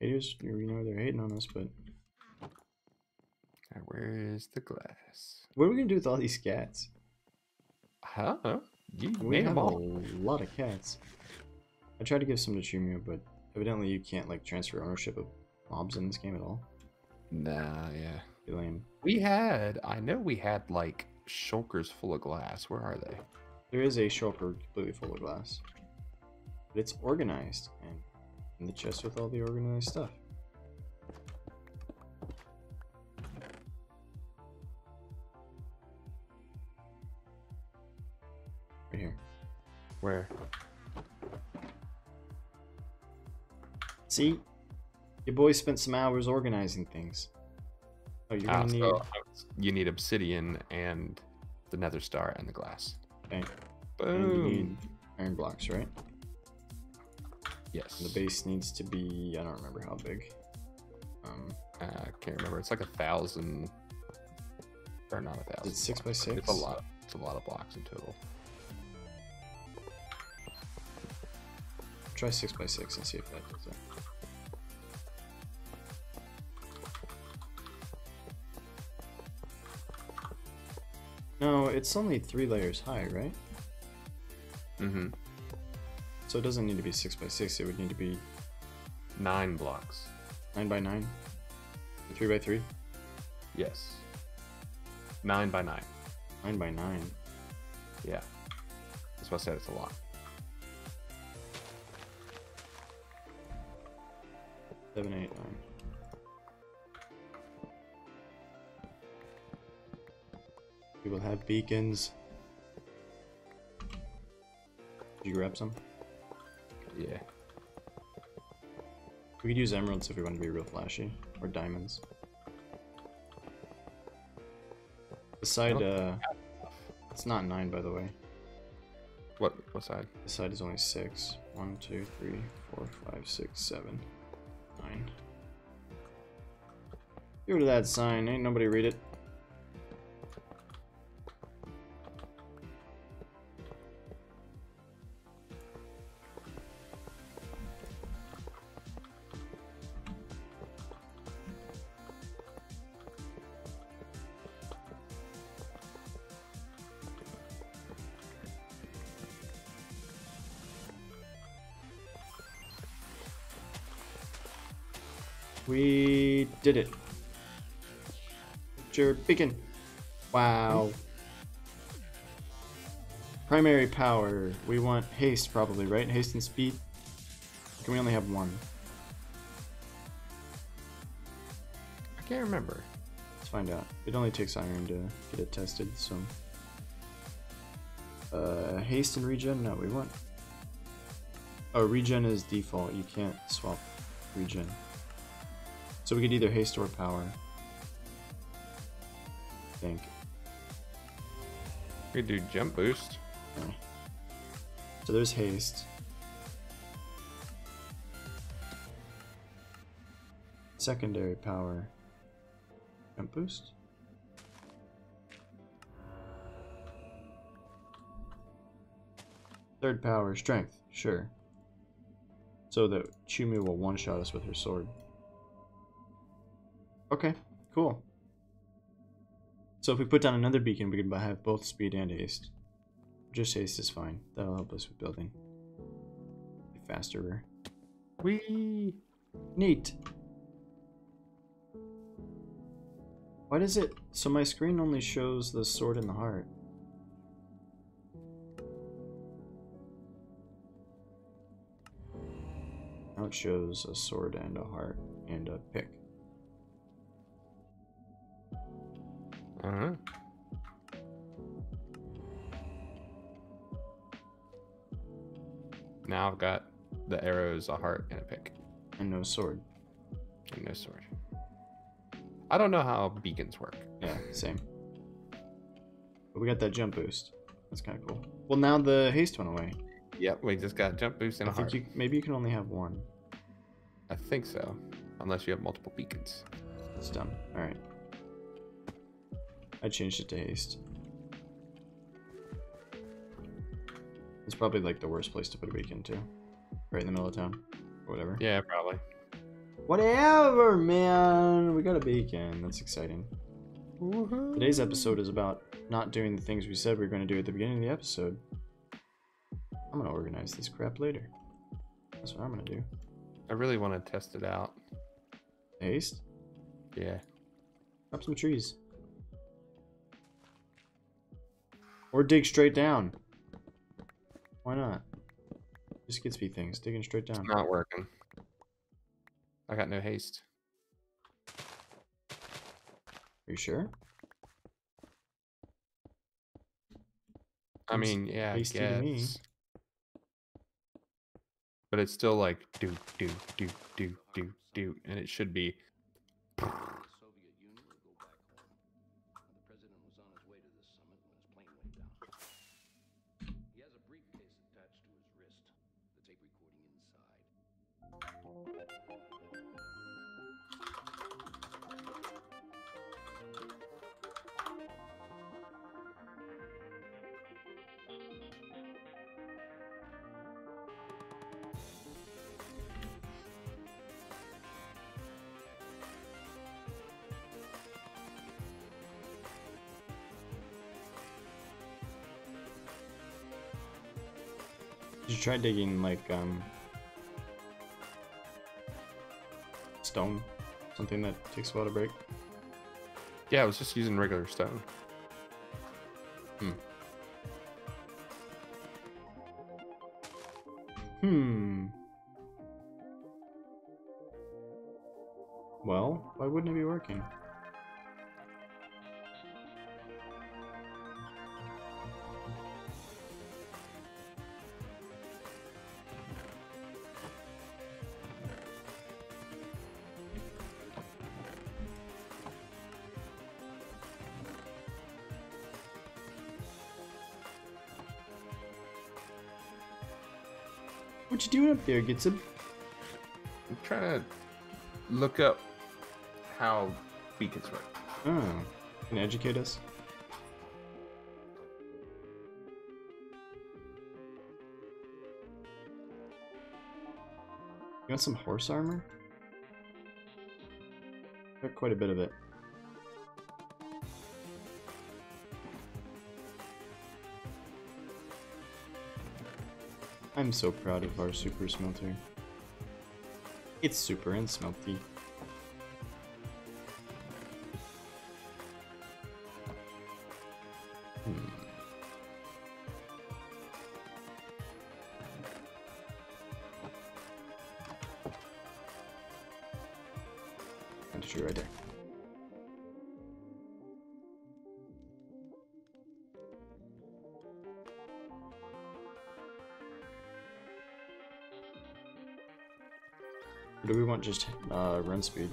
S1: Haters, you know they're hating on us, but
S2: Where is the glass?
S1: what are we gonna do with all these cats?
S2: I don't know. You
S1: We
S2: made
S1: have
S2: them
S1: a
S2: all.
S1: lot of cats. I tried to give some to Chumia, but evidently you can't like transfer ownership of mobs in this game at all.
S2: Nah, yeah.
S1: Lame.
S2: I know we had like shulkers full of glass. Where are they?
S1: There is a shulker completely full of glass. But it's organized and in the chest with all the organized stuff. Right here.
S2: Where?
S1: See? Your boy spent some hours organizing things. Oh, you're gonna need...
S2: You need obsidian and the nether star and the glass.
S1: Okay.
S2: Boom.
S1: And you need iron blocks, right?
S2: Yes.
S1: And the base needs to be... I don't remember how big.
S2: I can't remember. It's like 1,000... Or not 1,000.
S1: It's 6 by 6?
S2: It's a lot. It's a lot of blocks in total.
S1: Try 6 by 6 and see if that does it. No, it's only 3 layers high, right?
S2: Mm-hmm.
S1: So it doesn't need to be 6 by 6. It would need to be
S2: 9 blocks.
S1: 9 by 9. 3 by 3.
S2: Yes. 9 by 9.
S1: 9 by 9.
S2: Yeah. That's why I said it's a lot.
S1: Seven, 8, 9. We will have beacons. Did you grab some?
S2: Yeah.
S1: We could use emeralds if we want to be real flashy, or diamonds. The side, it's not 9, by the way.
S2: What side?
S1: The side is only 6. 1, 2, 3, 4, 5, 6, 7, 9. Get rid of that sign. Ain't nobody read it. We did it. Your beacon. Wow. Primary power. We want haste probably, right? Haste and speed. Can we only have one?
S2: I can't remember.
S1: Let's find out. It only takes iron to get it tested, so. Haste and regen? No, we want. Oh, regen is default. You can't swap regen. So we could either haste or power. I think.
S2: We could do jump boost.
S1: Okay. So there's haste. Secondary power. Jump boost. Third power, strength. Sure. So that Chumi will one-shot us with her sword. Okay, cool. So if we put down another beacon, we can have both speed and haste. Just haste is fine. That'll help us with building. Be faster.
S2: Whee!
S1: Neat. Why does it... So my screen only shows the sword and the heart. Now it shows a sword and a heart and a pick.
S2: Uh-huh. Now I've got the arrows, a heart, and a pick.
S1: And no sword.
S2: And no sword. I don't know how beacons work.
S1: Yeah, same. But we got that jump boost. That's kind of cool. Well, now the haste went away.
S2: Yep, we just got jump boost and a heart.
S1: Maybe you can only have one.
S2: I think so. Unless you have multiple beacons.
S1: It's done. Alright. I changed it to haste. It's probably like the worst place to put a beacon too. Right in the middle of town. Or whatever.
S2: Yeah, probably.
S1: Whatever, man! We got a beacon. That's exciting.
S2: Woohoo.
S1: Today's episode is about not doing the things we said we were going to do at the beginning of the episode. I'm going to organize this crap later. That's what I'm going to do.
S2: I really want to test it out.
S1: Haste?
S2: Yeah.
S1: Chop some trees. Or dig straight down. Why not? Just GITZB things, digging straight down.
S2: Not working. I got no haste.
S1: Are you sure?
S2: I mean, yeah, I
S1: hasty to me.
S2: guess. But it's still like do, and it should be.
S4: The Soviet Union will go back home. The president was on his way to this summit when his plane went down. He has a briefcase attached to his wrist. The tape recording inside.
S1: Did you try digging like stone? Something that takes a while to break?
S2: Yeah, I was just using regular stone.
S1: Well, why wouldn't it be working? What you doing up there, GITZB?
S2: I'm trying to look up how beacons work.
S1: Oh, can you educate us? You want some horse armor? Got quite a bit of it. I'm so proud of our super smelter. It's super and smelty. Tree right there. Or do we want just run speed?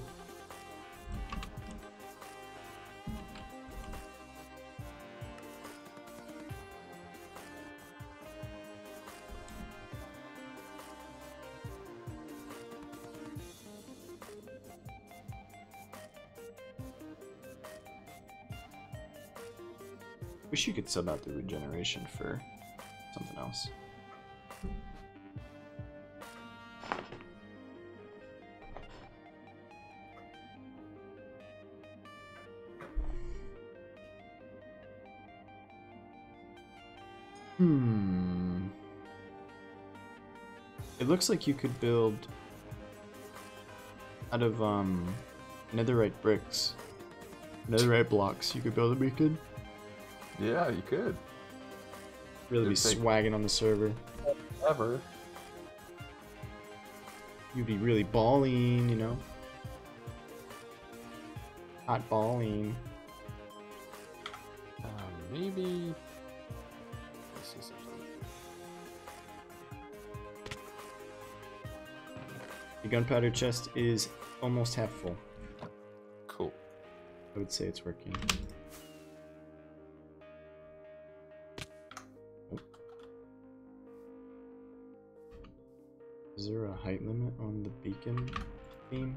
S1: Wish you could sub out the regeneration for something else. It looks like you could build out of netherite bricks, netherite blocks. You could build a beacon.
S2: Yeah, you could.
S1: Really be swagging on the server.
S2: Ever.
S1: You'd be really balling, you know? Hot balling.
S2: Maybe. Let's see something.
S1: The gunpowder chest is almost half full.
S2: Cool.
S1: I would say it's working. Is there a height limit on the beacon theme?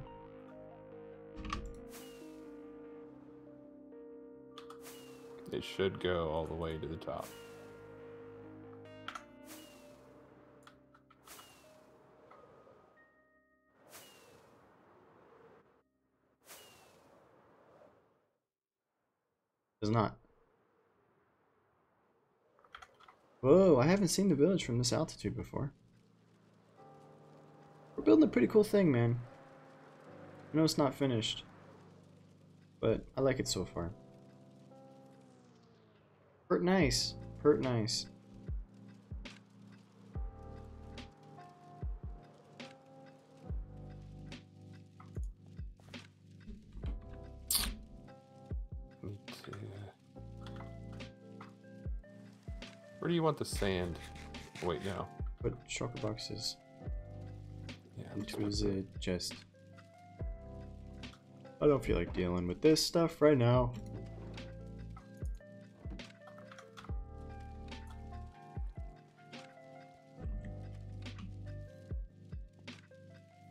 S2: It should go all the way to the top.
S1: Does not. Whoa, I haven't seen the village from this altitude before. We're building a pretty cool thing, man. I know it's not finished, but but I like it so far. Pert nice. Pert nice.
S2: Where do you want the sand? Wait, no.
S1: Put shulker boxes
S2: Yeah,
S1: into his chest. I don't feel like dealing with this stuff right now.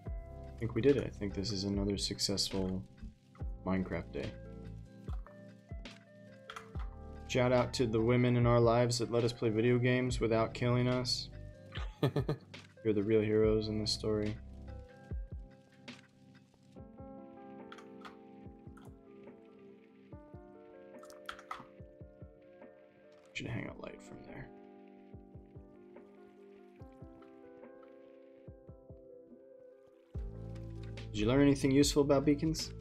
S1: I think we did it. I think this is another successful Minecraft day. Shout out to the women in our lives that let us play video games without killing us. You're the real heroes in this story. Should hang a light from there. Did you learn anything useful about beacons?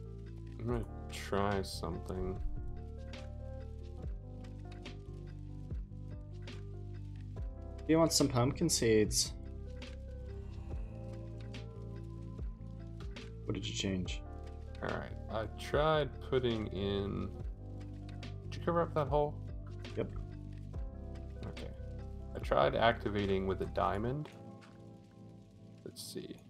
S2: I'm gonna try something.
S1: Do you want some pumpkin seeds? What did you change?
S2: Alright, I tried putting in... Did you cover up that hole?
S1: Yep.
S2: Okay. I tried activating with a diamond. Let's see.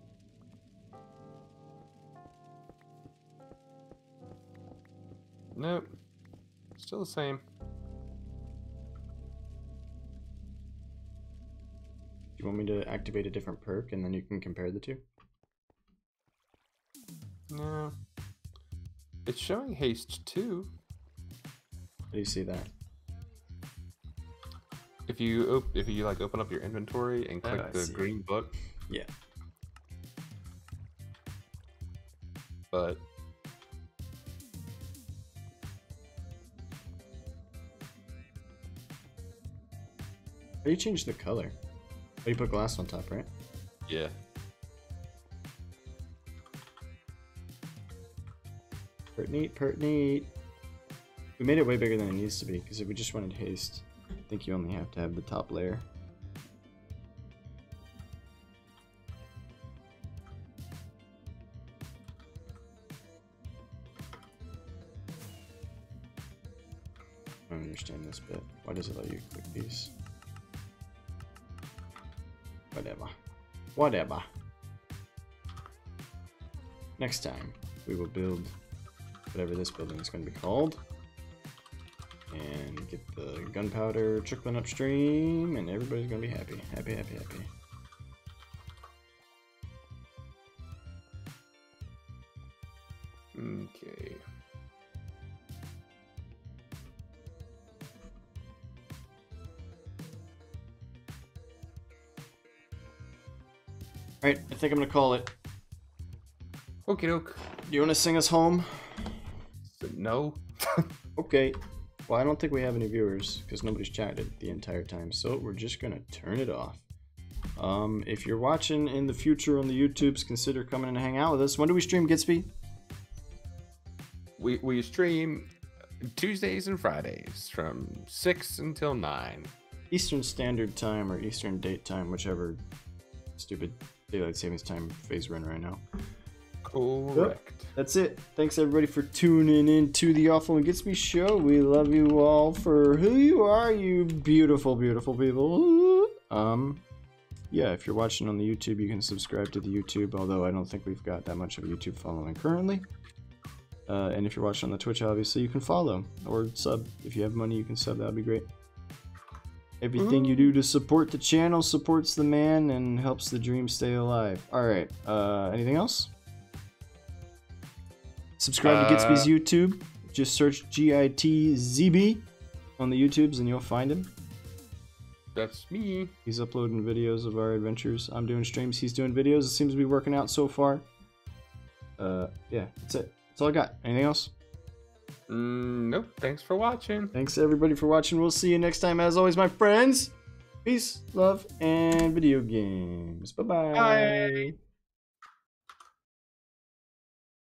S2: Nope. Still the same.
S1: Do you want me to activate a different perk and then you can compare the two?
S2: No. It's showing haste 2.
S1: How do you see that?
S2: If you like open up your inventory and click the green book.
S1: Yeah.
S2: But
S1: How do you change the color? Oh, you put glass on top, right?
S2: yeah.
S1: Pert neat, pert neat. We made it way bigger than it needs to be, because if we just wanted haste, I think you only have to have the top layer. I don't understand this bit. Why does it let you click these? Whatever. Whatever. Next time, we will build whatever this building is going to be called. And get the gunpowder trickling upstream, and everybody's going to be happy. Happy, happy, happy.
S2: Okay.
S1: Alright, I think I'm going to call it.
S2: Okie doke.
S1: Do you want to sing us home?
S2: No.
S1: Okay. Well, I don't think we have any viewers because nobody's chatted the entire time, so we're just gonna turn it off. If you're watching in the future on the YouTubes, consider coming and hang out with us. When do we stream, GITZB?
S2: We stream Tuesdays and Fridays from 6 until 9.
S1: Eastern Standard Time or Eastern Date Time, whichever stupid daylight savings time phase we're in right now.
S2: Correct.
S1: Yep. That's it. Thanks everybody for tuning in to the Awfl and GITZB show. We love you all for who you are, you beautiful, beautiful people. Yeah, if you're watching on the YouTube, you can subscribe to the YouTube, although I don't think we've got that much of a YouTube following currently. And if you're watching on the Twitch, obviously, you can follow or sub. If you have money, you can sub. That would be great. Everything you do to support the channel supports the man and helps the dream stay alive. Alright, anything else? Subscribe to GITZB's YouTube. Just search GITZB on the YouTubes and you'll find him.
S2: That's me.
S1: He's uploading videos of our adventures. I'm doing streams, he's doing videos. It seems to be working out so far. Yeah, that's it. That's all I got. Anything else?
S2: Nope. Thanks for watching.
S1: Thanks everybody for watching. We'll see you next time. As always, my friends. Peace, love, and video games. Bye-bye.
S2: Bye.